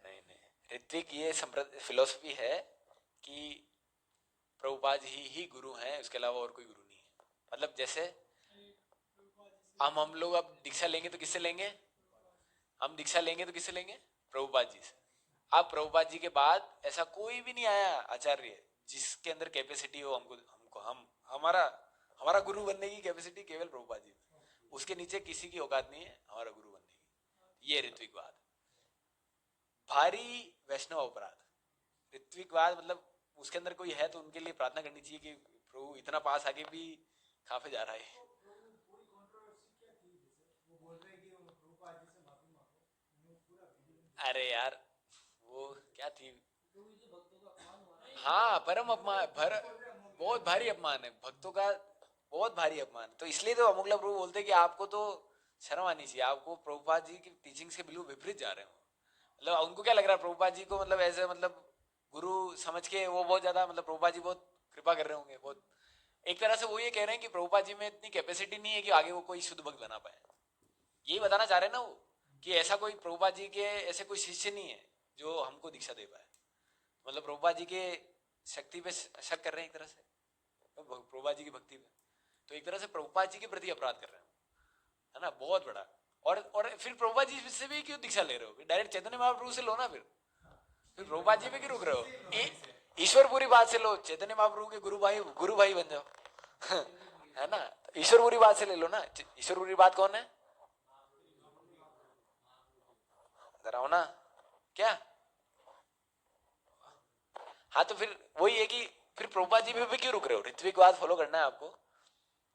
नहीं नहीं, ऋत्विक ये फिलोसफी है कि प्रभुपाद ही गुरु हैं, उसके अलावा और कोई गुरु नहीं है। मतलब जैसे हम लोग अब दीक्षा लेंगे तो किससे लेंगे, हम दीक्षा लेंगे तो किससे लेंगे, प्रभुपाद जी से। अब प्रभुपाद जी के बाद ऐसा कोई भी नहीं आया आचार्य जिसके अंदर कैपेसिटी हो हमको हमको हम हमारा हमारा गुरु बनने की कैपेसिटी केवल प्रभुपाद जी में, उसके नीचे किसी की औकात नहीं है हमारा गुरु बनने की। ये ऋत्विकवाद, भारी वैष्णव अपराध ऋत्विकवाद। मतलब उसके अंदर कोई है तो उनके लिए प्रार्थना करनी चाहिए कि प्रभु इतना पास आके भी कहाँ पे जा रहा है। अरे यार, वो क्या थी, हाँ परम अपमान, बहुत भारी अपमान है भक्तों का, बहुत भारी अपमान। तो इसलिए तो अमुकला प्रभु बोलते हैं कि आपको तो शर्म आनी चाहिए, आपको प्रभुपाद जी की टीचिंग्स के बिल्कुल विपरीत जा रहे हो। मतलब उनको क्या लग रहा है प्रभुपाद जी को, मतलब ऐसे मतलब गुरु समझ के वो बहुत ज्यादा, मतलब प्रभुपाद जी बहुत कृपा कर रहे होंगे बहुत। एक तरह से वो ये कह रहे हैं कि प्रभुपाद जी में इतनी कैपेसिटी नहीं है कि आगे वो कोई शुद्ध भक्त बना पाए। यही बताना चाह रहे हैं ना वो, कि ऐसा कोई प्रभुपाद जी के ऐसे कोई शिष्य नहीं है जो हमको दीक्षा दे पाए। मतलब प्रभुपाद जी के शक्ति पे शक कर रहे हैं एक तरह से, प्रभुपाद जी की भक्ति पे। तो एक तरह से प्रभुपाद जी के प्रति अपराध कर रहे हैं, है ना, बहुत बड़ा। और फिर प्रभुपाद जी से भी क्यों दीक्षा ले रहे हो, डायरेक्ट चैतन्य महाप्रभु से लो ना। फिर प्रभुपाद जी पे क्यों रुक रहे हो, ईश्वरपुरी बात से लो, चैतन्य महाप्रभु के गुरु भाई बन जाओ है ना। ईश्वरपुरी बात से ले लो ना। ईश्वरपुरी बात कौन है, जरा हो ना, क्या। हाँ तो फिर वही है कि फिर प्रभुपाद जी पे भी क्यों रुक रहे हो, ऋत्विकवाद फॉलो करना है आपको।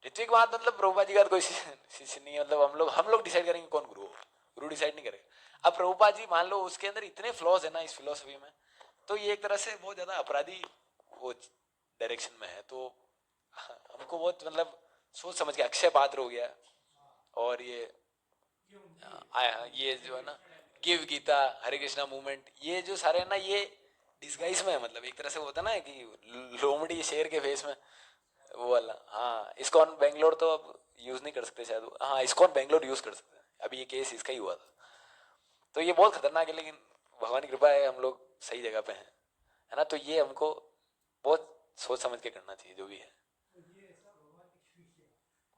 ऋत्विकवाद मतलब प्रभुपाद जी का कोई शिष्य नहीं है। मतलब हम लोग डिसाइड करेंगे कौन गुरु हो, गुरु डिसाइड नहीं करेगा। अब प्रभुपाद जी मान लो उसके अंदर इतने फ्लॉज है ना इस फिलोसफी में, तो ये एक तरह से बहुत ज्यादा अपराधी वो डायरेक्शन में है। तो हमको बहुत मतलब सोच समझ के, अक्षय पात्र हो गया, और ये जो है ना गिव गीता, हरे कृष्णा मूवमेंट, ये जो सारे है ना, ये डिस्गाइज में है। मतलब एक तरह से होता ना कि लोमड़ी शेर के फेस में, वो वाला। हाँ इस्कॉन बेंगलोर तो अब यूज नहीं कर सकते शायद, हाँ इस्कॉन बेंगलोर यूज कर सकते हैं, अभी ये केस इसका ही हुआ था। तो ये बहुत खतरनाक है, लेकिन भगवान की कृपा है हम लोग सही जगह पे हैं, है ना। तो ये हमको बहुत सोच समझ के करना चाहिए जो भी है।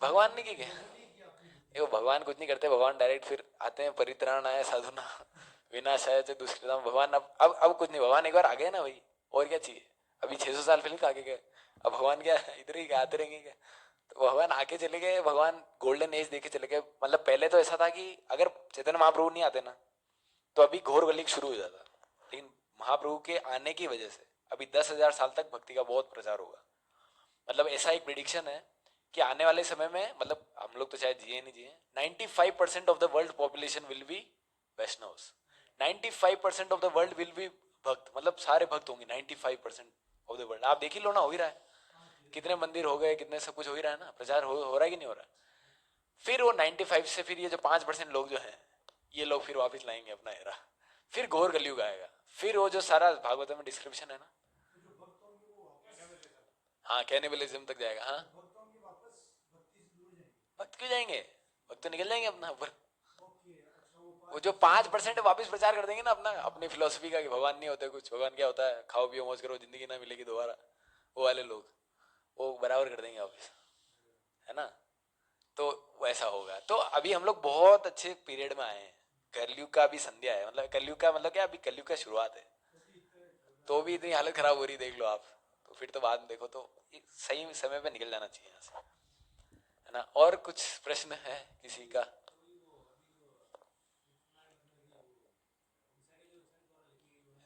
भगवान ने क्या किया? देखो भगवान कुछ नहीं करते, भगवान डायरेक्ट फिर आते हैं, परित्राणाय साधुना विनाशाय च दुष्कृताम। भगवान अब कुछ नहीं, भगवान एक बार आ गए ना भाई, और क्या चाहिए? अभी 600 साल पहले तो आगे गए, अब भगवान क्या इधर ही आते रहेंगे क्या? तो भगवान आके चले गए, भगवान गोल्डन एज देके चले गए। मतलब पहले तो ऐसा था कि अगर चैतन्य महाप्रभु नहीं आते ना तो अभी घोर कलयुग शुरू हो जाता, लेकिन महाप्रभु के आने की वजह से अभी 10,000 साल तक भक्ति का बहुत प्रचार होगा। मतलब ऐसा एक प्रिडिक्शन है कि आने वाले समय में, मतलब हम लोग तो चाहे जिए नहीं जिए, 95% of the world population will be Vaishnavs. 95% of the world will be bhakt, मतलब सारे भक्त होंगे 95% ऑफ द वर्ल्ड। आप देख ही लो ना, हो ही रहा है, कितने मंदिर हो गए, कितने सब कुछ हो ही रहा है ना, प्रचार हो रहा है कि नहीं हो रहा है? फिर वो 95 से फिर ये जो 5% लोग जो हैं, ये लोग फिर वापस लाएंगे अपना एरा, फिर घोर कलयुग आएगा। फिर वो जो सारा भागवत में डिस्क्रिप्शन है ना, हाँ कैनिबलिज्म तक जाएगा। हाँ भक्त क्यों जाएंगे? भक्त तो निकल जाएंगे अपना ऊपर। वो जो 5% वापस प्रचार कर देंगे ना अपना, अपनी फिलोसफी का कि भगवान नहीं होते कुछ, भगवान क्या होता है, खाओ पियो मौज करो, जिंदगी ना मिलेगी दोबारा, वो वाले लोग वो बराबर कर देंगे वापस, है ना? तो वैसा होगा। तो अभी हम लोग बहुत अच्छे पीरियड में आए हैं, कलयुग का अभी संध्या है, मतलब कलयुग का मतलब क्या, अभी कलयुग का शुरुआत है, तो भी इतनी हालत खराब हो रही देख लो आप। तो फिर तो बाद में देखो तो सही समय पे निकल जाना चाहिए यहाँ से, है ना? और कुछ प्रश्न है किसी का?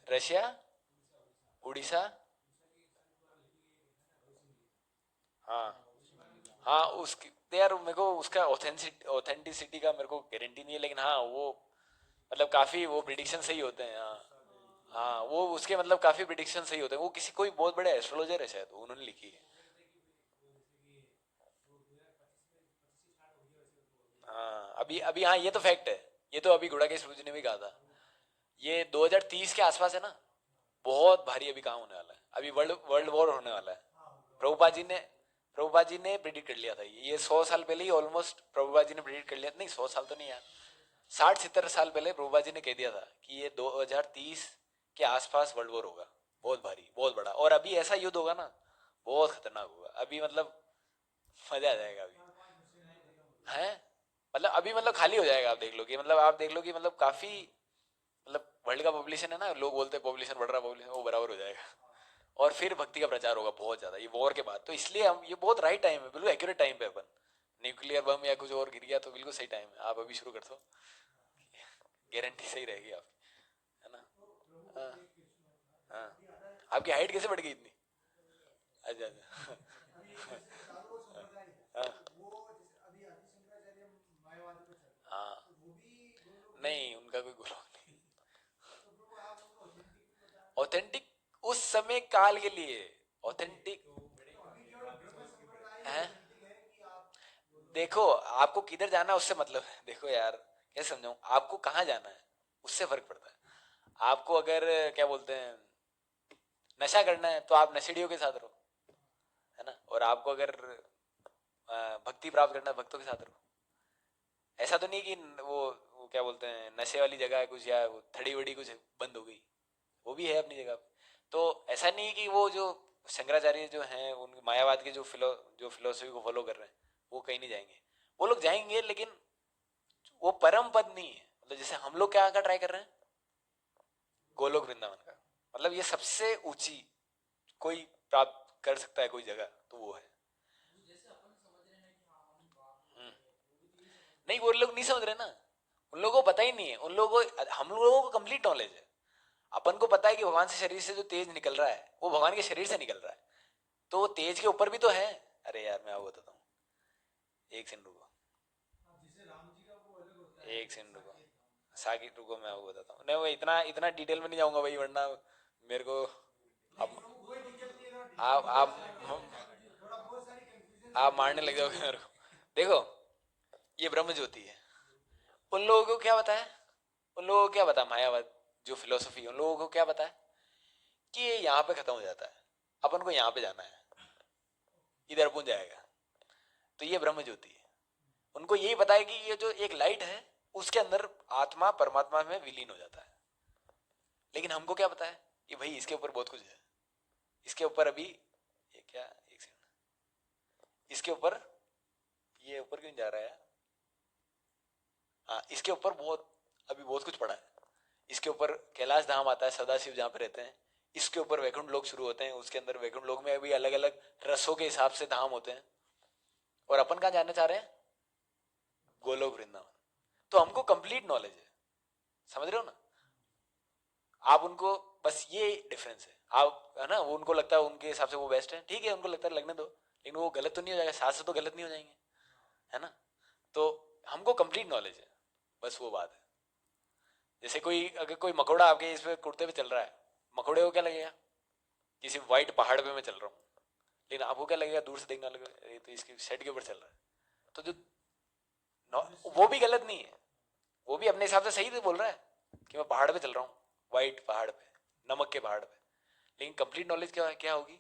रशिया, उड़ीसा, हाँ हाँ उसकी तो यार मेरे को उसका ऑथेंटिसिटी का मेरे को गारंटी नहीं है, लेकिन हाँ वो मतलब काफी वो प्रिडिक्शन सही होते हैं। हाँ हाँ वो उसके मतलब काफी प्रिडिक्शन सही होते हैं, वो किसी कोई बहुत बड़े एस्ट्रोलॉजर है शायद, उन्होंने लिखी है। हाँ अभी अभी हाँ ये तो फैक्ट है, ये तो अभी गुड़ाकेश गुरु जी ने भी कहा था, ये 2030 के आसपास है ना, बहुत भारी अभी काम होने वाला है, अभी वर्ल्ड वर्ल्ड वॉर होने वाला है। प्रभुपा जी ने प्रभुपा जी ने प्रिडिक्ट कर लिया था ये 100 साल पहले ही ऑलमोस्ट, प्रभुपा जी ने प्रिडिक्ट कर लिया था, नहीं 100 साल तो नहीं यार, 60-70 साल पहले प्रभुपा जी ने कह दिया था कि ये 2030 के आसपास वर्ल्ड वॉर होगा, बहुत भारी बहुत बड़ा। और अभी ऐसा युद्ध होगा ना, बहुत खतरनाक होगा अभी, मतलब मजा आ जाएगा अभी, है मतलब अभी मतलब खाली हो जाएगा। आप देख लो कि मतलब आप देख लो कि मतलब काफी, मतलब वर्ल्ड का पॉपुलेशन है ना, लोग बोलते हैं पॉपुलेशन बढ़ रहा है, पॉपुलेशन वो बराबर हो जाएगा, और फिर भक्ति का प्रचार होगा बहुत ज्यादा ये वॉर के बाद। तो इसलिए हम ये बहुत राइट टाइम है, बिल्कुल एक्यूरेट टाइम पे अपन, न्यूक्लियर बम या कुछ और गिर गया तो बिल्कुल सही टाइम है, आप अभी शुरू कर दो, गारंटी सही रहेगी आपकी, है ना? हाँ हाँ आपकी हाइट कैसे बढ़ गई इतनी? अच्छा अच्छा हाँ हाँ नहीं उनका कोई गुरु नहीं, ऑथेंटिक उस समय काल के लिए ऑथेंटिक है। देखो आपको किधर जाना है उससे मतलब है, देखो यार कैसे समझाऊं आपको, कहाँ जाना है उससे फर्क पड़ता है। आपको अगर क्या बोलते हैं नशा करना है तो आप नशेड़ियों के साथ रहो, है ना? और आपको अगर भक्ति प्राप्त करना है भक्तों के साथ रहो। ऐसा तो नहीं कि वो क्या बोलते हैं नशे वाली जगह है कुछ, या वो थड़ी वड़ी कुछ बंद हो गई, वो भी है अपनी जगह पे। तो ऐसा नहीं कि वो जो शंकराचार्य जो हैं उन मायावाद के जो फिलोसफी को फॉलो कर रहे हैं वो कहीं नहीं जाएंगे, वो लोग जाएंगे लेकिन वो परम पद नहीं है। मतलब जैसे हम लोग क्या का ट्राई कर रहे हैं, गोलोक वृंदावन का, मतलब ये सबसे ऊंची कोई प्राप्त कर सकता है कोई जगह तो वो है। हम्म। नहीं वो लोग नहीं समझ रहे ना, उन लोगों को पता ही नहीं है, उन लोगों को, हम लोगों को कंप्लीट नॉलेज है। अपन को पता है कि भगवान से शरीर से जो तेज निकल रहा है वो भगवान के शरीर से निकल रहा है, तो वो तेज के ऊपर भी तो है। अरे यार मैं आपको बताता हूँ, एक सेकंड रुको, एक सेकंड रुको, साकिब रुको मैं आपको बताता हूँ। नहीं वो इतना इतना डिटेल में नहीं जाऊंगा भाई, वरना मेरे को अब आप आप मारने लग जाओगे मेरे को। देखो ये ब्रह्म ज्योति है, उन लोगों को क्या बताया, उन लोगों को क्या बता मायावाद जो फिलोसफी उन लोगों को क्या बताया कि ये यहाँ पे खत्म हो जाता है, अपन को यहाँ पे जाना है, इधर पहुंच जाएगा। तो ये ब्रह्म ज्योति है, उनको यही पता है कि ये जो एक लाइट है उसके अंदर आत्मा परमात्मा में विलीन हो जाता है। लेकिन हमको क्या पता है कि भाई इसके ऊपर बहुत कुछ है, इसके ऊपर अभी ये क्या, एक सेकंड, इसके ऊपर ये ऊपर क्यों जा रहा है? हाँ, इसके ऊपर अभी बहुत कुछ पड़ा है। इसके ऊपर कैलाश धाम आता है, सदाशिव जहाँ पे रहते हैं। इसके ऊपर वैकुंठ लोक शुरू होते हैं, उसके अंदर वैकुंठ लोक में भी अलग अलग रसों के हिसाब से धाम होते हैं। और अपन कहाँ जाना चाह रहे हैं? गोलोक वृंदावन। तो हमको कंप्लीट नॉलेज है, समझ रहे हो ना? आप उनको, बस ये डिफरेंस है। आप है ना, वो उनको लगता है उनके हिसाब से वो बेस्ट है, ठीक है, उनको लगता है लगने दो, लेकिन वो गलत तो नहीं हो जाएगा, साथ से तो गलत नहीं हो जाएंगे, है ना? तो हमको कंप्लीट नॉलेज है, बस वो बात है। जैसे अगर कोई मकोड़ा आपके इस पे कुर्ते पे चल रहा है, मकोड़े को क्या लगेगा? किसी वाइट पहाड़ पे मैं चल रहा हूँ, लेकिन आपको क्या लगेगा? दूर से देखना लगेगा ये तो इसकी सेट के ऊपर चल रहा है। तो वो भी गलत नहीं है, वो भी अपने हिसाब से सही तो बोल रहा है कि मैं पहाड़ पे चल रहा हूँ, वाइट पहाड़ पे, नमक के पहाड़ पे। लेकिन कंप्लीट नॉलेज क्या क्या होगी?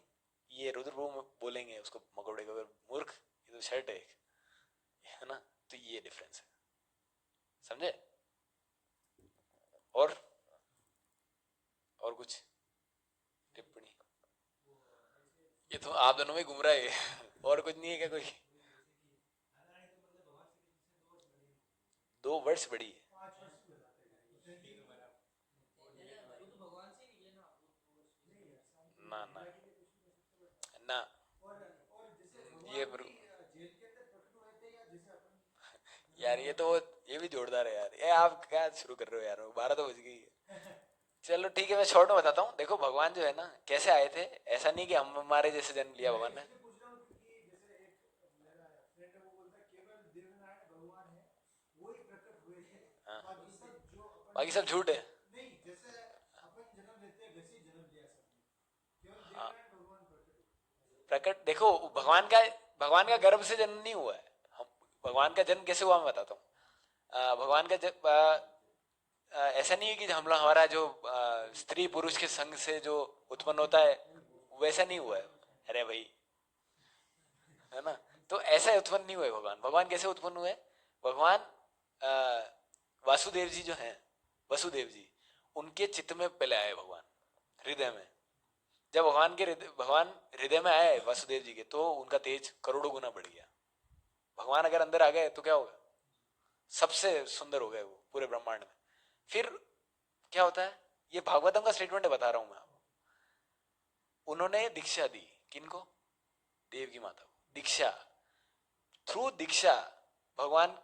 ये रुद्र बोलेंगे उसको, मकोड़े को, मूर्ख ये तो शर्ट है एक, है ना? तो ये डिफरेंस है, समझे? और कुछ टिप्पणी? ये तो आप दोनों में घूम रहा है और कुछ नहीं है क्या कोई? 2 वर्ष बड़ी है? ना ना ना, ये यार ये तो, ये भी जोरदार है यार, ये आप क्या शुरू कर रहे हो यार, 12 तो बज गई है। चलो ठीक है, मैं शॉर्ट में बताता हूँ। देखो भगवान जो है ना, कैसे आए थे, ऐसा नहीं कि हम हमारे जैसे जन्म लिया भगवान ने। हाँ, बाकी सब झूठ है। हाँ, प्रकट देखो, भगवान का गर्भ से जन्म नहीं हुआ है। हम, भगवान का जन्म कैसे हुआ मैं बताता हूँ। भगवान का ऐसा नहीं है कि हमारा जो स्त्री पुरुष के संग से जो उत्पन्न होता है, वैसा नहीं हुआ है। अरे भाई, है ना? तो ऐसा उत्पन्न नहीं हुए भगवान। भगवान कैसे उत्पन्न हुए? भगवान वासुदेव जी जो हैं, वसुदेव जी, उनके चित्त में पहले आए भगवान, हृदय में। जब भगवान हृदय में आए वासुदेव जी के, तो उनका तेज करोड़ों गुना बढ़ गया। भगवान अगर अंदर आ गए तो क्या होगा? सबसे सुंदर हो गए वो पूरे ब्रह्मांड में। फिर क्या होता है? ये भागवतम का स्टेटमेंट है, बता रहा हूं मैं आपको। उन्होंने दीक्षा दी, किनको? देव की माता को दीक्षा। थ्रू दीक्षा भगवान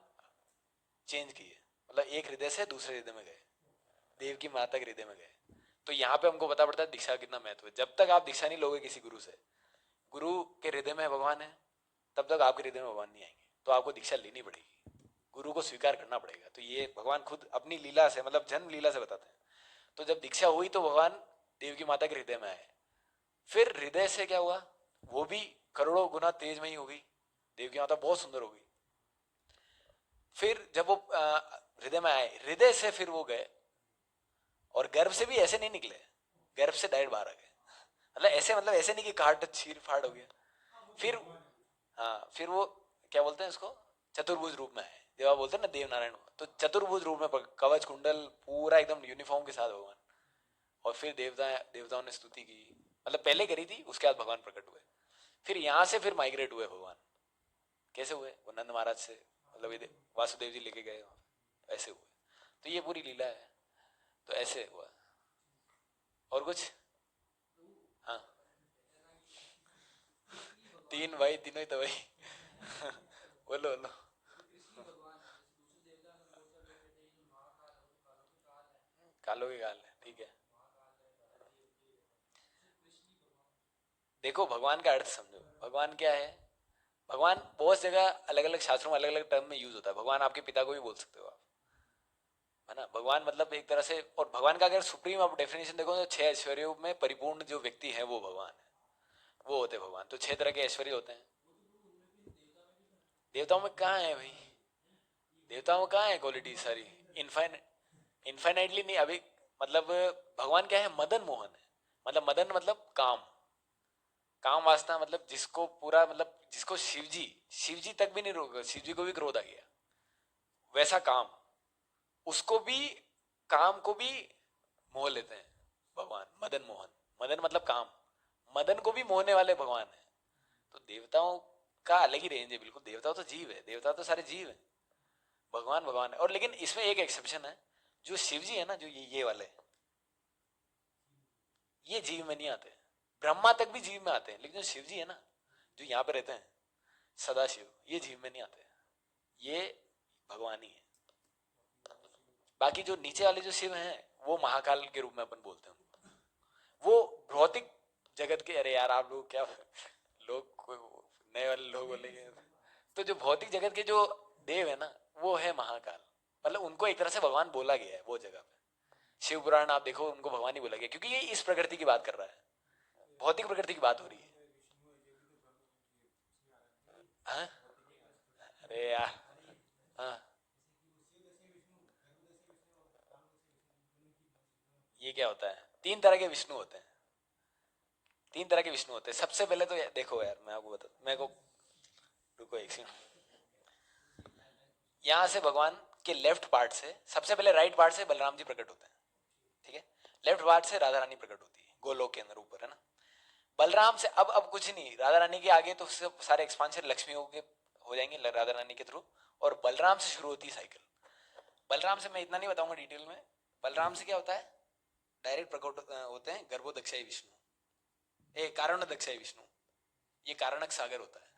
चेंज किए, मतलब एक हृदय से दूसरे हृदय में गए, देव की माता के हृदय में गए। तो यहाँ पे हमको पता पड़ता है दीक्षा का कितना महत्व है। जब तक आप दीक्षा नहीं लोगे किसी गुरु से, गुरु के हृदय में भगवान है, तब तक आपके हृदय में भगवान नहीं आएंगे। तो आपको दीक्षा लेनी पड़ेगी, गुरु को स्वीकार करना पड़ेगा। तो ये भगवान खुद अपनी लीला से, मतलब जन्म लीला से बताते हैं। तो जब दीक्षा हुई तो भगवान देव की माता के हृदय में आए। फिर हृदय से क्या हुआ? वो भी करोड़ों गुना तेजमयी हो गई, देव की माता बहुत सुंदर हो गई। फिर जब वो हृदय में आए, हृदय से फिर वो गए, और गर्भ से भी ऐसे नहीं निकले, गर्भ से डायरेक्ट बाहर आ गए। मतलब ऐसे नहीं कि काट छीर फाड़ हो गया। फिर हाँ, फिर वो क्या बोलते हैं इसको, चतुर्भुज रूप में आए। जब आप बोलते हैं ना देव नारायण, तो चतुर्भुज रूप में कवच कुंडल पूरा एकदम यूनिफॉर्म के साथ भगवान। और फिर देवताओं ने स्तुति की, मतलब पहले करी थी, उसके बाद भगवान प्रकट हुए। फिर यहाँ से फिर माइग्रेट हुए भगवान। कैसे हुए? वो नंद महाराज से, मतलब ये वासुदेव जी लेके गए, ऐसे हुए। तो ये पूरी लीला है, तो ऐसे हुआ। और कुछ? हाँ, तीन भाई, तीनों ही तो भाई बोलो बोलो। कालो के काल है, ठीक है। देखो भगवान का अर्थ समझो, भगवान क्या है? भगवान बहुत जगह अलग अलग शास्त्रों में अलग अलग टर्म में यूज होता है। भगवान आपके पिता को भी बोल सकते हो आप, है ना? भगवान मतलब एक तरह से, और भगवान का अगर सुप्रीम आप डेफिनेशन देखो तो 6 ऐश्वर्यों में परिपूर्ण जो व्यक्ति है वो भगवान है, वो होते भगवान। तो 6 तरह के ऐश्वर्य होते हैं। देवताओं में कहाँ है भाई? देवताओं में कहाँ है क्वालिटी सारी? इनफाइनाइटली नहीं अभी। मतलब भगवान क्या है? मदन मोहन है। मतलब मदन मतलब काम, काम वासना, मतलब जिसको पूरा, मतलब जिसको शिव जी तक भी नहीं रोक, शिव जी को भी क्रोध आ गया, वैसा काम, उसको भी, काम को भी मोह लेते हैं भगवान। मदन मोहन, मदन मतलब काम, मदन को भी मोहने वाले भगवान है। तो देवताओं का अलग ही रेंज है बिल्कुल। देवता तो जीव है, देवता तो सारे जीव है, भगवान भगवान है। और लेकिन इसमें एक एक्सेप्शन है, जो शिव जी है ना, जो ये वाले, ये जीव में नहीं आते। ब्रह्मा तक भी जीव में आते हैं, लेकिन जो शिव जी है ना, जो यहाँ पे रहते हैं सदा शिव, ये जीव में नहीं आते, ये भगवान ही है। बाकी जो नीचे वाले जो शिव हैं, वो महाकाल के रूप में अपन बोलते हैं उनको। वो भौतिक जगत के, अरे यार आप लोग क्या लोग नए वाले लोग बोलेंगे, तो जो भौतिक जगत के जो देव है ना, वो है महाकाल। मतलब उनको एक तरह से भगवान बोला गया है वो जगह पे। शिव पुराण आप देखो, उनको भगवान ही बोला गया, क्योंकि ये इस प्रकृति की बात कर रहा है, भौतिक प्रकृति की बात हो रही है। हाँ? अरे यार, हाँ, ये क्या होता है, तीन तरह के विष्णु होते हैं। तीन तरह के विष्णु होते हैं। सबसे पहले तो देखो यार, मैं आपको बता, मैं को रुको एक सेकंड। यहाँ से भगवान के लेफ्ट पार्ट से, सबसे पहले राइट पार्ट से बलराम जी प्रकट होते हैं, ठीक है। लेफ्ट पार्ट से राधा रानी प्रकट होती है गोलोक के अंदर ऊपर, है ना। बलराम से अब कुछ नहीं, राधा रानी के आगे तो सारे एक्सपांशन लक्ष्मी हो जाएंगे राधा रानी के थ्रू, और बलराम से शुरू होती है साइकिल। बलराम से मैं इतना नहीं बताऊंगा डिटेल में। बलराम से क्या होता है, डायरेक्ट प्रकट होते हैं गर्भोदक्षाई विष्णु, कारणोदक्षाई विष्णु। ये कारणक सागर होता है,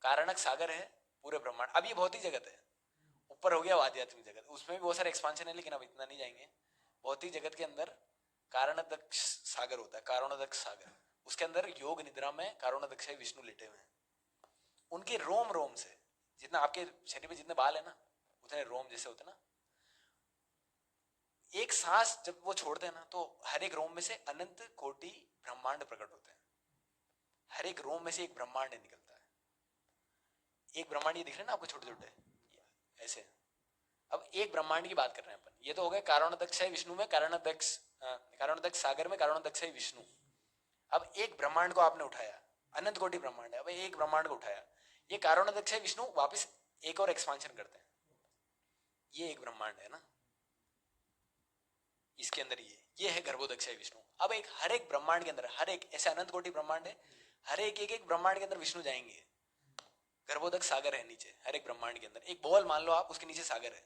कारणक सागर है पूरे ब्रह्मांड। अब ये भौतिक जगत है, ऊपर हो गया आध्यात्मिक जगत, उसमें भी बहुत सारे एक्सपांशन है, लेकिन अब इतना नहीं जाएंगे। भौतिक जगत के अंदर कारणोदक्ष सागर होता है, कारणोदक्ष सागर। उसके अंदर योग निद्रा में कारणोदक्षाई विष्णु लेटे हुए हैं। उनके रोम रोम से, जितना आपके शरीर में जितने बाल है ना, उतने रोम जैसे होते हैं ना, एक सांस जब वो छोड़ते हैं ना, तो हर एक रोम में से अनंत कोटि ब्रह्मांड प्रकट होते हैं। हर एक रोम में से एक ब्रह्मांड निकलता है। एक ब्रह्मांड ये दिख रहे हैं ना आपको, छोटे छोटे ऐसे। अब एक ब्रह्मांड की बात कर रहे हैं अपन। ये तो हो गया कारणोदक्षाई विष्णु में, कारणोदक्ष सागर में कारणोदक्षाई विष्णु। अब एक ब्रह्मांड को आपने उठाया, अनंत कोटि ब्रह्मांड है, अब एक ब्रह्मांड को उठाया, ये कारणोदक्षाई विष्णु वापस एक और एक्सपांशन करते हैं, ये एक ब्रह्मांड है ना, इसके अंदर ये है गर्भोदक्षाई विष्णु। अब एक हर एक ब्रह्मांड के अंदर, हर एक ऐसे अनंत कोटि ब्रह्मांड है, हर एक ब्रह्मांड के अंदर विष्णु जाएंगे। गर्भोदक सागर है नीचे, हर एक ब्रह्मांड के अंदर एक बॉल मान लो आप, उसके नीचे सागर है,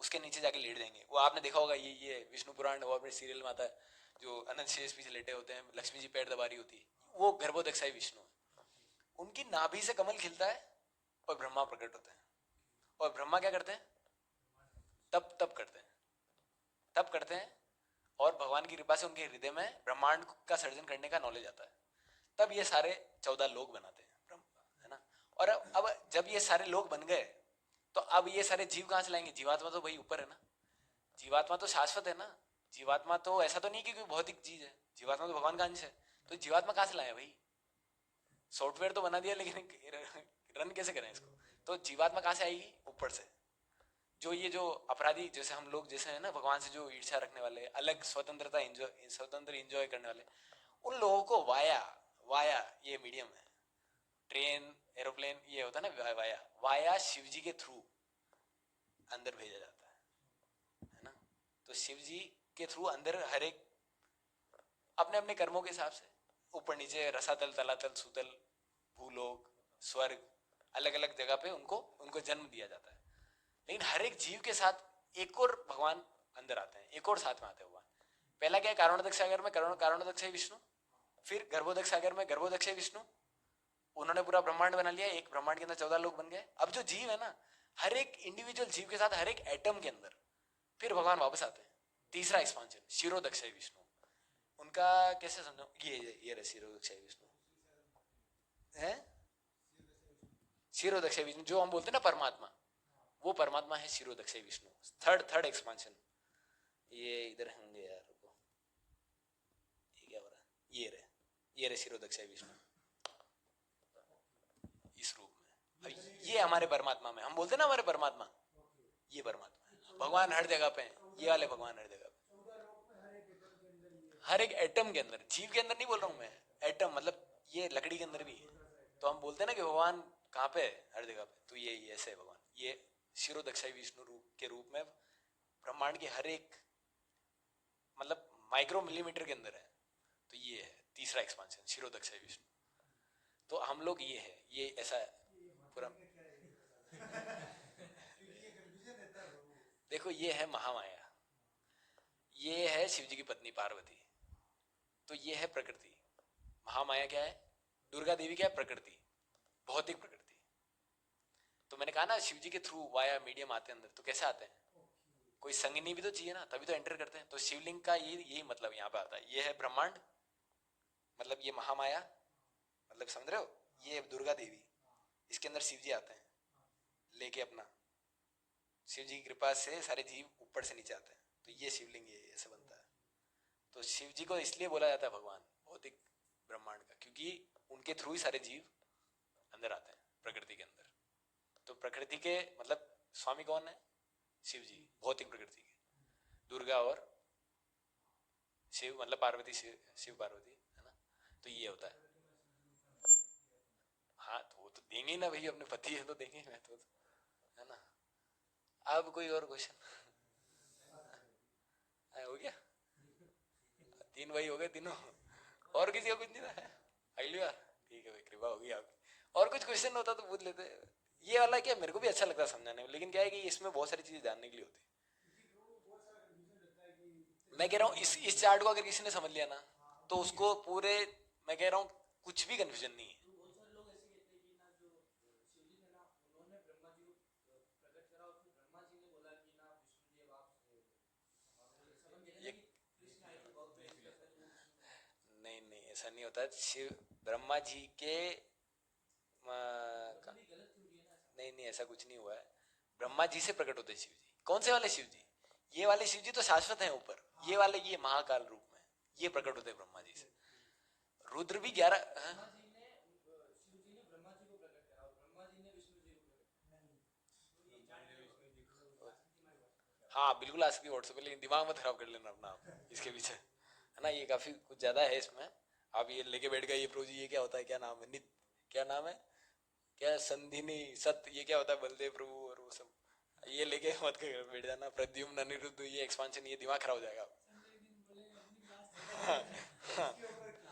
उसके नीचे जाके लेट जाएंगे। वो आपने देखा होगा, ये विष्णु पुराण वो अपने सीरियल में आता है, जो अनंत शेष पीछे लेटे होते हैं, लक्ष्मी जी पैर दबा रही होती है, वो गर्भोदक्षाई विष्णु है। उनकी नाभि से कमल खिलता है और ब्रह्मा प्रकट होते हैं। और ब्रह्मा क्या करते हैं, तप तप करते हैं, तप करते हैं, और भगवान की कृपा से उनके हृदय में ब्रह्मांड का सर्जन करने का नॉलेज आता है। तब ये सारे 14 लोग बनाते हैं ब्रह्मा, है ना। और अब जब ये सारे लोग बन गए, तो अब ये सारे जीव कहाँ से लाएंगे, जीवात्मा तो भाई ऊपर है ना, जीवात्मा तो शाश्वत है ना, जीवात्मा तो ऐसा तो नहीं कि कोई भौतिक चीज है, जीवात्मा तो भगवान का अंश है। तो जीवात्मा कहाँ से लाए भाई, सॉफ्टवेयर तो बना दिया, लेकिन रन कैसे करें इसको। तो जीवात्मा कहाँ से आएगी, ऊपर से। जो ये जो अपराधी जैसे हम लोग जैसे है ना, भगवान से जो ईर्ष्या रखने वाले, अलग स्वतंत्र इंजॉय करने वाले, उन लोगों को वाया, वाया ये मीडियम है, ट्रेन एरोप्लेन ये होता है ना, वाया वाया शिव जी के थ्रू अंदर भेजा जाता है ना। तो शिव जी के थ्रू अंदर हर एक अपने अपने कर्मों के हिसाब से, ऊपर नीचे रसातल तलातल सुतल भूलोक स्वर्ग, अलग अलग जगह पे उनको उनको जन्म दिया जाता है। लेकिन हर एक जीव के साथ एक और भगवान अंदर आते हैं, एक और साथ में आते हैं भगवान। पहला क्या है, कारणोदक सागर में कारणोदक विष्णु, फिर गर्भोदक सागर में गर्भोदक विष्णु। उन्होंने पूरा ब्रह्मांड बना लिया, एक ब्रह्मांड के अंदर 14 लोग बन गए। अब जो जीव है ना, हर एक इंडिविजुअल जीव के साथ, हर एक एटम के अंदर फिर भगवान वापस आते हैं। तीसरा एक्सपांशन शिरोदक्षय विष्णु, उनका कैसे समझो, ये रहे शिरोदक्षय विष्णु है, शिरोदक्षय विष्णु जो हम बोलते हैं ना परमात्मा, वो परमात्मा है शिरोदक्षय विष्णु। थर्ड एक्सपांशन, ये इधर होंगे यार को, ये क्या हो रहा है, ये रहे शिरोदक्षय विष्णु इस रूप में। ये हमारे परमात्मा में, हम बोलते हैं ना हमारे परमात्मा, ये परमात्मा है। भगवान हर जगह पे हैं, ये वाले भगवान हर जगह पे, हर एक एटम के अंदर, जीव के अंदर नहीं बोल रहा हूं मैं, एटम मतलब ये लकड़ी के अंदर भी है। तो हम बोलते हैं ना कि भगवान कहाँ पे है, हर जगह पे। तो ये ऐसे है भगवान, ये शिरोदक्षय विष्णु रूप के रूप में ब्रह्मांड के हर एक मतलब माइक्रो मिलीमीटर के अंदर है। तो ये है तीसरा एक्सपांशन शिरोदक्षय विष्णु। तो हम लोग ये है, ये ऐसा पूरा देखो, ये है महामाया, ये है शिव जी की पत्नी पार्वती, तो ये है प्रकृति। महामाया क्या है? दुर्गा देवी क्या है? प्रकृति, भौतिक प्रकृति। तो मैंने कहा ना शिव जी के थ्रू वाया मीडियम आते हैं अंदर, तो कैसे आते हैं? कोई संगिनी भी तो चाहिए ना, तभी तो एंटर करते हैं। तो शिवलिंग का यही मतलब यहाँ पे आता है। ये है ब्रह्मांड, मतलब ये महामाया, मतलब समझ रहे हो, ये दुर्गा देवी, इसके अंदर शिव जी आते हैं लेके अपना, शिव जी की कृपा से सारे जीव ऊपर से नीचे आते हैं, तो ये शिवलिंग ये ऐसे बनता है। तो शिव जी को इसलिए बोला जाता है भगवान भौतिक ब्रह्मांड का, क्योंकि उनके थ्रू ही सारे जीव अंदर आते हैं प्रकृति के अंदर। तो प्रकृति के मतलब स्वामी कौन है? शिव जी, भौतिक प्रकृति के। दुर्गा और शिव मतलब पार्वती, शिव पार्वती है ना, तो ये होता है। हाँ तो वो तो देंगे ही ना भाई, अपने पति है तो देंगे ही, मैं तो है ना। अब कोई और क्वेश्चन? हो गया, 3 भाई हो गए तीनों, और किसी का कुछ नहीं था अगली बार? ठीक है भाई, कृपा होगी आपकी। और कुछ क्वेश्चन होता तो पूछ लेते। ये वाला क्या मेरे को भी अच्छा लगता है समझाने में, लेकिन क्या है कि इसमें बहुत सारी चीजें जानने के लिए होती है। मैं कह रहा हूँ इस चार्ट को अगर किसी ने समझ लिया ना, तो उसको पूरे, मैं कह रहा हूँ कुछ भी कंफ्यूजन नहीं है। ये नहीं नहीं, ऐसा नहीं होता। शिव ब्रह्मा जी के नहीं नहीं, ऐसा कुछ नहीं हुआ है। ब्रह्मा जी से प्रकट होते शिव जी। कौन से वाले शिव जी? ये वाले शिव जी तो शाश्वत हैं ऊपर, ये वाले ये महाकाल रूप में ये प्रकट होते ब्रह्मा जी से। रुद्र भी 11 हाँ बिल्कुल आ सकती है व्हाट्सएप पे, लेकिन दिमाग मत खराब कर लेना अपना आप इसके पीछे, है ना। ये काफी कुछ ज्यादा है इसमें। आप ये लेके बैठ गए ये प्रो जी, ये क्या होता है, क्या नाम है, नित क्या नाम है, क्या संधिनी सत्य, ये क्या होता है, बलदेव प्रभु और वो सब, ये लेके मत कर बैठ जाना। प्रद्युम्न अनिरुद्ध, ये एक्सपांशन, ये दिमाग खराब हो जाएगा। हाँ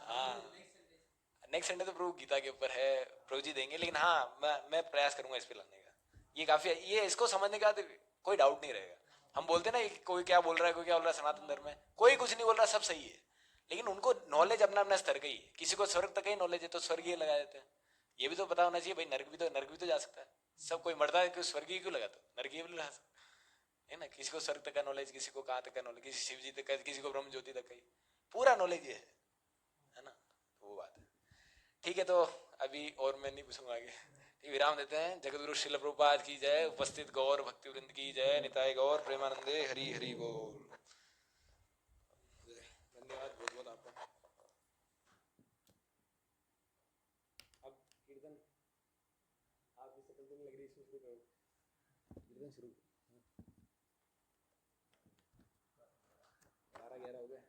हाँ, नेक्स्ट संडे तो प्रभु गीता के ऊपर है, प्रभु जी देंगे। लेकिन हाँ मैं प्रयास करूंगा इस पे लाने का। ये काफी, ये इसको समझने के बाद कोई डाउट नहीं रहेगा। हम बोलते ना कोई क्या बोल रहा है, कोई क्या बोल रहा है, सनातन धर्म में कोई कुछ नहीं बोल रहा, सब सही है। लेकिन उनको नॉलेज अपना अपना स्तर का ही है। किसी को स्वर्ग तक ही नॉलेज है तो स्वर्गीय लगा देते हैं। ये भी तो पता होना चाहिए भाई, नर्क भी तो जा सकता है। सब कोई मरता है, क्यों स्वर्गीय क्यों लगाते हो, नर्क भी लगा सकते है ना। किसी को स्वर्ग तक का नॉलेज, किसी को कहाँ तक का नॉलेज, किसी शिव जी तक का, किसी को ब्रह्म ज्योति तक का ही पूरा नॉलेज ये है ना। तो वो बात है। ठीक है, तो अभी और मैं नहीं पूछूंगा आगे। ठीक, विराम देते हैं। जगतगुरु श्रील प्रभुपाद की जय, उपस्थित गौर भक्ति वृंद की जय, निताय गौर प्रेमानंदे हरि हरि बोल। धन्यवाद बहुत बहुत आपका। अब कीर्तन आपकी शक्ल तो नहीं लग रही, इसमें शुरू करो कीर्तन शुरू। 12-11 हो गए।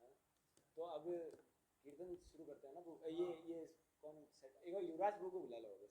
हाँ? तो अब कीर्तन शुरू करते हैं ना। ये कौन सेट, एक बार युवराज प्रभु को बुला लो बस।